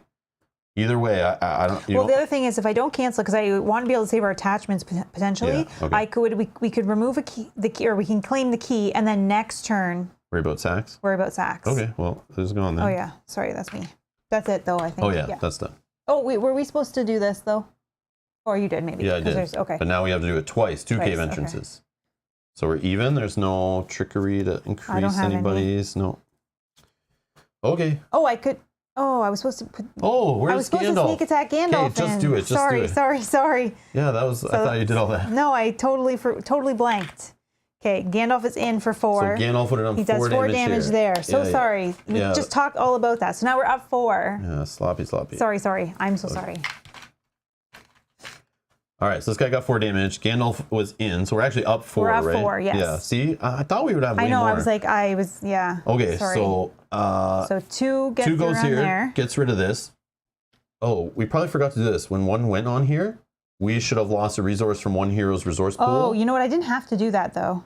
Either way, I don't... Well, the other thing is, if I don't cancel, because I want to be able to save our attachments potentially, we could remove the key, or we can claim the key, and then next turn... Worry about sacks? Worry about sacks. Okay, well, this is gone then. Oh, yeah. Sorry, that's me. That's it, though, I think. Oh, yeah, that's done. Oh, wait, were we supposed to do this, though? Or you did, maybe? Yeah, I did. Okay. But now we have to do it twice, 2 cave entrances. Okay. So we're even. There's no trickery to increase anybody's. No. Okay. Oh, I could... Oh, I was supposed to put... Oh, where's Gandalf? I was supposed to sneak attack Gandalf. Okay, just do it. Sorry. Yeah, that was... I thought you did all that. No, I totally blanked. Okay, Gandalf is in for 4. So Gandalf would have done 4 damage. He does 4 damage there. So sorry. We just talked all about that. So now we're up 4. Yeah, sloppy. Sorry. I'm so sorry. All right, so this guy got 4 damage. Gandalf was in, so we're actually up 4, right? We're up 4, yes. Yeah, see? I thought we would have way more. I was, yeah. Okay, sorry. so 2 gets 2 goes here, there. gets rid of this. Oh, we probably forgot to do this. When 1 went on here, we should have lost a resource from 1 hero's resource pool. Oh, you know what? I didn't have to do that, though.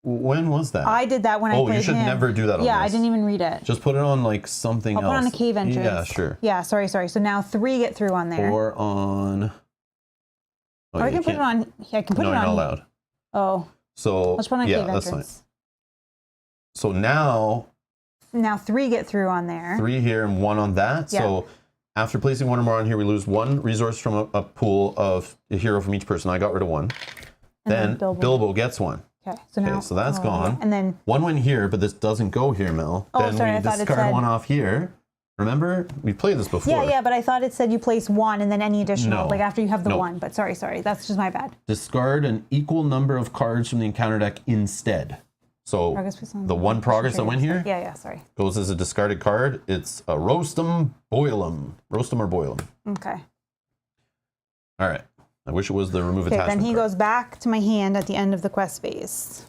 When was that? I did that when I played him. Oh, you should never do that on Yeah, I this. didn't even read it. Just put it on like something else. I'll put on a cave entrance. Yeah, sure. Yeah, sorry. So now 3 get through on there. Or on... Oh, or I can put it on... Yeah, I can put it on... No, you're not allowed. Oh. So, Let's put on a cave that's entrance. fine. So now... Now 3 get through on there. 3 here and 1 on that. Yeah. So after placing 1 or more on here, we lose 1 resource from a pool of a hero from each person. I got rid of 1. Then Bilbo gets 1. Okay, so now... so that's gone. And then... 1 went here, but this doesn't go here, Mel. Oh, then sorry, we I thought it discard said... 1 off here. Remember? We played this before. Yeah, but I thought it said you place 1 and then any additional, No. like after you have the No. 1. But sorry, that's just my bad. Discard an equal number of cards from the encounter deck instead. So the 1 progress that went here Yeah, sorry. goes as a discarded card. It's a roast 'em, boil 'em. Roast 'em or boil 'em. Okay. All right. I wish it was the remove Okay, attachment then he card. goes back to my hand at the end of the quest phase.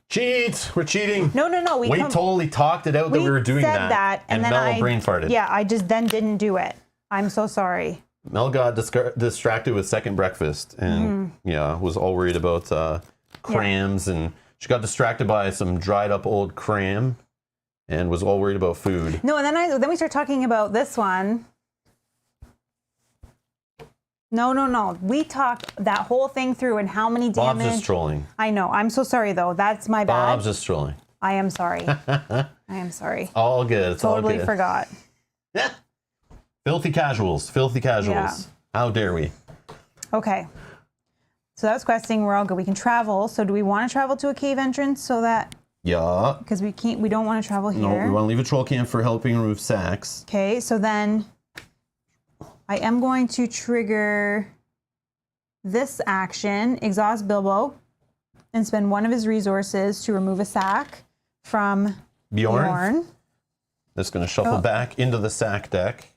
Cheat! We're cheating. No. We totally talked it out that we were doing said that, and then Mel brain farted. Yeah, I just then didn't do it. I'm so sorry. Mel got distracted with second breakfast and was all worried about crams and she got distracted by some dried up old cram and was all worried about food. No, and then we start talking about this one. No. We talked that whole thing through and how many damage. Bob's just trolling. I know. I'm so sorry though. That's my bad. Bob's just trolling. I am sorry. I am sorry. All good. It's all Totally good. forgot. Yeah. Filthy casuals. Filthy casuals. Yeah. How dare we? Okay. So that's questing. We're all good. We can travel. So do we want to travel to a cave entrance so that... Yeah. Because we don't want to travel here. No, we want to leave a troll camp for helping remove sacks. Okay, so then I am going to trigger this action, exhaust Bilbo, and spend 1 of his resources to remove a sack from Bjorn. That's going to shuffle back into the sack deck.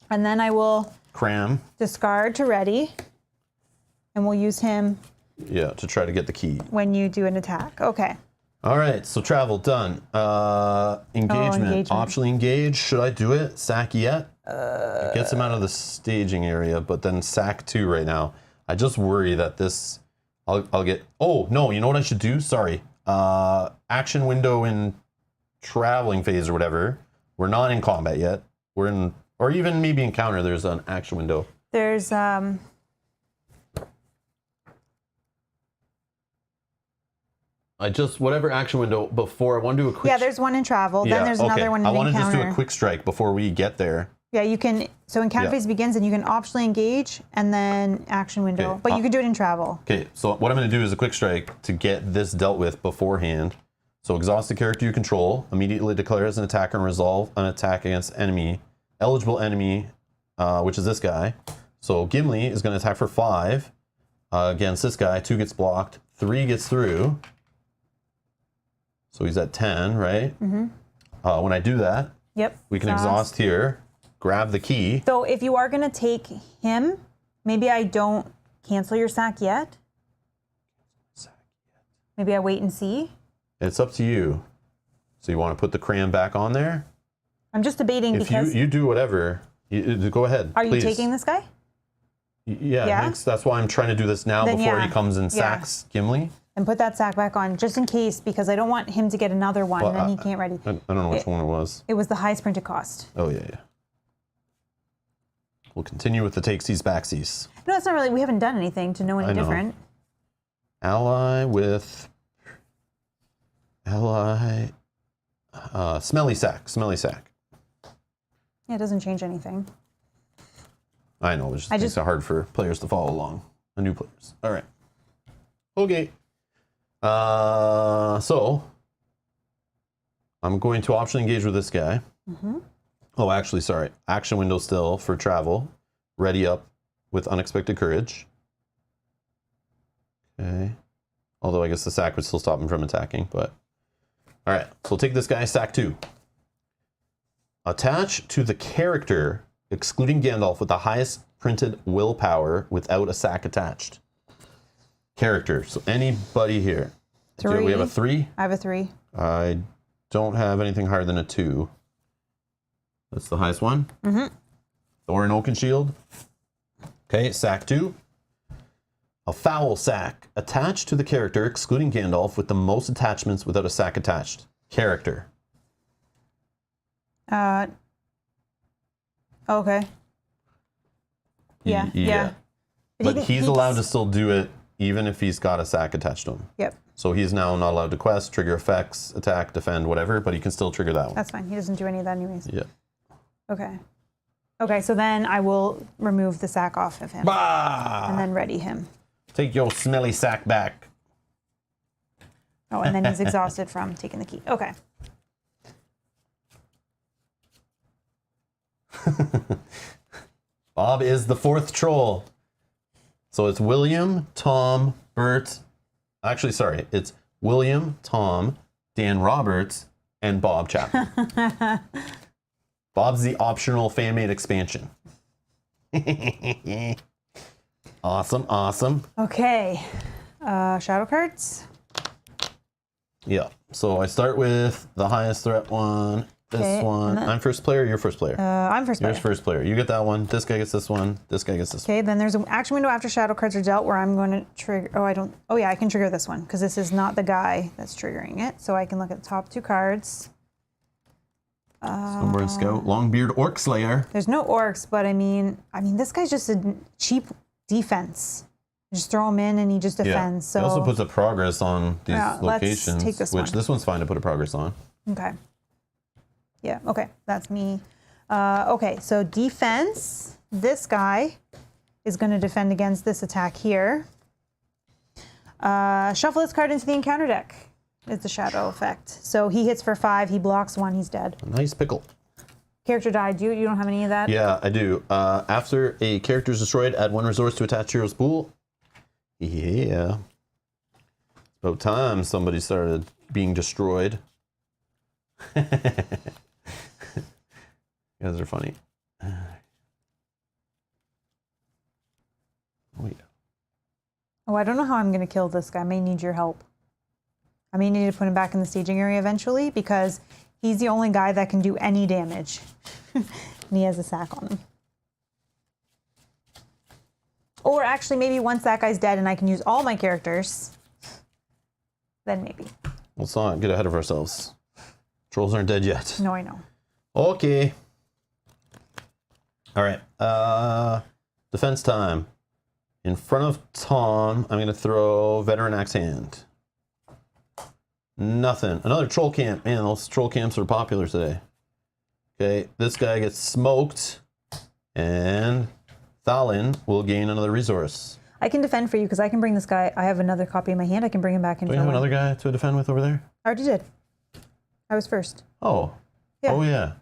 And then I will Cram. discard to ready, and we'll use him Yeah, to try to get the key. when you do an attack. Okay. All right, so travel done. Engagement. Optionally engage. Should I do it? Sack yet? It gets him out of the staging area, but then sack 2 right now. I just worry that this, I'll get, oh, no, you know what I should do? Sorry. Action window in traveling phase or whatever. We're not in combat yet. We're in, or even maybe encounter, there's an action window. There's, whatever action window before, I want to do a quick... Yeah, there's one in travel. Then there's another one in encounter. I want to just do a quick strike before we get there. Yeah, you can, so encounter phase begins and you can optionally engage and then action window. Okay. But you can do it in travel. Okay, so what I'm going to do is a quick strike to get this dealt with beforehand. So exhaust the character you control, immediately declare as an attacker and resolve an attack against eligible enemy, which is this guy. So Gimli is going to attack for 5 against this guy. 2 gets blocked, 3 gets through. So he's at 10, right? Mm-hmm. When I do that, we can exhaust here, grab the key. So if you are going to take him, maybe I don't cancel your sack yet. Maybe I wait and see. It's up to you. So you want to put the cram back on there? I'm just debating because... If you do whatever, go ahead. Are you taking this guy? Yeah. That's why I'm trying to do this now before he comes and sacks Gimli. And put that sack back on, just in case, because I don't want him to get another one, and then he can't ready. I don't know which one it was. It was the highest printed cost. Oh, yeah. We'll continue with the takesies, backsies. No, it's not really. We haven't done anything to know any different. Ally with... Ally... smelly sack. Smelly sack. Yeah, it doesn't change anything. I know. It just makes it hard for players to follow along. The new players. All right. Okay. So I'm going to optionally engage with this guy. Mm-hmm. Oh, actually, sorry. Action window still for travel. Ready up with unexpected courage. Okay. Although I guess the sack would still stop him from attacking, but... All right, so we'll take this guy, sack 2. Attach to the character, excluding Gandalf, with the highest printed willpower without a sack attached. Character, so anybody here. 3. We have a 3? I have a 3. I don't have anything higher than a 2. That's the highest one? Mm-hmm. Thorin Oakenshield. Okay, sack 2. A foul sack attached to the character, excluding Gandalf, with the most attachments without a sack attached. Character. Okay. Yeah. But he's allowed to still do it even if he's got a sack attached to him. Yep. So he's now not allowed to quest, trigger effects, attack, defend, whatever, but he can still trigger that one. That's fine. He doesn't do any of that anyways. Yeah. Okay. Okay, so then I will remove the sack off of him. Bah! And then ready him. Take your smelly sack back. Oh, and then he's exhausted from taking the key. Okay. Bob is the fourth troll. So it's William, Tom, Bert. Actually, sorry. It's William, Tom, Dan Roberts, and Bob Chapman. Bob's the optional fan-made expansion. Awesome. Okay. Shadow cards. Yeah. So I start with the highest threat one. This one. I'm first player. You're first player. I'm first player. You're first player. You get that one. This guy gets this one. This guy gets this one. Okay, then there's an action window after shadow cards are dealt where I'm going to trigger. Oh, yeah, I can trigger this one because this is not the guy that's triggering it. So I can look at the top two cards. Snowboard Scout, Longbeard Orc Slayer. There's no orcs, but I mean, this guy's just a cheap defense. Just throw him in and he just defends. He So also puts a progress on these locations, let's take this which one. this one's fine to put a progress on. Okay. Yeah, okay, that's me. Okay, so defense, this guy is going to defend against this attack here. Shuffle this card into the encounter deck. It's a shadow effect. So he hits for 5, he blocks 1, he's dead. Nice pickle. Character died. You don't have any of that? Yeah, I do. After a character is destroyed, add 1 resource to attach hero's pool. Yeah. It's about time somebody started being destroyed. You guys are funny. Oh, yeah. Oh, I don't know how I'm going to kill this guy. I may need your help. I may need to put him back in the staging area eventually because he's the only guy that can do any damage. And he has a sack on him. Or actually, maybe once that guy's dead and I can use all my characters, then maybe. Let's not get ahead of ourselves. Trolls aren't dead yet. No, I know. Okay. All right. Defense time. In front of Tom, I'm going to throw Veteran Axe Hand. Nothing. Another troll camp. Man, those troll camps are popular today. Okay, this guy gets smoked, and Thalin will gain another resource. I can defend for you because I can bring this guy. I have another copy in my hand. I can bring him back in. Do we have another guy to defend with over there? I already did. I was first. Oh. Yeah. Oh, yeah.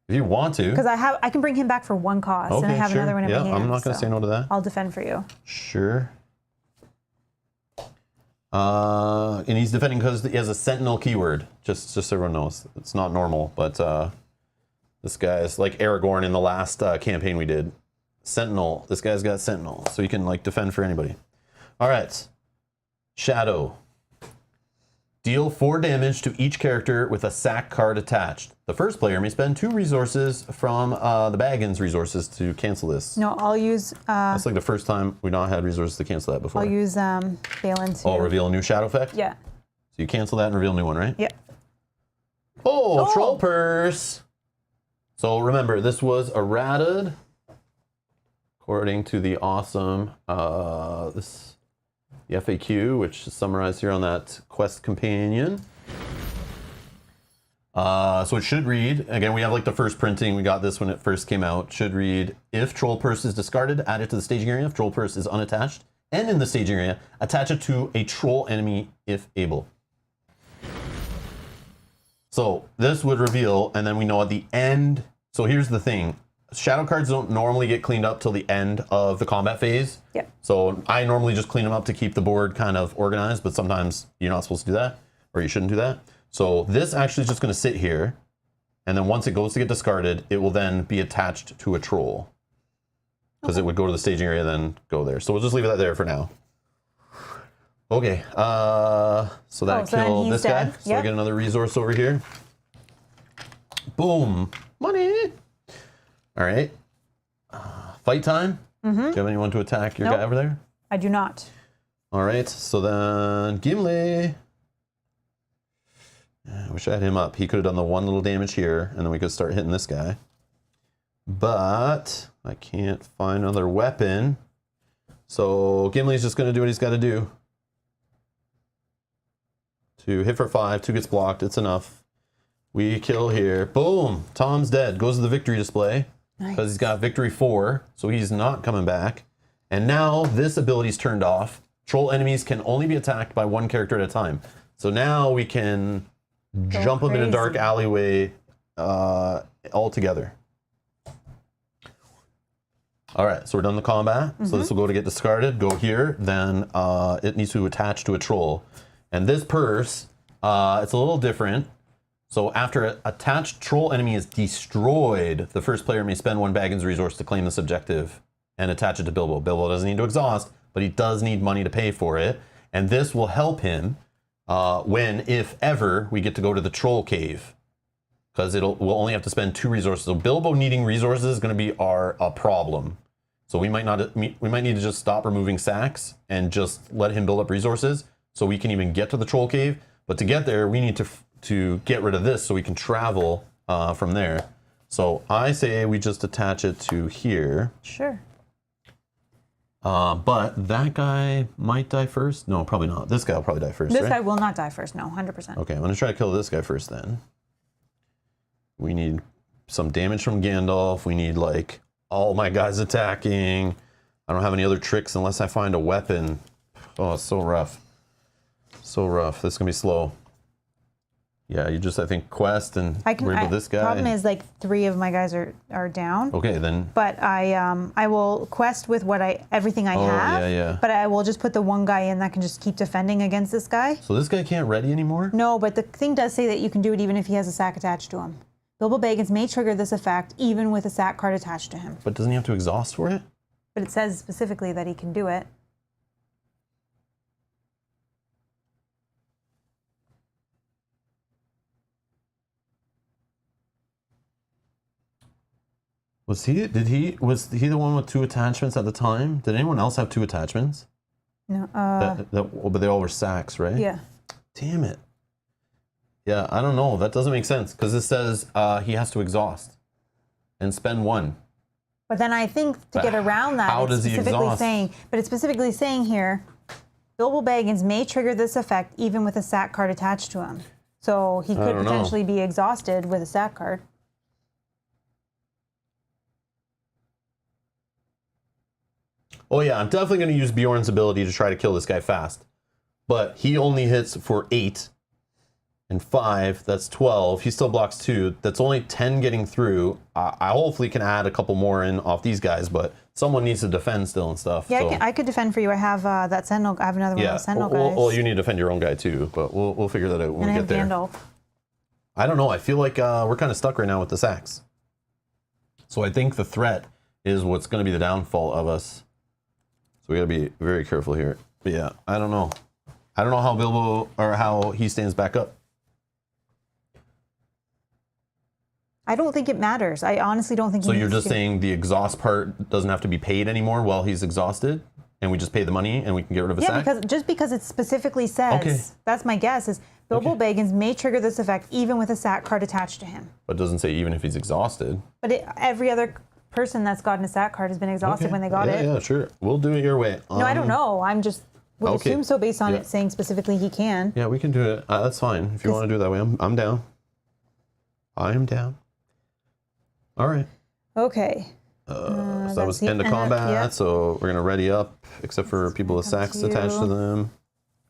If you want to. Because I can bring him back for 1 cost, okay, and I have sure. another one in my hand. I'm not going to say no to that. I'll defend for you. Sure. And he's defending because he has a sentinel keyword. Just so everyone knows. It's not normal, but this guy is like Aragorn in the last campaign we did. Sentinel. This guy's got sentinel, so you can like defend for anybody. All right. Shadow. Deal 4 damage to each character with a sack card attached. The first player may spend 2 resources from the Baggins resources to cancel this. No, I'll use... That's like the first time we not had resources to cancel that before. I'll use Balin to... Oh, reveal a new shadow effect? Yeah. So you cancel that and reveal a new one, right? Yeah. Oh, Troll Purse! So remember, this was errated according to the awesome... the FAQ, which is summarized here on that quest companion. So it should read, again, we have like the first printing, we got this when it first came out, should read, if Troll Purse is discarded, add it to the staging area. If Troll Purse is unattached and in the staging area, attach it to a troll enemy if able. So this would reveal, and then we know at the end, so here's the thing. Shadow cards don't normally get cleaned up till the end of the combat phase. Yep. So I normally just clean them up to keep the board kind of organized, but sometimes you're not supposed to do that, or you shouldn't do that. So this actually is just going to sit here, and then once it goes to get discarded, it will then be attached to a troll. Because it would go to the staging area, then go there. So we'll just leave that there for now. Okay, so that killed this guy. So I get another resource over here. Boom, money. All right, fight time. Do you have anyone to attack your guy over there? I do not. All right, so then Gimli. I wish I had him up. He could have done the one little damage here, and then we could start hitting this guy. But I can't find another weapon. So Gimli's just going to do what he's got to do. To hit for 5, 2 gets blocked. It's enough. We kill here. Boom! Tom's dead. Goes to the victory display. Because he's got victory 4, so he's not coming back. And now this ability's turned off. Troll enemies can only be attacked by one character at a time. So now we can jump them in a dark alleyway all together. All right, so we're done the combat. So this will go to get discarded. Go here. Then it needs to attach to a troll. And this purse, it's a little different. So after an attached troll enemy is destroyed, the first player may spend 1 Baggins resource to claim this objective and attach it to Bilbo. Bilbo doesn't need to exhaust, but he does need money to pay for it. And this will help him when, if ever, we get to go to the troll cave. Because we'll only have to spend 2 resources. So Bilbo needing resources is going to be a problem. So we might need to just stop removing sacks and just let him build up resources so we can even get to the troll cave. But to get there, we need to get rid of this so we can travel from there. So I say we just attach it to here. Sure. But that guy might die first. No, probably not. This guy will probably die first. This right? guy will not die first. No, 100%. Okay, I'm going to try to kill this guy first then. We need some damage from Gandalf. We need, like, all my guys attacking. I don't have any other tricks unless I find a weapon. Oh, it's so rough. So rough. This is going to be slow. Yeah, you just, I think, quest and worry about this guy. Problem is, like, 3 of my guys are down. Okay, then. But I will quest with everything I have. Yeah. But I will just put the one guy in that can just keep defending against this guy. So this guy can't ready anymore? No, but the thing does say that you can do it even if he has a sack attached to him. Bilbo Baggins may trigger this effect even with a sack card attached to him. But doesn't he have to exhaust for it? But it says specifically that he can do it. Was he the one with 2 attachments at the time? Did anyone else have 2 attachments? No. But they all were sacks, right? Yeah. Damn it. Yeah, I don't know. That doesn't make sense because it says he has to exhaust and spend 1. But then I think to get around that, how does he exhaust? But it's specifically saying here, Bilbo Baggins may trigger this effect even with a sack card attached to him. So he could potentially be exhausted with a sack card. Oh yeah, I'm definitely going to use Bjorn's ability to try to kill this guy fast. But he only hits for 8 and 5. That's 12. He still blocks 2. That's only 10 getting through. I hopefully can add a couple more in off these guys, but someone needs to defend still and stuff. Yeah, so. I could defend for you. I have that Sentinel. I have another one of the Sentinel guys. Well, you need to defend your own guy too, but we'll figure that out when we get there. Gandalf. I don't know. I feel like we're kind of stuck right now with the sacks. So I think the threat is what's going to be the downfall of us. So we got to be very careful here. But yeah, I don't know. I don't know how Bilbo or how he stands back up. I don't think it matters. I honestly don't think. So you're just saying the exhaust part doesn't have to be paid anymore while he's exhausted, and we just pay the money and we can get rid of a sack? Yeah, because it specifically says, that's my guess, is Bilbo Baggins may trigger this effect even with a sack card attached to him. But it doesn't say even if he's exhausted. But every other person that's gotten a sack card has been exhausted when they got it. Yeah, sure. We'll do it your way. No, I don't know. I'm just would assume so based on it saying specifically he can. Yeah, we can do it. That's fine. If you want to do it that way, I'm down. I am down. All right. Okay. So that was end of combat. So we're going to ready up, except for people with sacks attached to them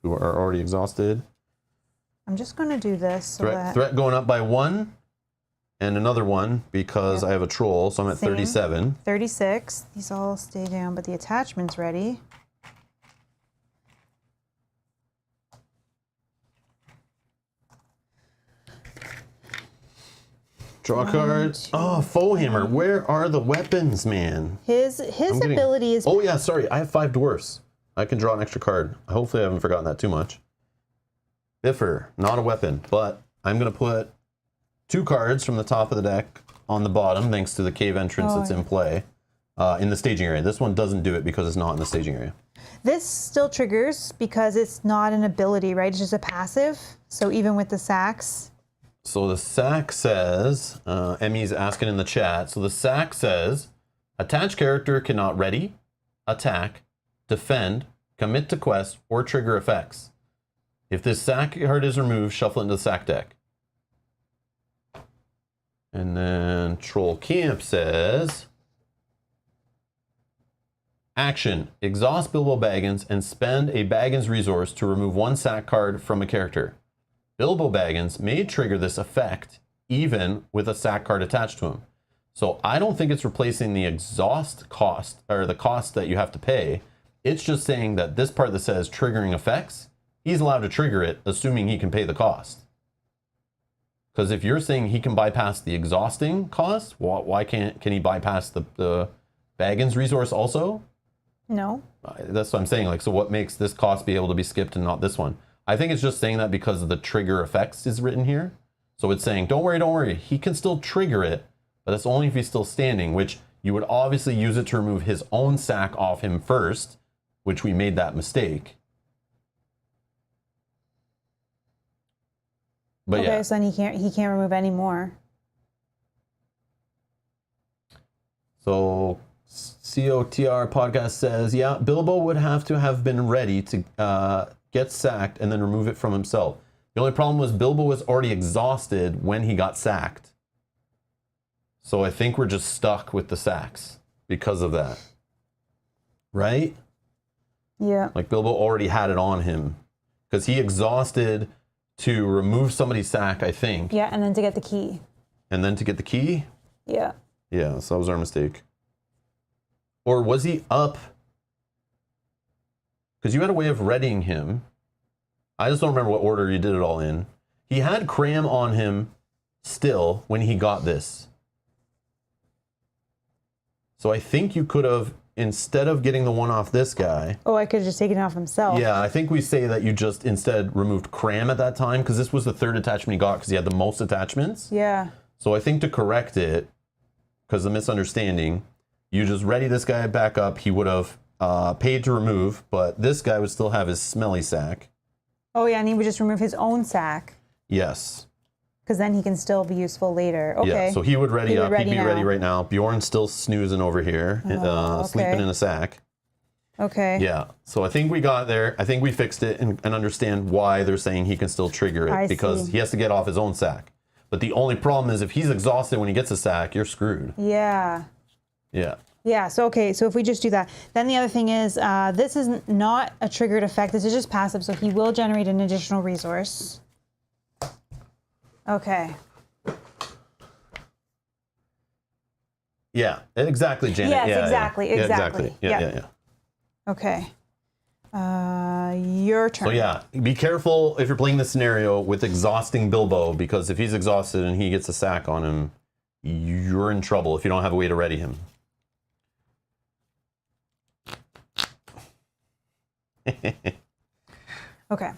who are already exhausted. I'm just going to do this. So threat going up by 1 and another 1 because I have a troll. So I'm at 37. 36. These all stay down, but the attachment's ready. Draw cards. Oh, Foe Hammer. Where are the weapons, man? His ability is... Oh, yeah, sorry. I have 5 dwarfs. I can draw an extra card. Hopefully I haven't forgotten that too much. Biffer. Not a weapon, but I'm going to put 2 cards from the top of the deck on the bottom thanks to the cave entrance that's in play. in the staging area. This one doesn't do it because it's not in the staging area. This still triggers because it's not an ability, right? It's just a passive. So even with the sacks. So the sack says, Emmy's asking in the chat. So the sack says, attached character cannot ready, attack, defend, commit to quest, or trigger effects. If this sack card is removed, shuffle it into the sack deck. And then Troll Camp says, action, exhaust Bilbo Baggins and spend a Baggins resource to remove one sack card from a character. Bilbo Baggins may trigger this effect even with a sack card attached to him. So I don't think it's replacing the exhaust cost or the cost that you have to pay. It's just saying that this part that says triggering effects, he's allowed to trigger it, assuming he can pay the cost. Because if you're saying he can bypass the exhausting cost, why can he bypass the Baggins resource also? No. That's what I'm saying. Like, so what makes this cost be able to be skipped and not this one? I think it's just saying that because of the trigger effects is written here. So it's saying, don't worry, he can still trigger it, but that's only if he's still standing, which you would obviously use it to remove his own sack off him first, which we made that mistake. But okay, yeah. so then he can't remove any more. So COTR podcast says, yeah, Bilbo would have to have been ready to get sacked and then remove it from himself. The only problem was Bilbo was already exhausted when he got sacked. So I think we're just stuck with the sacks because of that. Right? Yeah. Like Bilbo already had it on him because he exhausted to remove somebody's sack, I think. Yeah, and then to get the key. And then to get the key? Yeah. Yeah, so that was our mistake. Or was he up? Because you had a way of readying him. I just don't remember what order you did it all in. He had cram on him still when he got this. So I think you could have, instead of getting the one off this guy. Oh, I could have just taken it off himself. Yeah, I think we say that you just instead removed cram at that time because this was the third attachment he got because he had the most attachments. Yeah. So I think to correct it, because of the misunderstanding, you just ready this guy back up. He would have paid to remove, but this guy would still have his smelly sack. Oh, yeah, and he would just remove his own sack. Yes. Because then he can still be useful later. Okay. Yeah, so he would ready up. He'd be now. ready right now. Bjorn's still snoozing over here, okay. sleeping in a sack. Okay. Yeah, so I think we got there. I think we fixed it and understand why they're saying he can still trigger it because he has to get off his own sack. But the only problem is if he's exhausted when he gets a sack, you're screwed. Yeah. Yeah. Yeah, so okay, so if we just do that. Then the other thing is, this is not a triggered effect. This is just passive, so he will generate an additional resource. Okay. Yeah, exactly, Janet. Yes, yeah, exactly. Yeah. Okay. Your turn. So yeah, be careful if you're playing this scenario with exhausting Bilbo, because if he's exhausted and he gets a sack on him, you're in trouble if you don't have a way to ready him. Okay.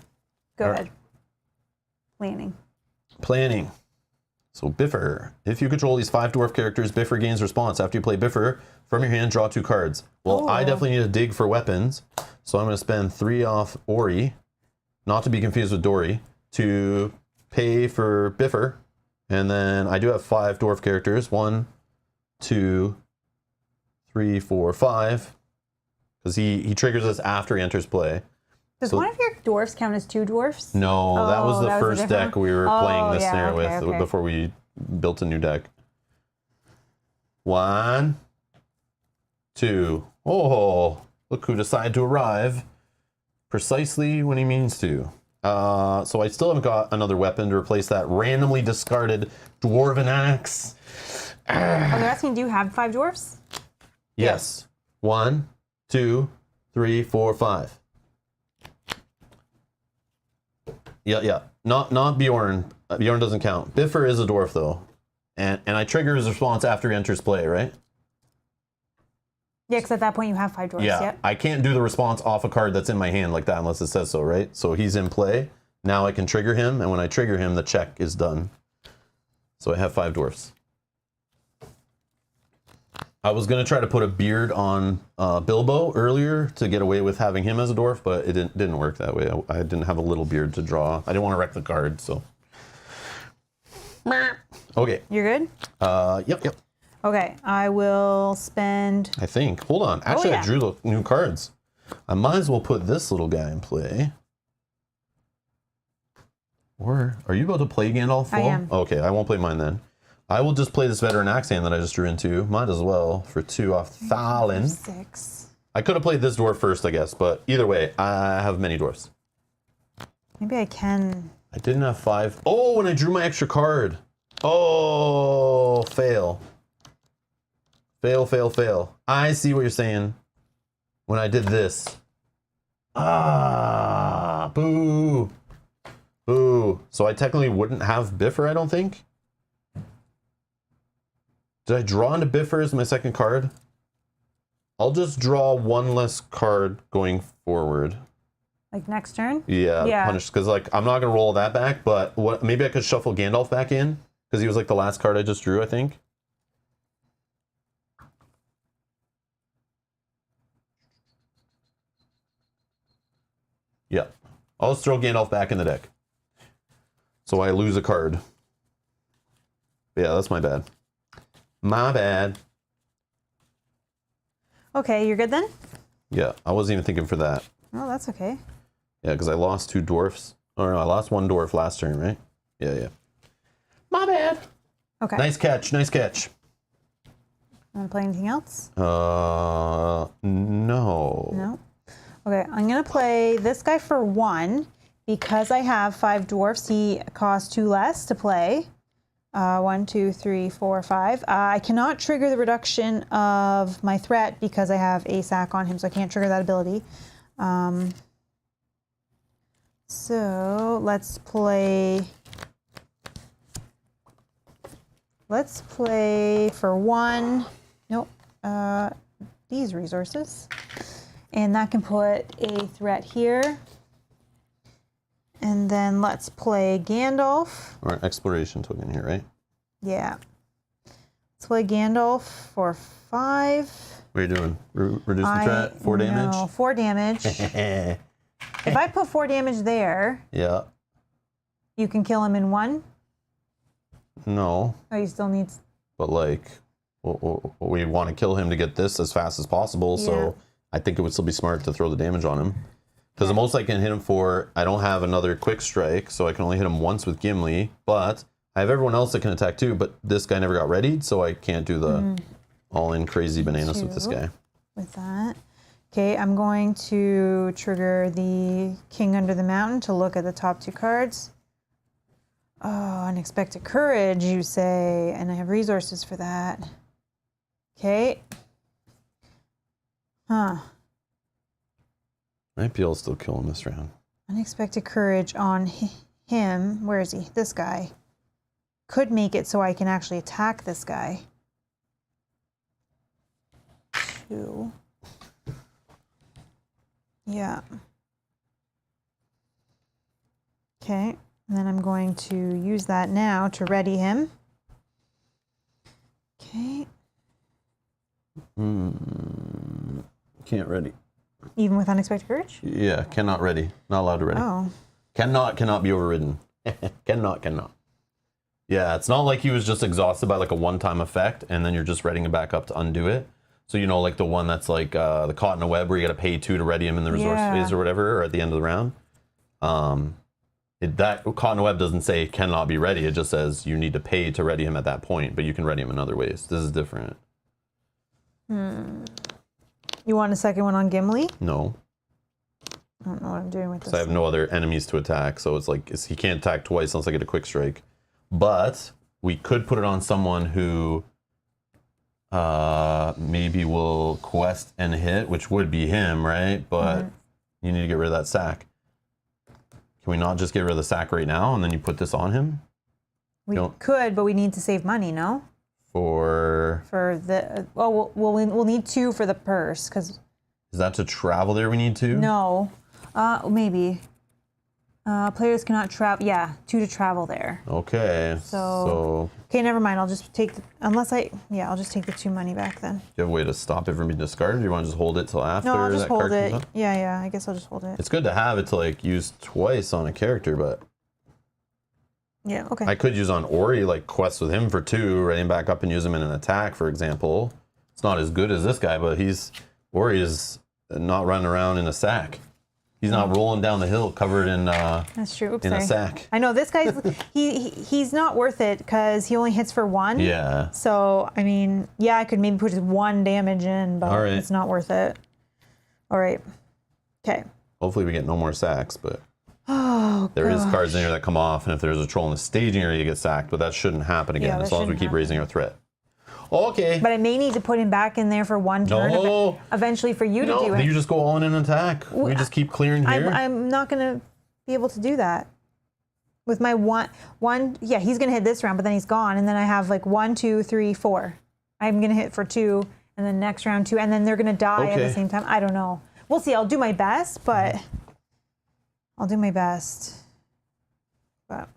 Go ahead. Planning. So Biffer. If you control these 5 dwarf characters, Biffer gains response. After you play Biffer, from your hand, draw 2 cards. Well, I definitely need to dig for weapons. So I'm going to spend 3 off Ori, not to be confused with Dory, to pay for Biffer. And then I do have 5 dwarf characters. 1, 2, 3, 4, 5. Because he triggers us after he enters play. Does one of your dwarfs count as 2 dwarfs? No, that was the first deck we were playing this scenario with before we built a new deck. 1, 2. Oh, look who decided to arrive precisely when he means to. So I still haven't got another weapon to replace that randomly discarded dwarven axe. Oh, they're asking, do you have 5 dwarfs? Yes. 1, 2, 3, 4, 5. Yeah. Not Bjorn. Bjorn doesn't count. Biffer is a dwarf though, and I trigger his response after he enters play, right? Yeah, because at that point you have 5 dwarfs. Yeah. Yep. I can't do the response off a card that's in my hand like that unless it says so, right? So he's in play. Now I can trigger him, and when I trigger him, the check is done. So I have 5 dwarfs. I was gonna try to put a beard on Bilbo earlier to get away with having him as a dwarf, but it didn't work that way. I didn't have a little beard to draw. I didn't want to wreck the card, so. Okay. You're good? Yep. Okay, I will spend... I think. Hold on. Actually, yeah. I drew the new cards. I might as well put this little guy in play. Or, are you about to play Gandalf? I am. Okay, I won't play mine then. I will just play this veteran axe hand that I just drew into. Might as well for 2 off Thalin. 6. I could have played this dwarf first, I guess, but either way, I have many dwarfs. Maybe I can... I didn't have 5. Oh, when I drew my extra card. Oh, fail. Fail. I see what you're saying. When I did this. Ah, boo. Boo. So I technically wouldn't have Biffer, I don't think. Did I draw into Biffer as my second card? I'll just draw 1 less card going forward. Like next turn? Yeah. Punish, because like I'm not gonna roll that back, but what? Maybe I could shuffle Gandalf back in because he was like the last card I just drew, I think. Yeah, I'll just throw Gandalf back in the deck, so I lose a card. Yeah, that's my bad. My bad. Okay, you're good then? Yeah, I wasn't even thinking for that. Oh, that's okay. Yeah, because I lost 2 dwarfs. Oh no, I lost 1 dwarf last turn, right? Yeah. My bad. Okay. Nice catch. Want to play anything else? No. No. Okay, I'm gonna play this guy for 1 because I have 5 dwarfs. He costs 2 less to play. 1, 2, 3, 4, 5. I cannot trigger the reduction of my threat because I have a sack on him, so I can't trigger that ability. So let's play for 1. Nope. These resources. And that can put a threat here. And then let's play Gandalf. All right, exploration token here, right? Yeah. Let's play Gandalf for 5. What are you doing? Reduce the threat? 4 damage? No, 4 damage. If I put 4 damage there, Yeah. you can kill him in 1. No. Oh, you still need... But like, we want to kill him to get this as fast as possible, so I think it would still be smart to throw the damage on him. Because the most I can hit him for, I don't have another quick strike, so I can only hit him once with Gimli, but I have everyone else that can attack too, but this guy never got readied, so I can't do the all-in crazy bananas with this guy. With that. Okay, I'm going to trigger the King Under the Mountain to look at the top 2 cards. Oh, unexpected courage, you say, and I have resources for that. Okay. Huh. Might be able to still kill him this round. Unexpected courage on him. Where is he? This guy. Could make it so I can actually attack this guy. 2. Yeah. Okay. And then I'm going to use that now to ready him. Okay. Can't ready. Even with unexpected courage? Yeah, cannot ready. Not allowed to ready. Oh. Cannot be overridden. cannot. Yeah, it's not like he was just exhausted by like a one-time effect and then you're just readying it back up to undo it. So you know, like the one that's like the caught in a web where you got to pay 2 to ready him in the resource phase or whatever, or at the end of the round. That caught in a web doesn't say cannot be ready. It just says you need to pay to ready him at that point, but you can ready him in other ways. This is different. You want a second one on Gimli? No. I don't know what I'm doing with this. So I have no other enemies to attack, so it's like he can't attack twice unless I get a quick strike. But we could put it on someone who maybe will quest and hit, which would be him, right? But you need to get rid of that sack. Can we not just get rid of the sack right now and then you put this on him? We could, but we need to save money, no? For the we'll need 2 for the purse because is that to travel there we need 2? no, maybe Players cannot travel. Yeah, 2 to travel there. Okay. So Okay, never mind. I'll just take I'll just take the 2 money back then. do you have a way to stop it from being discarded? Or you want to just hold it till after No, I'll just that hold card it. comes up? Yeah, I guess I'll just hold it. It's good to have it to like use twice on a character, but Yeah, okay. I could use on Ori, like quest with him for 2, right him back up and use him in an attack, for example. It's not as good as this guy, but Ori is not running around in a sack. He's not rolling down the hill covered in That's true. Oops, in a sorry. sack. I know this guy's he's not worth it because he only hits for 1. Yeah. So I mean, yeah, I could maybe put just 1 damage in, but All right. it's not worth it. All right. Okay. Hopefully we get no more sacks, but Oh, there is cards in here that come off, and if there's a troll in the staging area, you get sacked, but that shouldn't happen again Yeah, as that long as we shouldn't keep happen. raising our threat. Okay. But I may need to put him back in there for 1 turn. No. Eventually, for you to No, do it. you just go all in an attack. We just keep clearing here. I'm not gonna be able to do that. With my one, yeah, he's gonna hit this round, but then he's gone, and then I have like 1, 2, 3, 4. I'm gonna hit for 2, and then next round 2, and then they're gonna die at the Okay. same time. I don't know. We'll see. I'll do my best, but I'll do my best. But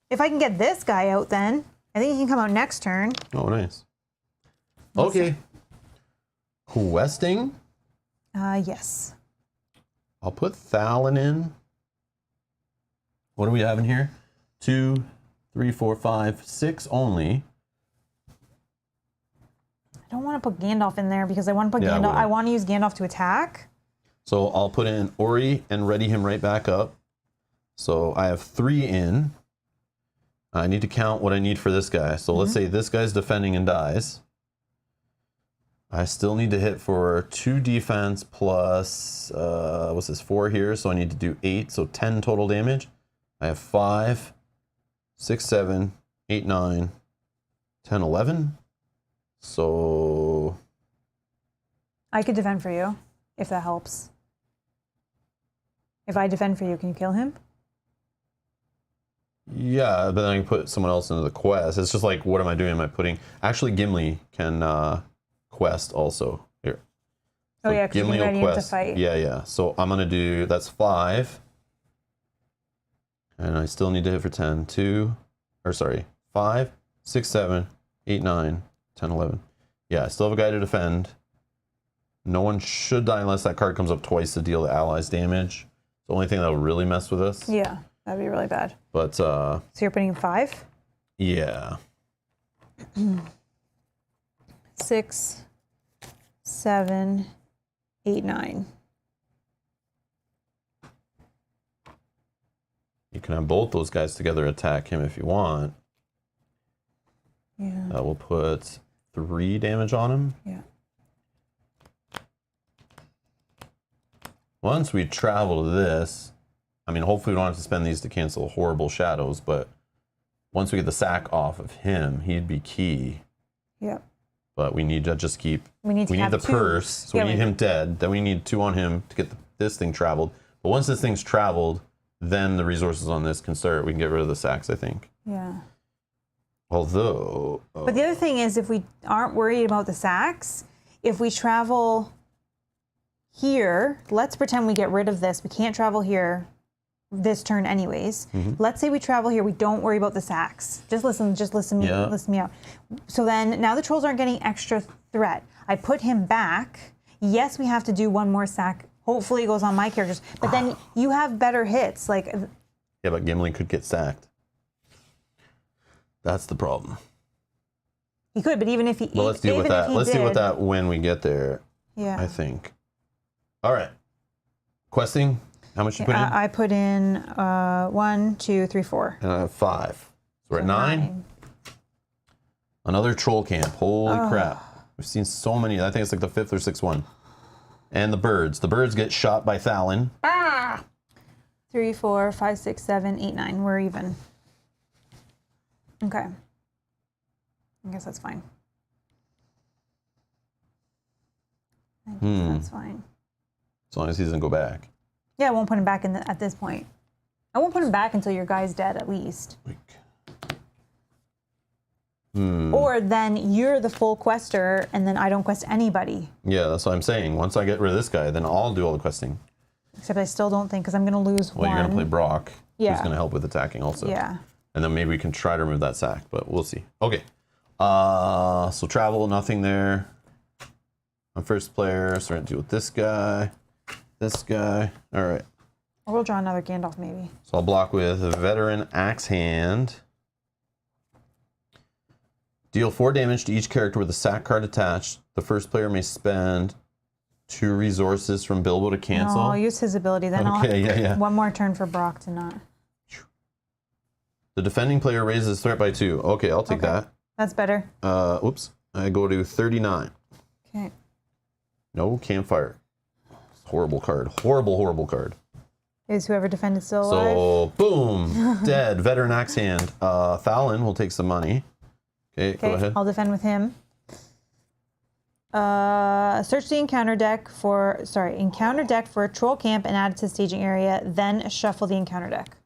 if I can get this guy out, then I think he can come out next turn. Oh, nice. Okay. Questing. Yes. I'll put Thalin in. What do we have in here? 2, 3, 4, 5, 6 only. I don't want to put Gandalf in there because I want to put Yeah, I Gandalf. wouldn't. I want to use Gandalf to attack. So I'll put in Ori and ready him right back up. So I have 3 in. I need to count what I need for this guy. So let's say this guy's defending and dies. I still need to hit for 2 defense plus, what's this, 4 here. So I need to do 8, so 10 total damage. I have 5, 6, 7, 8, 9, 10, 11. So I could defend for you if that helps. If I defend for you, can you kill him? yeah, but then I can put someone else into the quest. It's just like, what am I doing? Am I putting... Actually, Gimli can quest also. Here. Oh, yeah, 'cause you can ready him to fight. Yeah. So I'm going to do... That's 5. And I still need to hit for 10. 5, 6, 7, 8, 9, 10, 11. Yeah, I still have a guy to defend. No one should die unless that card comes up twice to deal the allies damage. It's the only thing that'll really mess with us. Yeah, that'd be really bad. But, So you're putting 5? yeah. 6, 7, 8, 9. You can have both those guys together attack him if you want. Yeah. We'll put 3 damage on him. Yeah. Once we travel to this, I mean, hopefully we don't have to spend these to cancel horrible shadows, but once we get the sack off of him, he'd be key. Yep. But we need to just keep... We need to have the 2. purse, so Yeah, we need him dead. Then we need 2 on him to get this thing traveled. But once this thing's traveled, then the resources on this can start. We can get rid of the sacks, I think. Yeah. Although... But the other thing is, if we aren't worried about the sacks, if we travel here, let's pretend we get rid of this. We can't travel here this turn anyways. Let's say we travel here, we don't worry about the sacks. Just listen me out. So then now the trolls aren't getting extra threat. I put him back. Yes, we have to do 1 more sack. Hopefully it goes on my characters. But then you have better hits. Like, yeah, but Gimli could get sacked. That's the problem. he could, but even if he... Well, let's deal with that. Let's deal with that when we get there, Yeah. I think. All right. Questing. How much you put in? I put in 1, 2, 3, 4. And I have 5. So we're at 9. Another troll camp. Holy crap. We've seen so many. I think it's like the 5th or 6th one. And the birds. The birds get shot by Thalin. 3, 4, 5, 6, 7, 8, 9. We're even. Okay. I guess that's fine. That's fine. As long as he doesn't go back. Yeah, I won't put him back in at this point. I won't put him back until your guy's dead, at least. Or then you're the full quester, and then I don't quest anybody. Yeah, that's what I'm saying. Once I get rid of this guy, then I'll do all the questing. Except I still don't think, because I'm going to lose Well, 1. you're going to play Brock. Yeah. who's going to help with attacking also. Yeah. And then maybe we can try to remove that sack, but we'll see. Okay. So travel, nothing there. I'm first player, so we're going to deal with this guy. All right. Or we'll draw another Gandalf maybe. So I'll block with a Veteran Axe Hand. Deal 4 damage to each character with a sack card attached. The first player may spend 2 resources from Bilbo to cancel. No, I'll use his ability. Then Okay, one more turn for Brock to not. The defending player raises threat by 2. Okay, I'll take that. That's better. Oops. I go to 39. Okay. No campfire. Horrible card. Horrible card. Is whoever defended still alive? So, boom. Dead. Veteran Axe Hand. Thalin will take some money. Okay, go ahead. I'll defend with him. Search the encounter deck for a troll camp and add it to the staging area, then shuffle the encounter deck.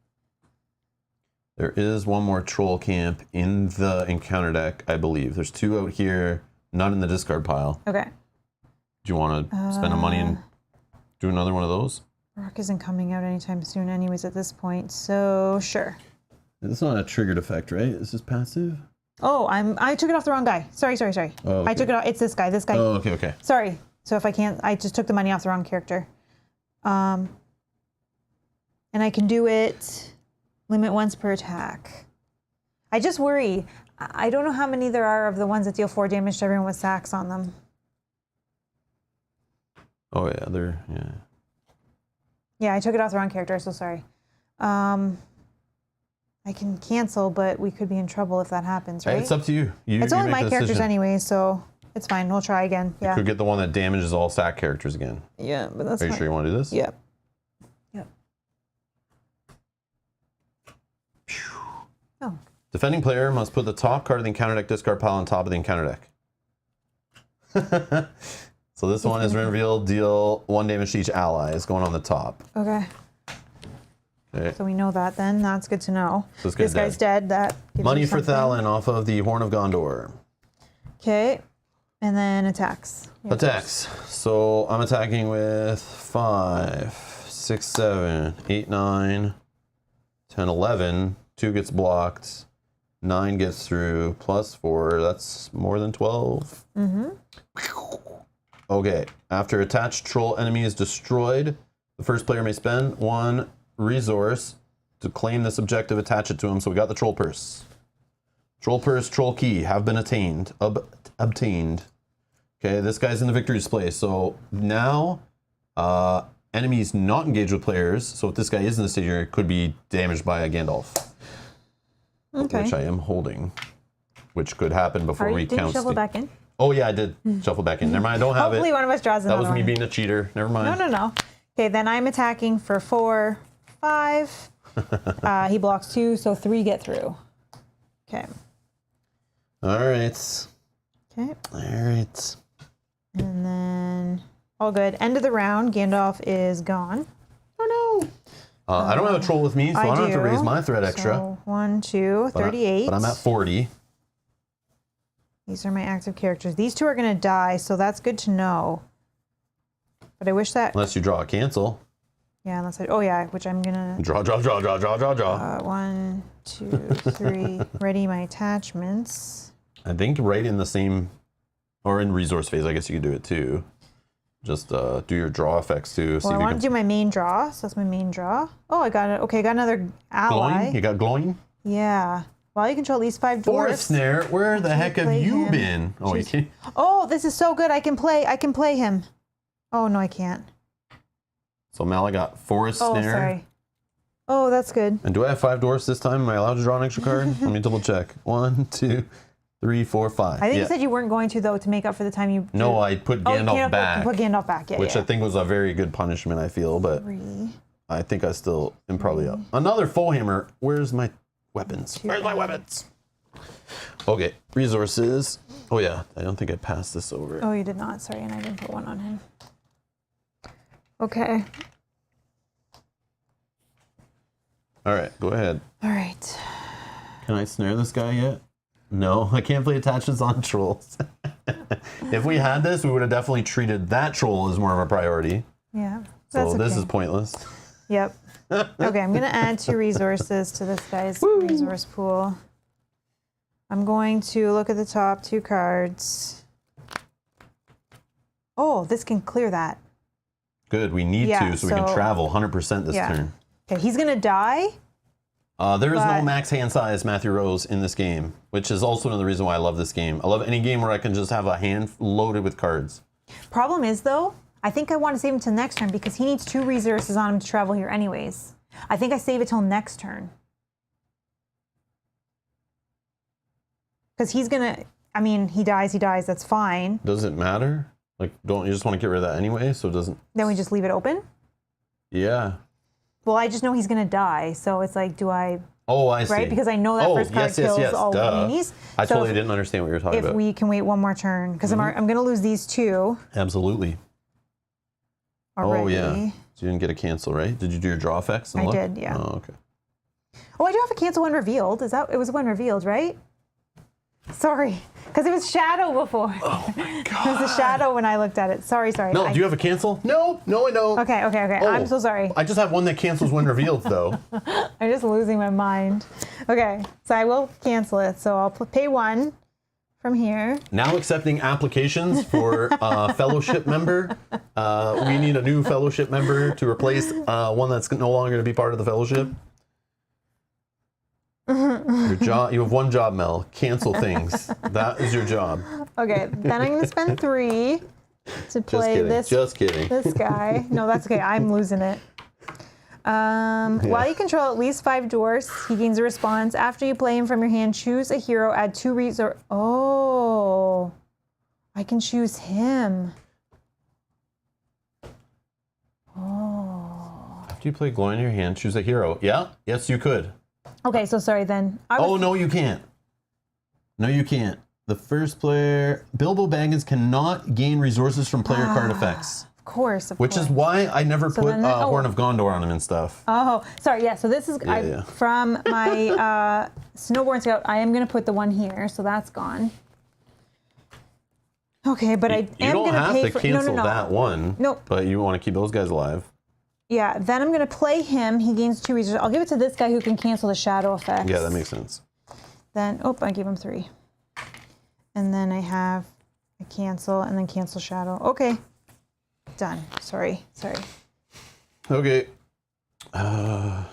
There is one more troll camp in the encounter deck, I believe. There's 2 out here, not in the discard pile. Okay. Do you want to spend the money and do another one of those? Brock isn't coming out anytime soon anyways at this point, so sure. It's not a triggered effect, right? This is passive? Oh, I took it off the wrong guy. Sorry. Oh, okay. I took it off. It's this guy. Oh, okay. Sorry. So if I can't, I just took the money off the wrong character. And I can do it, limit once per attack. I just worry. I don't know how many there are of the ones that deal 4 damage to everyone with sacks on them. Oh, yeah, Yeah, I took it off the wrong character, so sorry. I can cancel, but we could be in trouble if that happens, right? It's up to you. It's only my characters anyway, so it's fine. We'll try again. Yeah. You could get the one that damages all sack characters again. Yeah, but that's Are you fine. sure you want to do this? Yep. Oh. Defending player must put the top card of the encounter deck discard pile on top of the encounter deck. So this one is revealed, deal 1 damage to each ally. It's going on the top. Okay. So we know that then. That's good to know. So this guy's dead. That gives money me for something. Thalin off of the Horn of Gondor. Okay. And then attacks. Attacks. So I'm attacking with 5, 6, 7, 8, 9, 10, 11. 2 gets blocked. 9 gets through. Plus 4. That's more than 12. Okay. After attached troll enemy is destroyed, the first player may spend 1 resource to claim this objective, attach it to him. So we got the troll purse. Troll purse, troll key have been obtained. Okay, this guy's in the victory display. So now enemies not engaged with players. So if this guy is in the stage area, could be damaged by a Gandalf. Okay. Which I am holding. Which could happen before we Did count. you shuffle back in? Oh yeah, I did shuffle back in. Never mind, I don't have Hopefully it. one of us draws another That was me one. being a cheater. Never mind. No. Okay, then I'm attacking for 4, 5. He blocks 2, so 3 get through. Okay. All right. Okay. All right. And then all good. End of the round. Gandalf is gone. Oh no. I don't have a troll with me, so I don't have to raise my threat extra. So 1, 2, 38. But I'm at 40. These are my active characters. These 2 are going to die, so that's good to know. But I wish that... Unless you draw a cancel. Yeah, unless I... Oh, yeah, which I'm going to... Draw. 1, 2, 3. Ready my attachments. I think right in the same... Or in resource phase, I guess you could do it too. Just do your draw effects too. Well, I want to do my main draw, so that's my main draw. Oh, I got it. Okay, I got another ally. Glowing? You got glowing? Yeah. While you control at least 5 dwarves... Forest Snare, where the heck have you been? Oh, you can't... Oh, this is so good. I can play him. Oh, no, I can't. So Mal, got Forest Snare. Oh, sorry. Oh, that's good. And do I have 5 dwarfs this time? Am I allowed to draw an extra card? Let me double check. 1, 2, 3, 4, 5. I think you said you weren't going to, though, to make up for the time you... No, I put Gandalf back. Put Gandalf back, yeah. Which I think was a very good punishment, I feel, but 3. I think I still am probably up. Another full hammer. Where's my weapons? 2. Where's my weapons? Okay, resources. Oh yeah, I don't think I passed this over. Oh, you did not. Sorry, and I didn't put 1 on him. Okay. All right, go ahead. All right. Can I snare this guy yet? No, I can't play attachments on trolls. If we had this, we would have definitely treated that troll as more of a priority. Yeah. So That's this okay. is pointless. Yep. Okay, I'm going to add 2 resources to this guy's resource pool. I'm going to look at the top 2 cards. Oh, this can clear that. Good. We need to, so we can travel 100% this turn. Okay, he's going to die. There is no max hand size Matthew Rose in this game, which is also another reason why I love this game. I love any game where I can just have a hand loaded with cards. Problem is, though, I think I want to save him till next turn because he needs 2 resources on him to travel here anyways. I think I save it till next turn. Because he's going to, I mean, he dies, that's fine. Does it matter? Like, don't you just want to get rid of that anyway, so it doesn't... Then we just leave it open? Yeah. Well, I just know he's going to die, so it's like, do I... Oh, I see. Right? Because I know that first card kills all enemies. I totally didn't understand what you were talking about. If we can wait one more turn, because I'm going to lose these 2. Absolutely. Already. Oh, yeah. So you didn't get a cancel, right? Did you do your draw effects? And I did, yeah. Oh, okay. Oh, I do have a cancel when revealed. It was when revealed, right? Sorry, because it was shadow before. Oh my God. It was a shadow when I looked at it. Sorry. No, do you have a cancel? No, I don't. Okay. Oh, I'm so sorry. I just have one that cancels when revealed, though. I'm just losing my mind. Okay, so I will cancel it. So I'll pay 1 from here. Now accepting applications for fellowship member. We need a new fellowship member to replace one that's no longer going to be part of the fellowship. Your job. You have one job, Mel. Cancel things. That is your job. Okay, then I'm going to spend 3 to play Just kidding. this guy. No, that's okay. I'm losing it. While you control at least 5 dwarfs, he gains a response. After you play him from your hand, choose a hero, add 2 resources. Oh, I can choose him. Oh. After you play Glory in your hand, choose a hero. Yeah? Yes, you could. Okay, so sorry then. Oh, no, you can't. No, you can't. The first player, Bilbo Baggins cannot gain resources from player card effects. Of course. Which is why I never put Horn of Gondor on him and stuff. Oh, sorry. Yeah, so this is from my Snowborn Scout. I am going to put the one here, so that's gone. Okay, but I am going to pay for... You don't have to cancel that one. Nope. But you want to keep those guys alive. Yeah, then I'm going to play him. He gains 2 resources. I'll give it to this guy who can cancel the shadow effects. Yeah, that makes sense. Then, I gave him 3. And then I have a cancel and then cancel shadow. Okay. Done. Sorry. Okay. I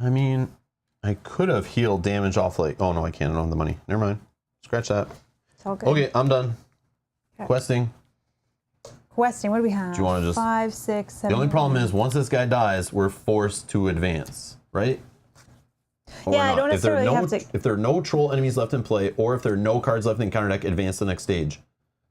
mean, I could have healed damage off like... Oh, no, I can't. I don't have the money. Never mind. Scratch that. It's all good. Okay, I'm done. Okay. Questing. What do we have? Do you want to just... 5, 6, 7... The only problem is, once this guy dies, we're forced to advance, right? Or I don't necessarily have to... If there are no troll enemies left in play, or if there are no cards left in counter deck, advance to the next stage.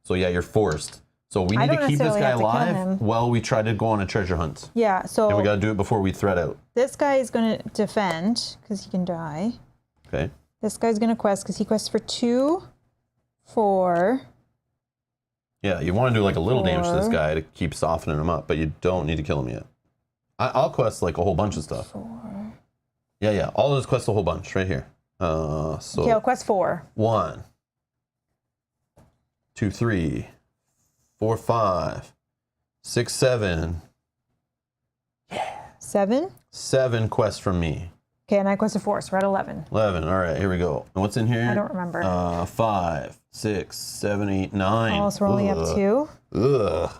So yeah, you're forced. So we need to keep this guy alive while we try to go on a treasure hunt. Yeah, so... And we got to do it before we thread out. This guy is going to defend, because he can die. Okay. This guy's going to quest, because he quests for 2, 4... Yeah, you want to do like a little damage to this guy to keep softening him up, but you don't need to kill him yet. I'll quest like a whole bunch of stuff. 4. Yeah. All those quest a whole bunch right here. Okay, I'll quest 4. 1, 2, 3, 4, 5, 6, 7. Yeah. 7? 7 quests from me. Okay, and I quested 4, so we're at 11. 11. All right, here we go. And what's in here? I don't remember. 5, 6, 7, 8, 9. Oh, so we're only up 2? Ugh.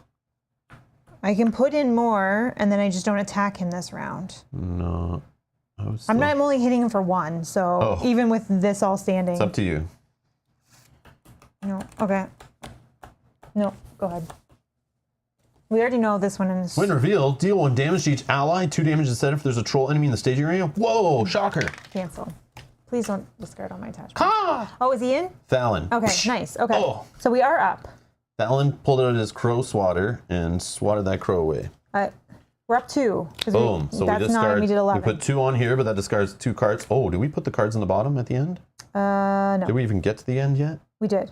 I can put in more, and then I just don't attack him this round. No. I'm only hitting him for 1, so even with this all standing. It's up to you. No, okay. No, go ahead. We already know this one. When revealed, deal 1 damage to each ally, 2 damage instead if there's a troll enemy in the staging area. Whoa, shocker. Cancel. Please don't discard all my attachments. Ha! Oh, is he in? Thalon. Okay, nice. Okay. Oh. So we are up. Thalon pulled out his crow swatter and swatted that crow away. We're up 2. Boom. So we discard. We did 11. We put 2 on here, but that discards 2 cards. Oh, did we put the cards on the bottom at the end? No. Did we even get to the end yet? We did.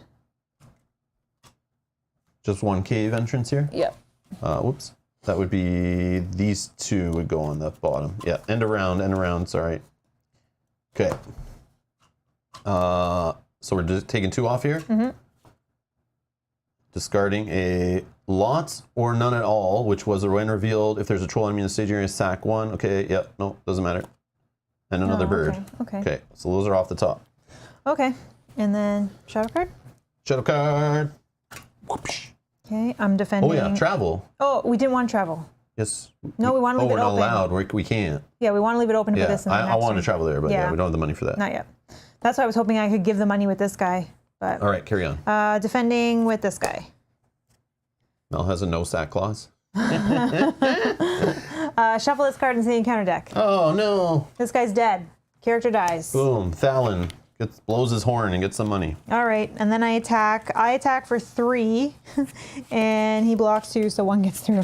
Just 1 cave entrance here? Yep. Whoops. That would be these 2 would go on the bottom. Yeah, end around, sorry. Okay. So we're just taking 2 off here. Mm-hmm. Discarding a lots or none at all, which was when revealed. If there's a troll enemy in the stage area, sack 1. Okay, yeah, no, doesn't matter. And another bird. Okay. So those are off the top. Okay. And then shadow card? Shadow card. Whoopsh. Okay, I'm defending. Oh yeah, travel. Oh, we didn't want to travel. Yes. No, we want to leave it open. Oh, we're not allowed. We can't. Yeah, we want to leave it open for this. I wanted to travel there, but yeah, we don't have the money for that. Not yet. That's why I was hoping I could give the money with this guy. But all right, carry on. Defending with this guy. Mel has a no sack clause. Shuffle this card into the encounter deck. Oh no. This guy's dead. Character dies. Boom. Thalon blows his horn and gets some money. All right, and then I attack. I attack for 3, and he blocks 2, so 1 gets through.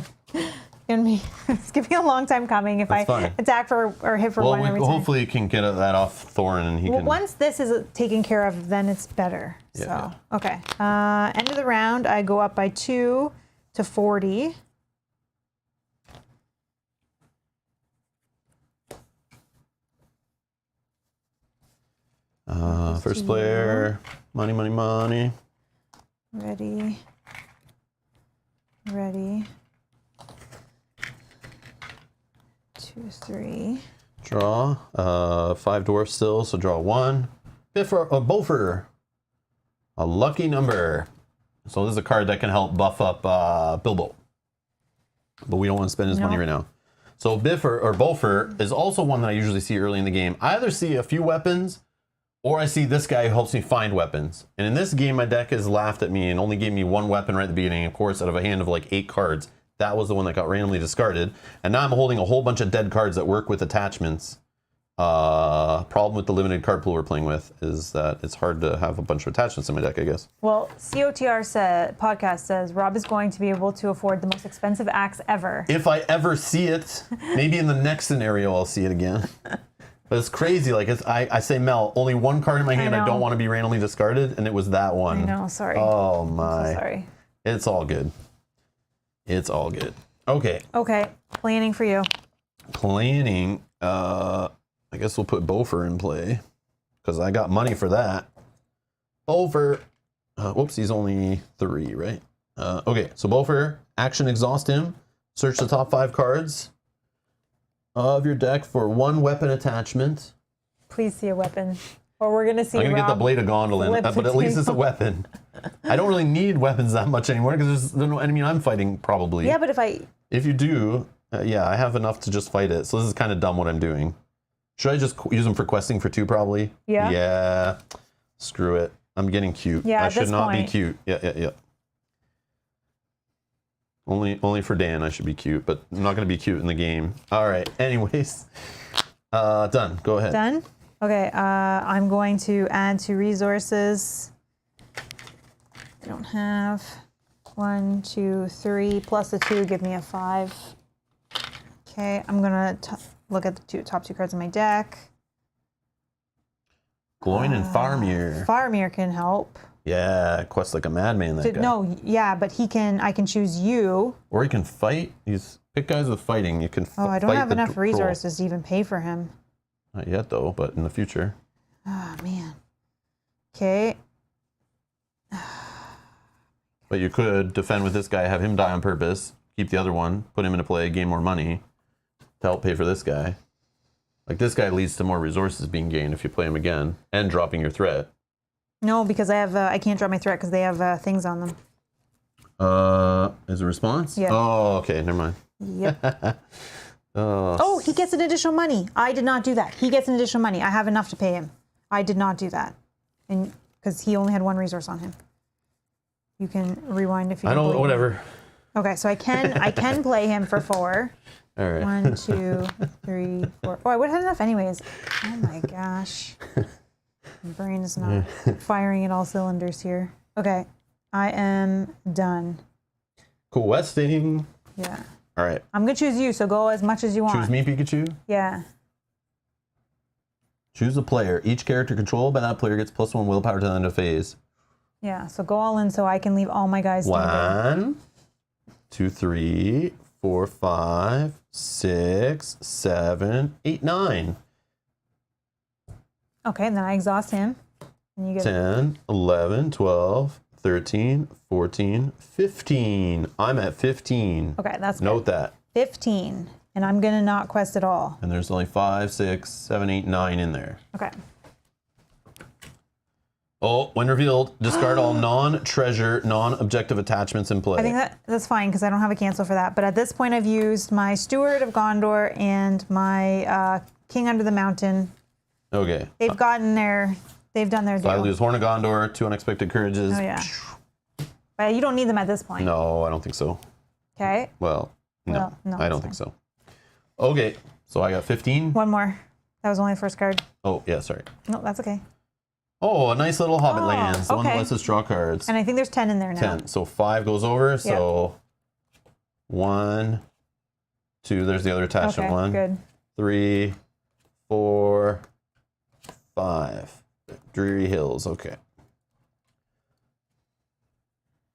It's gonna be a long time coming if That's I fine. attack for or hit for 1 every time. Hopefully you can get that off Thorin and he can... Once this is taken care of, then it's better. Yeah, so, okay. End of the round, I go up by 2 to 40. First player, money. Ready. 2, 3. Draw. 5 dwarfs still, so draw 1. Boffer. A lucky number. So this is a card that can help buff up Bilbo. But we don't want to spend his money right now. So Boffer is also one that I usually see early in the game. I either see a few weapons, or I see this guy who helps me find weapons. And in this game, my deck has laughed at me and only gave me 1 weapon right at the beginning, of course, out of a hand of like 8 cards. That was the one that got randomly discarded. And now I'm holding a whole bunch of dead cards that work with attachments. Problem with the limited card pool we're playing with is that it's hard to have a bunch of attachments in my deck, I guess. Well, COTR podcast says Rob is going to be able to afford the most expensive axe ever. If I ever see it, maybe in the next scenario I'll see it again. But it's crazy. Like I say, Mel, only 1 card in my hand I don't want to be randomly discarded, and it was that one. I know, sorry. Oh my. I'm so sorry. It's all good. It's all good. Okay. Okay, planning for you. Planning. I guess we'll put Boffer in play because I got money for that. Boffer. Whoops, he's only 3, right? Okay, so Boffer, action exhaust him. Search the top 5 cards of your deck for 1 weapon attachment. Please see a weapon. Or we're going to see I'm going to get the Rob Blade of Gondolin, but at least it's a weapon. I don't really need weapons that much anymore because there's no enemy I'm fighting, probably. Yeah, but if you do, yeah, I have enough to just fight it. So this is kind of dumb what I'm doing. Should I just use them for questing for 2, probably? Yeah. Yeah. Screw it. I'm getting cute. Yeah, I should not be cute. Yeah. Only for Dan I should be cute, but I'm not going to be cute in the game. All right. Anyways. Done. Go ahead. Done? Okay, I'm going to add 2 resources. I don't have 1, 2, 3, plus the 2 give me a 5. Okay, I'm gonna look at the top 2 cards in my deck. Gloin and Faramir. Faramir can help. Yeah, quest like a madman, that guy. No, yeah, but I can choose you. Or he can fight. Pick guys with fighting. You can fight. Oh, I don't have enough resources to even pay for him. Not yet, though, but in the future. Oh, man. Okay. But you could defend with this guy, have him die on purpose, keep the other one, put him into play, gain more money to help pay for this guy. Like, this guy leads to more resources being gained if you play him again, and dropping your threat. No, because I can't drop my threat because they have things on them. Is a response? Yeah. Oh, okay, never mind. Yep. Oh, he gets an additional money. I did not do that. He gets an additional money. I have enough to pay him. I did not do that. And because he only had 1 resource on him. You can rewind if you don't. Whatever. Okay, so I can play him for 4. All right. 1, 2, 3, 4. Oh, I would have enough anyways. Oh my gosh. My brain is not firing at all cylinders here. Okay, I am done. Questing. Yeah. All right. I'm going to choose you, so go as much as you want. Choose me, Pikachu? Yeah. Choose a player. Each character controlled by that player gets +1 willpower to the end of phase. Yeah, so go all in so I can leave all my guys together. 1, 2, 3, 4, 5, 6, 7, 8, 9. Okay, and then I exhaust him. And you get 10, 11, 12, 13, 14, 15. I'm at 15. Okay, that's Note good. that. 15. And I'm going to not quest at all. And there's only 5, 6, 7, 8, 9 in there. Okay. Oh, when revealed, discard all non-treasure, non-objective attachments in play. I think that's fine because I don't have a cancel for that. But at this point, I've used my Steward of Gondor and my King Under the Mountain. Okay. They've gotten their, they've done their So I deal. lose Horn of Gondor, 2 unexpected courages. Oh, yeah. But you don't need them at this point. No, I don't think so. Okay. Well, no, Well, no, I don't think so. Okay, so I got 15. One more. That was only the first card. Oh, yeah, sorry. No, that's okay. Oh, a nice little Hobbit Oh, lands. The one that okay. lets us draw cards. And I think there's 10 in there now. 10. So 5 goes over. So 1, 2. There's the other attachment. Okay, 1, good. 3, 4, 5. Dreary Hills. Okay.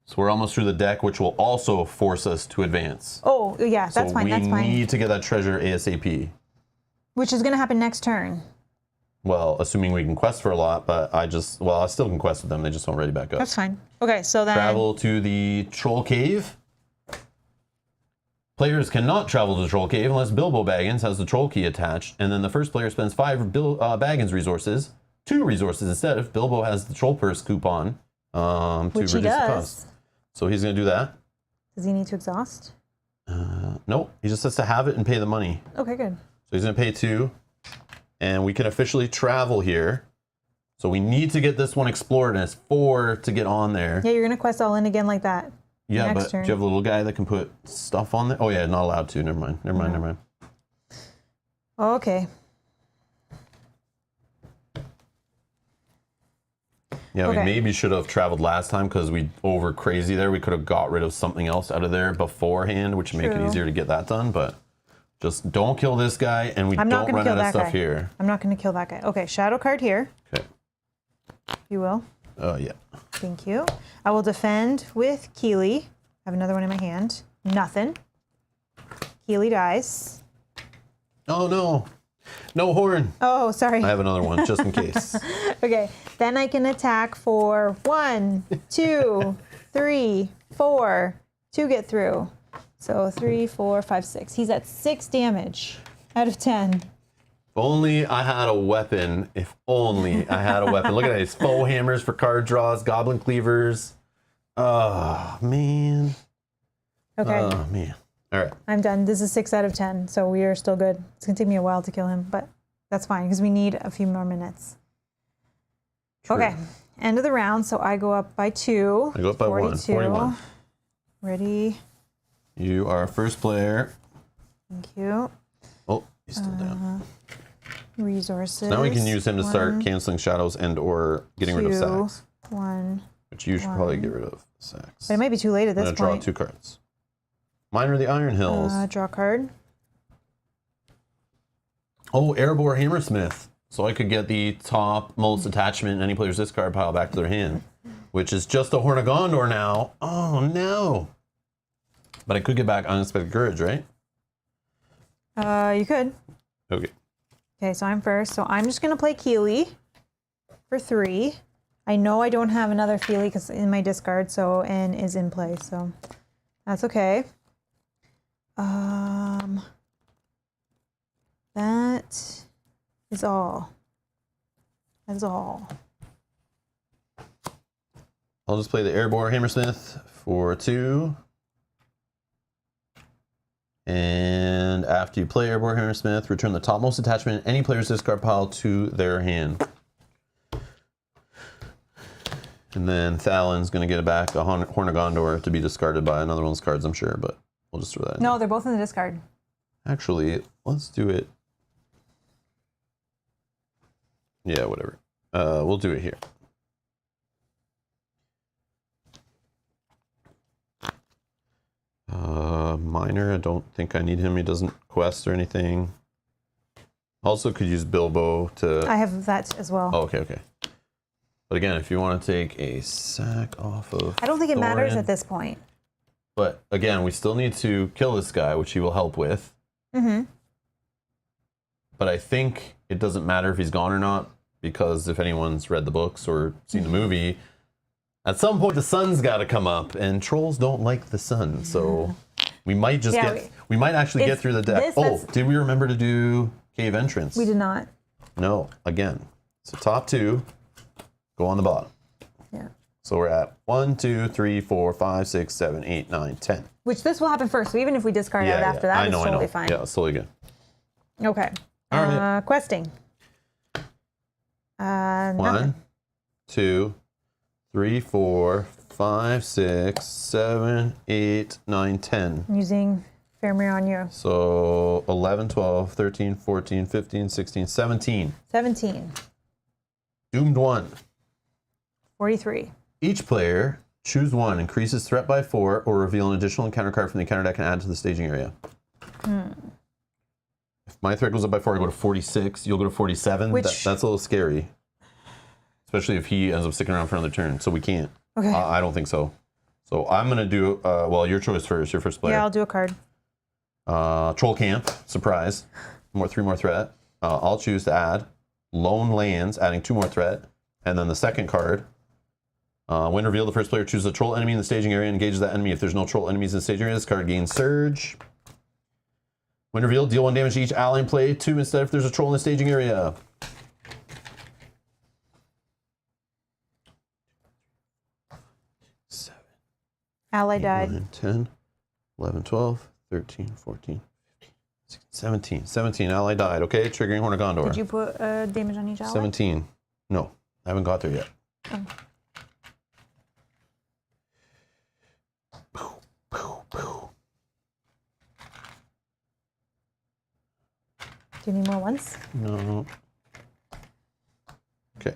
So we're almost through the deck, which will also force us to advance. Oh, yeah, that's so fine. That's fine. we need to get that treasure ASAP. Which is going to happen next turn. Well, assuming we can quest for a lot, but I still can quest with them. They just don't ready back up. That's fine. Okay, so then. Travel to the Troll Cave. Players cannot travel to the Troll Cave unless Bilbo Baggins has the Troll Key attached, and then the first player spends 5 Baggins resources, 2 resources instead if Bilbo has the Troll Purse coupon to Which reduce he the does. cost. So he's going to do that. Does he need to exhaust? Nope, he just has to have it and pay the money. Okay, good. So he's going to pay 2, and we can officially travel here. So we need to get this one explored, and it's 4 to get on there. Yeah, you're going to quest all in again like that. Yeah, next but turn. do you have a little guy that can put stuff on there? Oh yeah, not allowed to. Never mind. Okay. Yeah, Okay. we maybe should have traveled last time because we over crazy there. We could have got rid of something else out of there beforehand, which would make it True. easier to get that done. But just don't kill this guy, and we I'm not don't going run to out kill of that stuff guy. here. I'm not going to kill that guy. Okay, shadow card here, Okay. if you will. Oh yeah. Thank you. I will defend with Keely. I have another one in my hand. Nothing. Keely dies. Oh no, no horn. Oh, sorry. I have another one just in case. Okay, then I can attack for 1, 2, 3, 4 to get through. So 3, 4, 5, 6. He's at 6 damage out of 10. If only I had a weapon. If only I had a weapon. Look at these foe hammers for card draws, goblin cleavers. Oh man. Okay, Oh man. All right. I'm done. This is 6 out of 10, so we are still good. It's gonna take me a while to kill him, but that's fine because we need a few more minutes. True. Okay, end of the round. So I go up by 2. I go up by 1. 41. Ready? You are first player. Thank you. Oh, he's still down. Resources. Now we can use him to start 1, canceling shadows and or getting rid of 2, sacks, 1. which you should probably get rid of sacks. But it might be too late at I'm this gonna draw point. 2 cards. Mine are the Iron Hills. Draw card. Oh, Erebor Hammersmith. So I could get the top most attachment in any player's discard pile back to their hand, which is just a Horn of Gondor now. Oh no. But I could get back Unexpected Courage, right? You could. Okay. Okay, so I'm first. So I'm just gonna play Keely for 3. I know I don't have another Feely because in my discard, so N is in play, so that's okay. That is all. That's all. I'll just play the Erebor Hammersmith for 2. And after you play Erebor Hammersmith, return the topmost attachment in any player's discard pile to their hand. And then Thalin's going to get it back, a Horn of Gondor, to be discarded by another one's cards, I'm sure, but we'll just throw that in. No, they're both in the discard. Actually, let's do it. Yeah, whatever. We'll do it here. Minor, I don't think I need him. He doesn't quest or anything. Also could use Bilbo to... I have that as well. Oh, okay. But again, if you want to take a sack off of I don't think it matters Thorin- at this point. But again, we still need to kill this guy, which he will help with. Mm-hmm. But I think it doesn't matter if he's gone or not, because if anyone's read the books or seen the movie, At some point, the sun's got to come up, and trolls don't like the sun, so we might just we might actually get through the deck. Did we remember to do cave entrance? We did not. No, again. So top 2, go on the bottom. Yeah. So we're at 1, 2, 3, 4, 5, 6, 7, 8, 9, 10. Which this will happen first. So even if we discard out after that, it's totally fine. Yeah, it's totally good. Okay. All right. Questing. 1, 2, 3, 4, 5, 6, 7, 8, 9, 10. Using Faramir on you. So 11, 12, 13, 14, 15, 16, 17. 17. Doomed 1. 43. Each player, choose 1, increases threat by 4, or reveal an additional encounter card from the encounter deck and add to the staging area. If my threat goes up by 4, I go to 46. You'll go to 47. That's a little scary. Especially if he ends up sticking around for another turn. So we can't. Okay. I don't think so. So I'm going to do, well, your choice first. Your first player. Yeah, I'll do a card. Troll Camp. Surprise. 3 more threat. I'll choose to add Lone Lands, adding 2 more threat. And then the second card. When revealed, the first player chooses a troll enemy in the staging area and engages that enemy. If there's no troll enemies in the staging area, this card gains Surge. When revealed, deal 1 damage to each ally and play 2 instead if there's a troll in the staging area. Ally died. 9, 10, 11, 12, 13, 14, 15, 16, 17. 17, ally died. Okay, triggering Horn of Gondor. Did you put damage on each ally? 17. No, I haven't got there yet. Oh. Boo, boo, boo. Do you need more ones? No. Okay.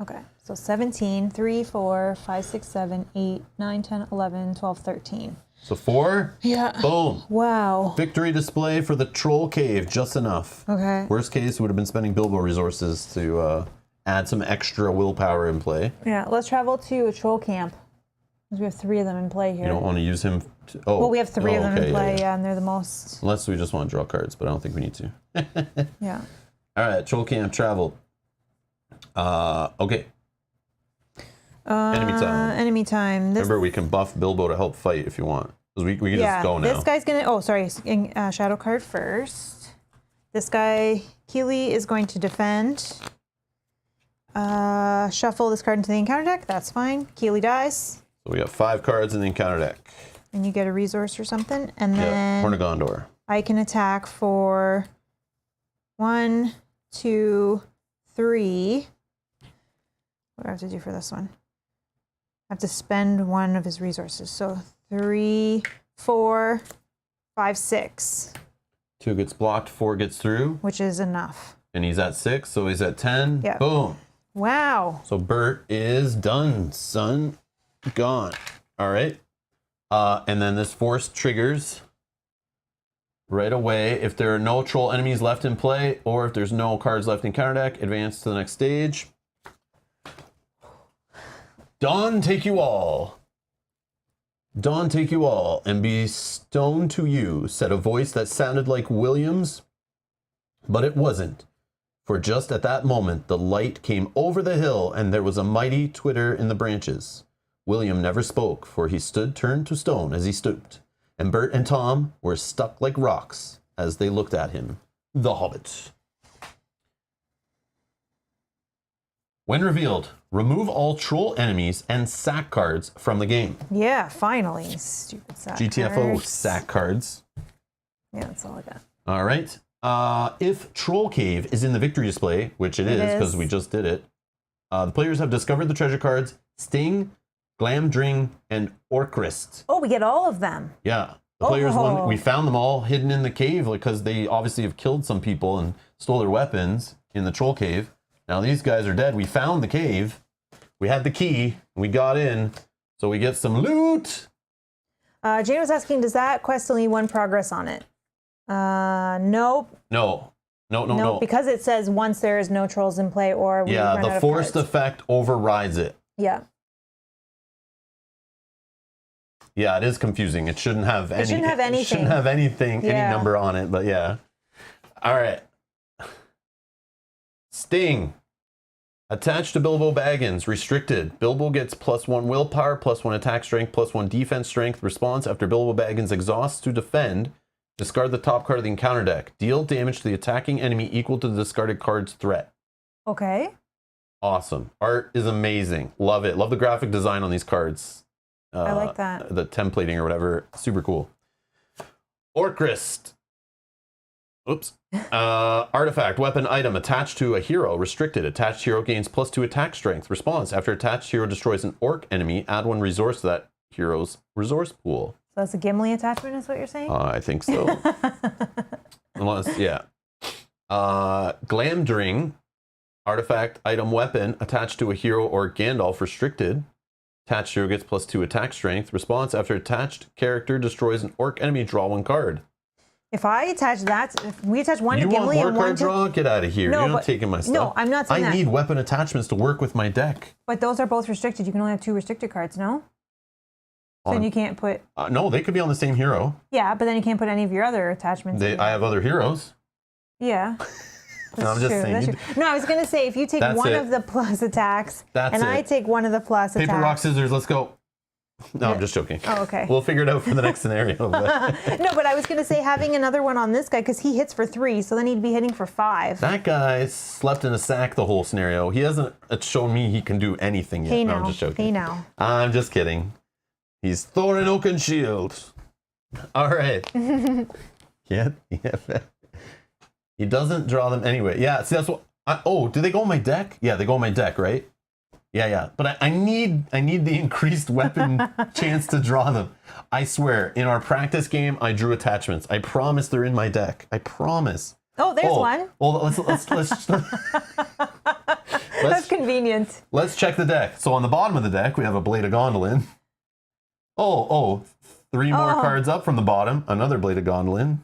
Okay, so 17, 3, 4, 5, 6, 7, 8, 9, 10, 11, 12, 13. So 4? Yeah. Boom. Wow. Victory display for the Troll Cave, just enough. Okay. Worst case, would have been spending Bilbo resources to add some extra willpower in play. Yeah, let's travel to a troll camp. Because we have 3 of them in play here. You don't want to use him to, well, we have 3 of them in play, yeah, and they're the most... Unless we just want to draw cards, but I don't think we need to. Yeah. All right, Troll Camp traveled. Okay. Enemy time. Enemy time. Remember, we can buff Bilbo to help fight if you want. Because we can just go now. This guy's going to... Oh, sorry. Shadow card first. This guy, Keely, is going to defend. Shuffle this card into the encounter deck. That's fine. Keely dies. So we got 5 cards in the encounter deck. And you get a resource or something. And then... Horn of Gondor. I can attack for 1, 2, 3. What do I have to do for this one? I have to spend 1 of his resources. So 3, 4, 5, 6. 2 gets blocked, 4 gets through. Which is enough. And he's at 6, so he's at 10. Yeah. Boom. Wow. So Bert is done, son. Gone. All right. And then this force triggers right away. If there are no troll enemies left in play, or if there's no cards left in counter deck, advance to the next stage. Dawn take you all. Dawn take you all, and be stoned to you, said a voice that sounded like William's, but it wasn't. For just at that moment, the light came over the hill, and there was a mighty twitter in the branches. William never spoke, for he stood turned to stone as he stooped, and Bert and Tom were stuck like rocks as they looked at him. The Hobbit. When revealed, remove all troll enemies and sack cards from the game. Yeah, finally. Stupid sack GTFO cards. sack cards. Yeah, that's all I got. All right. If Troll Cave is in the victory display, which it is because we just did it, the players have discovered the treasure cards Sting, Glamdring, and Orcrist. Oh, we get all of them. Yeah. The players won. We found them all hidden in the cave because they obviously have killed some people and stole their weapons in the Troll Cave. Now these guys are dead. We found the cave. We had the key. We got in. So we get some loot. Jane was asking, does that quest only 1 progress on it? Nope. No. Because it says once there is no trolls in play or we run out the of forced cards. effect overrides it. Yeah. Yeah, it is confusing. It shouldn't have any. It shouldn't have anything. It shouldn't have anything, Yeah. any number on it. But yeah. All right. Sting. Attached to Bilbo Baggins, restricted. Bilbo gets +1 willpower, +1 attack strength, +1 defense strength response after Bilbo Baggins exhausts to defend. Discard the top card of the encounter deck. Deal damage to the attacking enemy equal to the discarded card's threat. Okay. Awesome. Art is amazing. Love it. Love the graphic design on these cards. I like that. The templating or whatever. Super cool. Orcrist. Oops. Artifact, weapon, item, attached to a hero, restricted. Attached hero gains +2 attack strength. Response, after attached hero destroys an orc enemy, add 1 resource to that hero's resource pool. So that's a Gimli attachment is what you're saying? I think so. Unless, yeah. Glamdring, artifact, item, weapon, attached to a hero or Gandalf, restricted. Attached hero gets +2 attack strength. Response, after attached character destroys an orc enemy, draw 1 card. If I attach that, if we attach one You to Gimli want more and one card to... draw? Get out of here. No, You're not but- taking my stuff. No, I'm not saying that. I need weapon attachments to work with my deck. But those are both restricted. You can only have 2 restricted cards, no? So then you can't put... No, they could be on the same hero. Yeah, but then you can't put any of your other attachments in. I have other heroes. Yeah. No, I'm just saying. That's true. No, I was going to say, if you take That's one it. of the plus attacks, That's and I it. take one of the plus attacks... Paper, rock, scissors, let's go. No, I'm just joking. Oh, okay. We'll figure it out for the next scenario. But No, but I was going to say having another one on this guy, because he hits for 3, so then he'd be hitting for 5. that guy slept in a sack the whole scenario. He hasn't shown me he can do anything yet. Hey No, now. I'm just joking. Hey now. I'm just kidding. He's Thorin Oakenshield. All right. Yeah. He doesn't draw them anyway. Yeah, see, that's what... do they go on my deck? Yeah, they go on my deck, right? Yeah. But I need the increased weapon chance to draw them. I swear, in our practice game, I drew attachments. I promise they're in my deck. I promise. Oh, there's one. Well, That's convenient. let's check the deck. So on the bottom of the deck, we have a Blade of Gondolin. 3 more cards up from the bottom. Another Blade of Gondolin.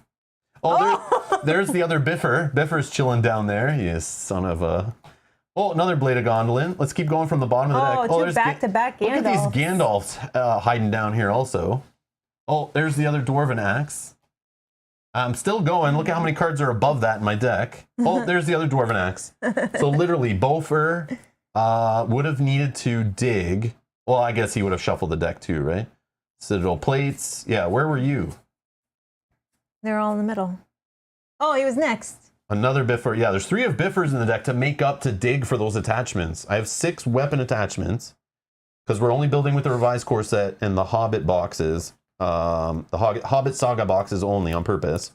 There's the other Biffer. Biffer's chilling down there. You son of a... another Blade of Gondolin. Let's keep going from the bottom of the deck. Two back-to-back Look at these Gandalfs. Gandalfs hiding down here also. There's the other Dwarven Axe. I'm still going. Look how many cards are above that in my deck. There's the other Dwarven Axe. So literally, Bofer would have needed to dig. Well, I guess he would have shuffled the deck too, right? Citadel Plates. Yeah, where were you? They're all in the middle. Oh, he was next. Another Biffer. Yeah, there's 3 of Biffers in the deck to make up to dig for those attachments. I have 6 weapon attachments because we're only building with the revised core set and the Hobbit boxes. The Hobbit Saga boxes only on purpose.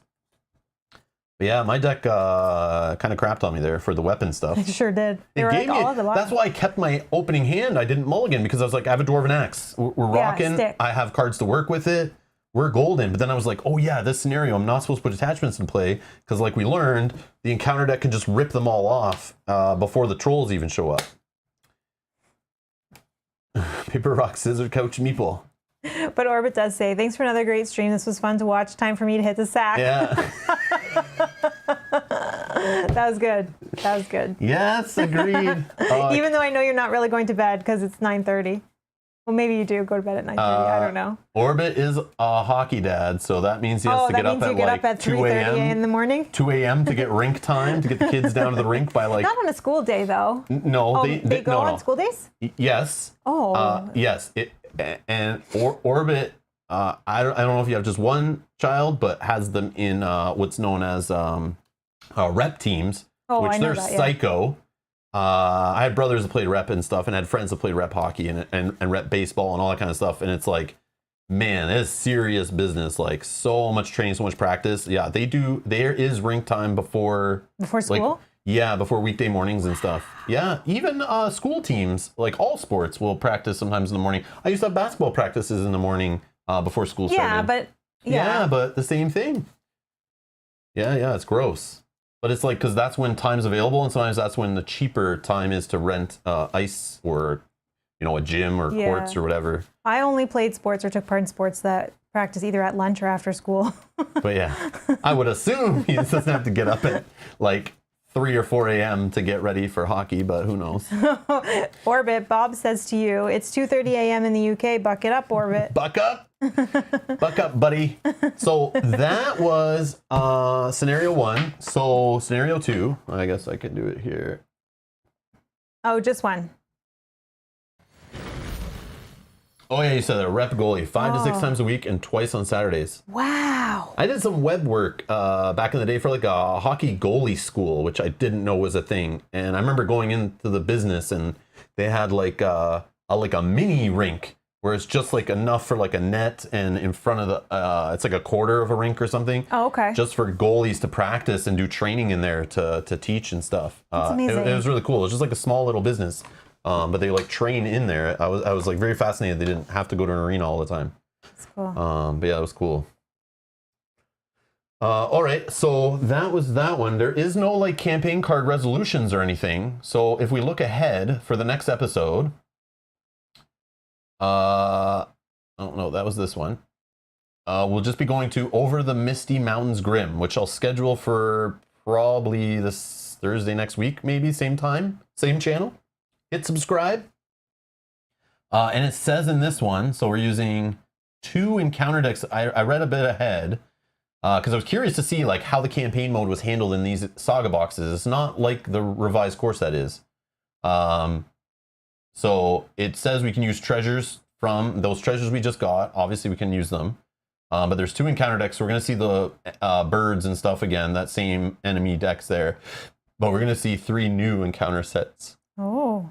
But yeah, my deck kind of crapped on me there for the weapon stuff. It sure did. They It were gave like me, all at the bottom. that's why I kept my opening hand. I didn't mulligan because I was like, I have a Dwarven Axe. We're rocking. stick. I have cards to work with it. We're golden. But then I was like, oh yeah, this scenario, I'm not supposed to put attachments in play because like we learned, the encounter deck can just rip them all off before the trolls even show up. Paper, rock, scissors, couch, meeple. But Orbit does say, thanks for another great stream. This was fun to watch. Time for me to hit the sack. Yeah. That was good. That was good. Yes, agreed. Even though I know you're not really going to bed because it's 9:30. Well, maybe you do go to bed at 9:30. I don't know. Orbit is a hockey dad, so that means he has to that get up means at you get like up at 2 3:30 in a.m. the morning? 2 a.m. to get rink time, to get the kids down to the rink by like... Not on a school day, though. No, They go on school days? Yes. Oh. Yes. Orbit, I don't know if you have just one child, but has them in what's known as rep teams, which I know they're that, yeah. psycho. I had brothers that played rep and stuff, and had friends that played rep hockey and rep baseball and all that kind of stuff. And it's like, man, it is serious business. Like so much training, so much practice. Yeah, they do. There is rink time before school. Before weekday mornings and stuff. Yeah, even school teams, like all sports, will practice sometimes in the morning. I used to have basketball practices in the morning before school started. Yeah, but the same thing. Yeah, it's gross. But it's like, because that's when time's available, and sometimes that's when the cheaper time is to rent ice or, a gym or courts or whatever. I only played sports or took part in sports that practice either at lunch or after school. But yeah, I would assume he doesn't have to get up at like 3 or 4 a.m. to get ready for hockey, but who knows? Orbit, Bob says to you, it's 2:30 a.m. in the UK. Buck it up, Orbit. Buck up. Buck up, buddy. So that was scenario 1. So scenario 2, I guess I can do it here. Oh, just one. Oh yeah, you said that. Rep goalie 5 to 6 times a week and twice on Saturdays. Wow. I did some web work back in the day for like a hockey goalie school, which I didn't know was a thing. And I remember going into the business and they had like a mini rink where it's just like enough for like a net, and in front of the it's like a quarter of a rink or something. Oh, okay. Just for goalies to practice and do training in there to teach and stuff. That's amazing. It was really cool. It was just like a small little business. But they like train in there. I was like very fascinated. They didn't have to go to an arena all the time. That's cool. But yeah, it was cool. All right, so that was that one. There is no like campaign card resolutions or anything. So if we look ahead for the next episode, I don't know. That was this one. We'll just be going to Over the Misty Mountains Grim, which I'll schedule for probably this Thursday next week, maybe same time, same channel. Hit subscribe. And it says in this one, so we're using 2 encounter decks. I read a bit ahead because I was curious to see like how the campaign mode was handled in these Saga boxes. It's not like the revised core set is. So it says we can use treasures from those treasures we just got. Obviously, we can use them. But there's 2 encounter decks. So we're going to see the birds and stuff again, that same enemy decks there. But we're going to see 3 new encounter sets. Oh.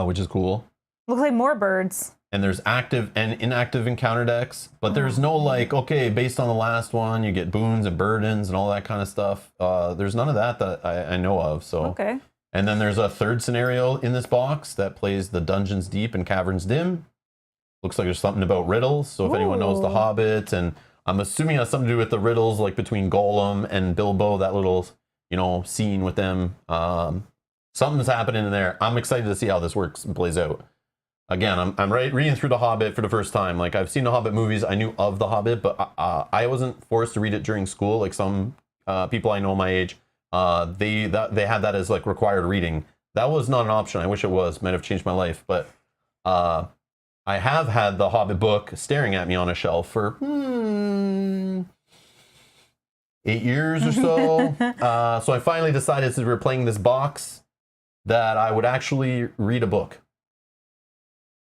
Which is cool. Looks like more birds. And there's active and inactive encounter decks, but there's no like, okay, based on the last one, you get boons and burdens and all that kind of stuff. There's none of that I know of. So okay. And then there's a 3rd scenario in this box that plays the Dungeons Deep and Caverns Dim. Looks like there's something about riddles. So if anyone knows the Hobbit, and I'm assuming it has something to do with the riddles, like between Gollum and Bilbo, that little, scene with them. Something's happening in there. I'm excited to see how this works and plays out. Again, I'm reading through The Hobbit for the first time. Like, I've seen the Hobbit movies. I knew of the Hobbit, but I wasn't forced to read it during school. Like some people I know my age, they had that as like required reading. That was not an option. I wish it was. Might have changed my life. But I have had the Hobbit book staring at me on a shelf for 8 years or so. So I finally decided, since we were playing this box, that I would actually read a book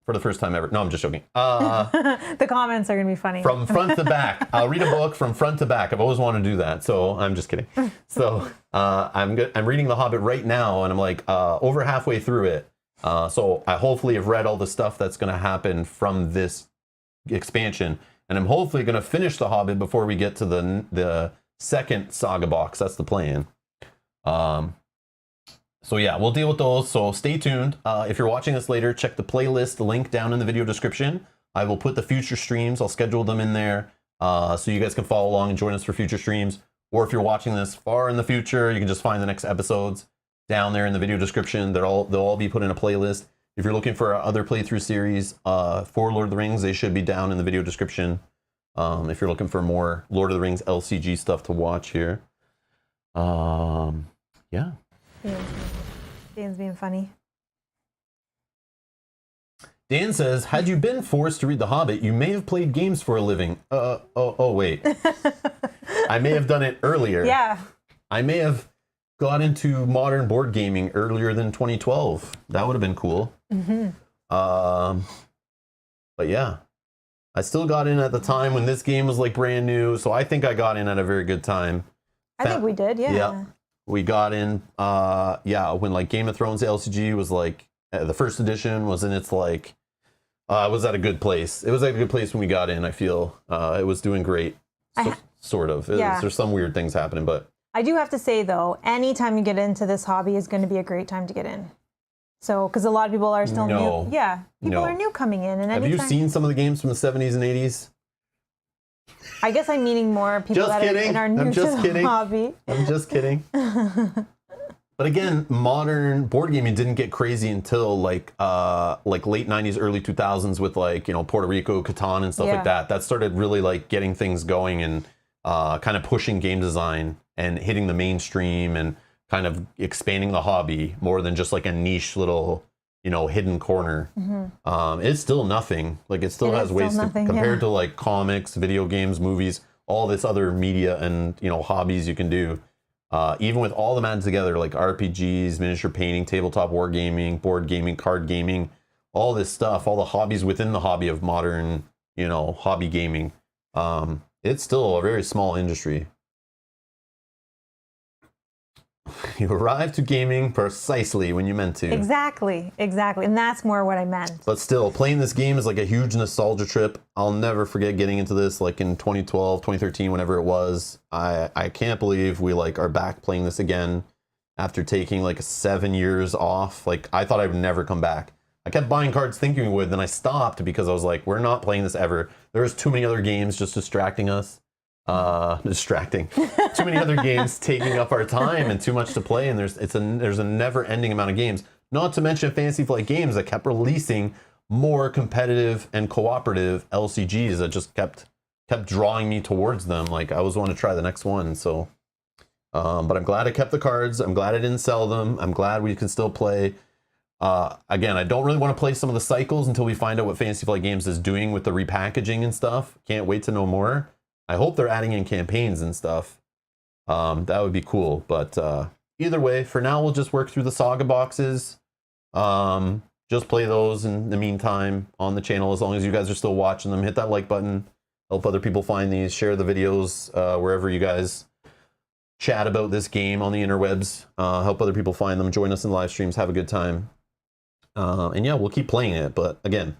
for the first time ever. No, I'm just joking. The comments are going to be funny. From front to back. I'll read a book from front to back. I've always wanted to do that, so I'm just kidding. So I'm reading The Hobbit right now, and I'm like over halfway through it. So I hopefully have read all the stuff that's going to happen from this expansion, and I'm hopefully going to finish The Hobbit before we get to the second Saga box. That's the plan. So yeah, we'll deal with those. So stay tuned. If you're watching this later, check the playlist link down in the video description. I will put the future streams. I'll schedule them in there so you guys can follow along and join us for future streams. Or if you're watching this far in the future, you can just find the next episodes down there in the video description. They'll all be put in a playlist. If you're looking for other playthrough series for Lord of the Rings, they should be down in the video description. If you're looking for more Lord of the Rings LCG stuff to watch here. Yeah. Dan's being funny. Dan says, had you been forced to read The Hobbit, you may have played games for a living. Wait. I may have done it earlier. Yeah. I may have got into modern board gaming earlier than 2012. That would have been cool. Mm-hmm. But yeah, I still got in at the time when this game was like brand new. So I think I got in at a very good time. I think we did, yeah. Yeah. We got in, when like Game of Thrones LCG was like, the first edition was in its like, it was at a good place. It was at a good place when we got in, I feel. It was doing great, sort of. There's some weird things happening, but. I do have to say though, anytime you get into this hobby is going to be a great time to get in. So, because a lot of people are still new. Yeah, people are new coming in. And have you seen some of the games from the 70s and 80s? I guess I'm meaning more people that are new to the hobby. I'm just kidding. But again, modern board gaming didn't get crazy until like late 90s, early 2000s with like, Puerto Rico, Catan and stuff like that. That started really like getting things going and kind of pushing game design and hitting the mainstream and kind of expanding the hobby more than just like a niche little, hidden corner. Mm-hmm. It's still nothing. Like it still has ways to, compared to like comics, video games, movies, all this other media and, hobbies you can do. Even with all them added together, like RPGs, miniature painting, tabletop wargaming, board gaming, card gaming, all this stuff, all the hobbies within the hobby of modern, hobby gaming. It's still a very small industry. You arrived to gaming precisely when you meant to. Exactly. And that's more what I meant. But still, playing this game is like a huge nostalgia trip. I'll never forget getting into this like in 2012, 2013, whenever it was. I can't believe we like are back playing this again after taking like 7 years off. Like I thought I would never come back. I kept buying cards thinking we would, then I stopped because I was like, we're not playing this ever. There's too many other games just distracting us. Too many other games taking up our time and too much to play, and there's a never-ending amount of games, not to mention Fantasy Flight Games that kept releasing more competitive and cooperative LCGs that just kept drawing me towards them. Like I was wanting to try the next one. So but I'm glad I kept the cards. I'm glad I didn't sell them. I'm glad we can still play. Again, I don't really want to play some of the cycles until we find out what Fantasy Flight Games is doing with the repackaging and stuff. Can't wait to know more. I hope they're adding in campaigns and stuff. That would be cool. But either way, for now, we'll just work through the Saga boxes. Just play those in the meantime on the channel. As long as you guys are still watching them, hit that like button. Help other people find these. Share the videos wherever you guys chat about this game on the interwebs. Help other people find them. Join us in live streams. Have a good time. And yeah, we'll keep playing it. But again,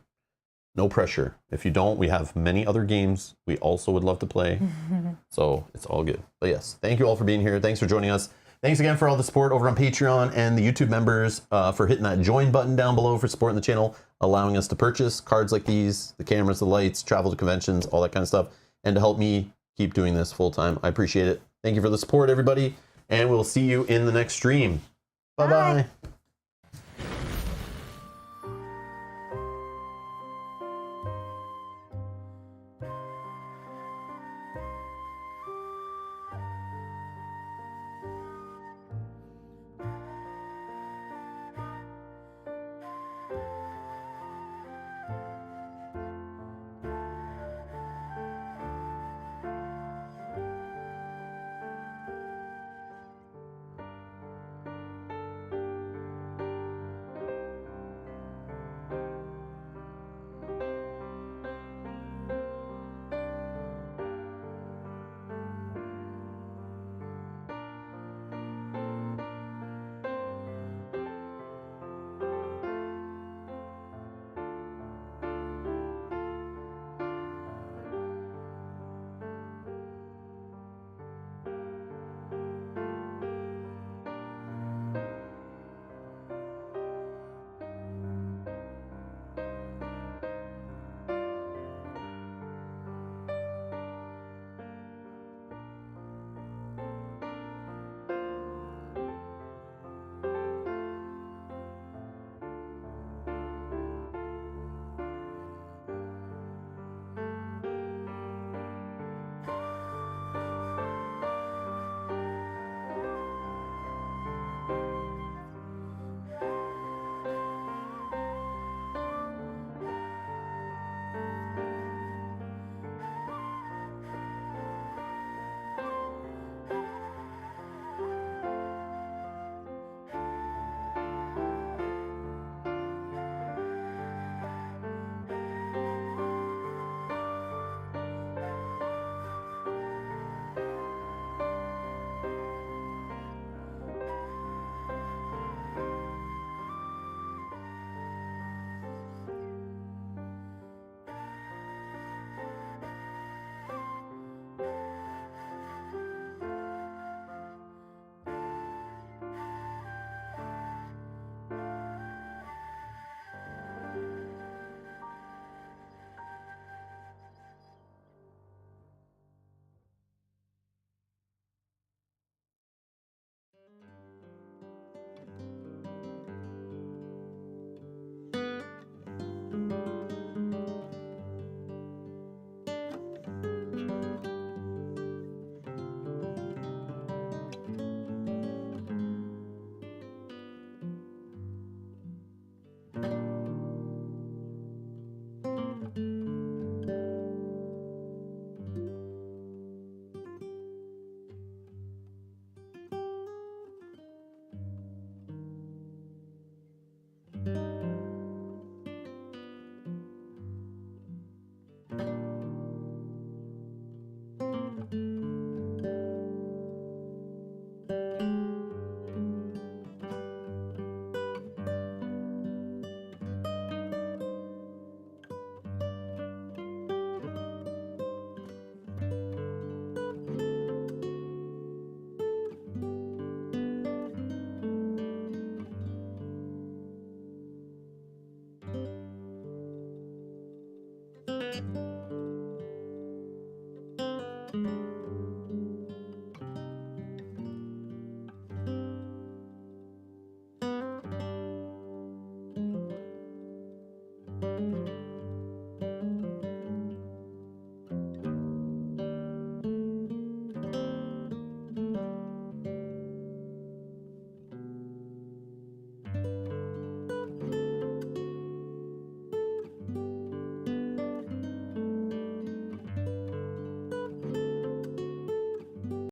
no pressure. If you don't, we have many other games we also would love to play. So it's all good. But yes, thank you all for being here. Thanks for joining us. Thanks again for all the support over on Patreon and the YouTube members for hitting that join button down below for supporting the channel, allowing us to purchase cards like these, the cameras, the lights, travel to conventions, all that kind of stuff, and to help me keep doing this full time. I appreciate it. Thank you for the support, everybody, and we'll see you in the next stream. Bye-bye.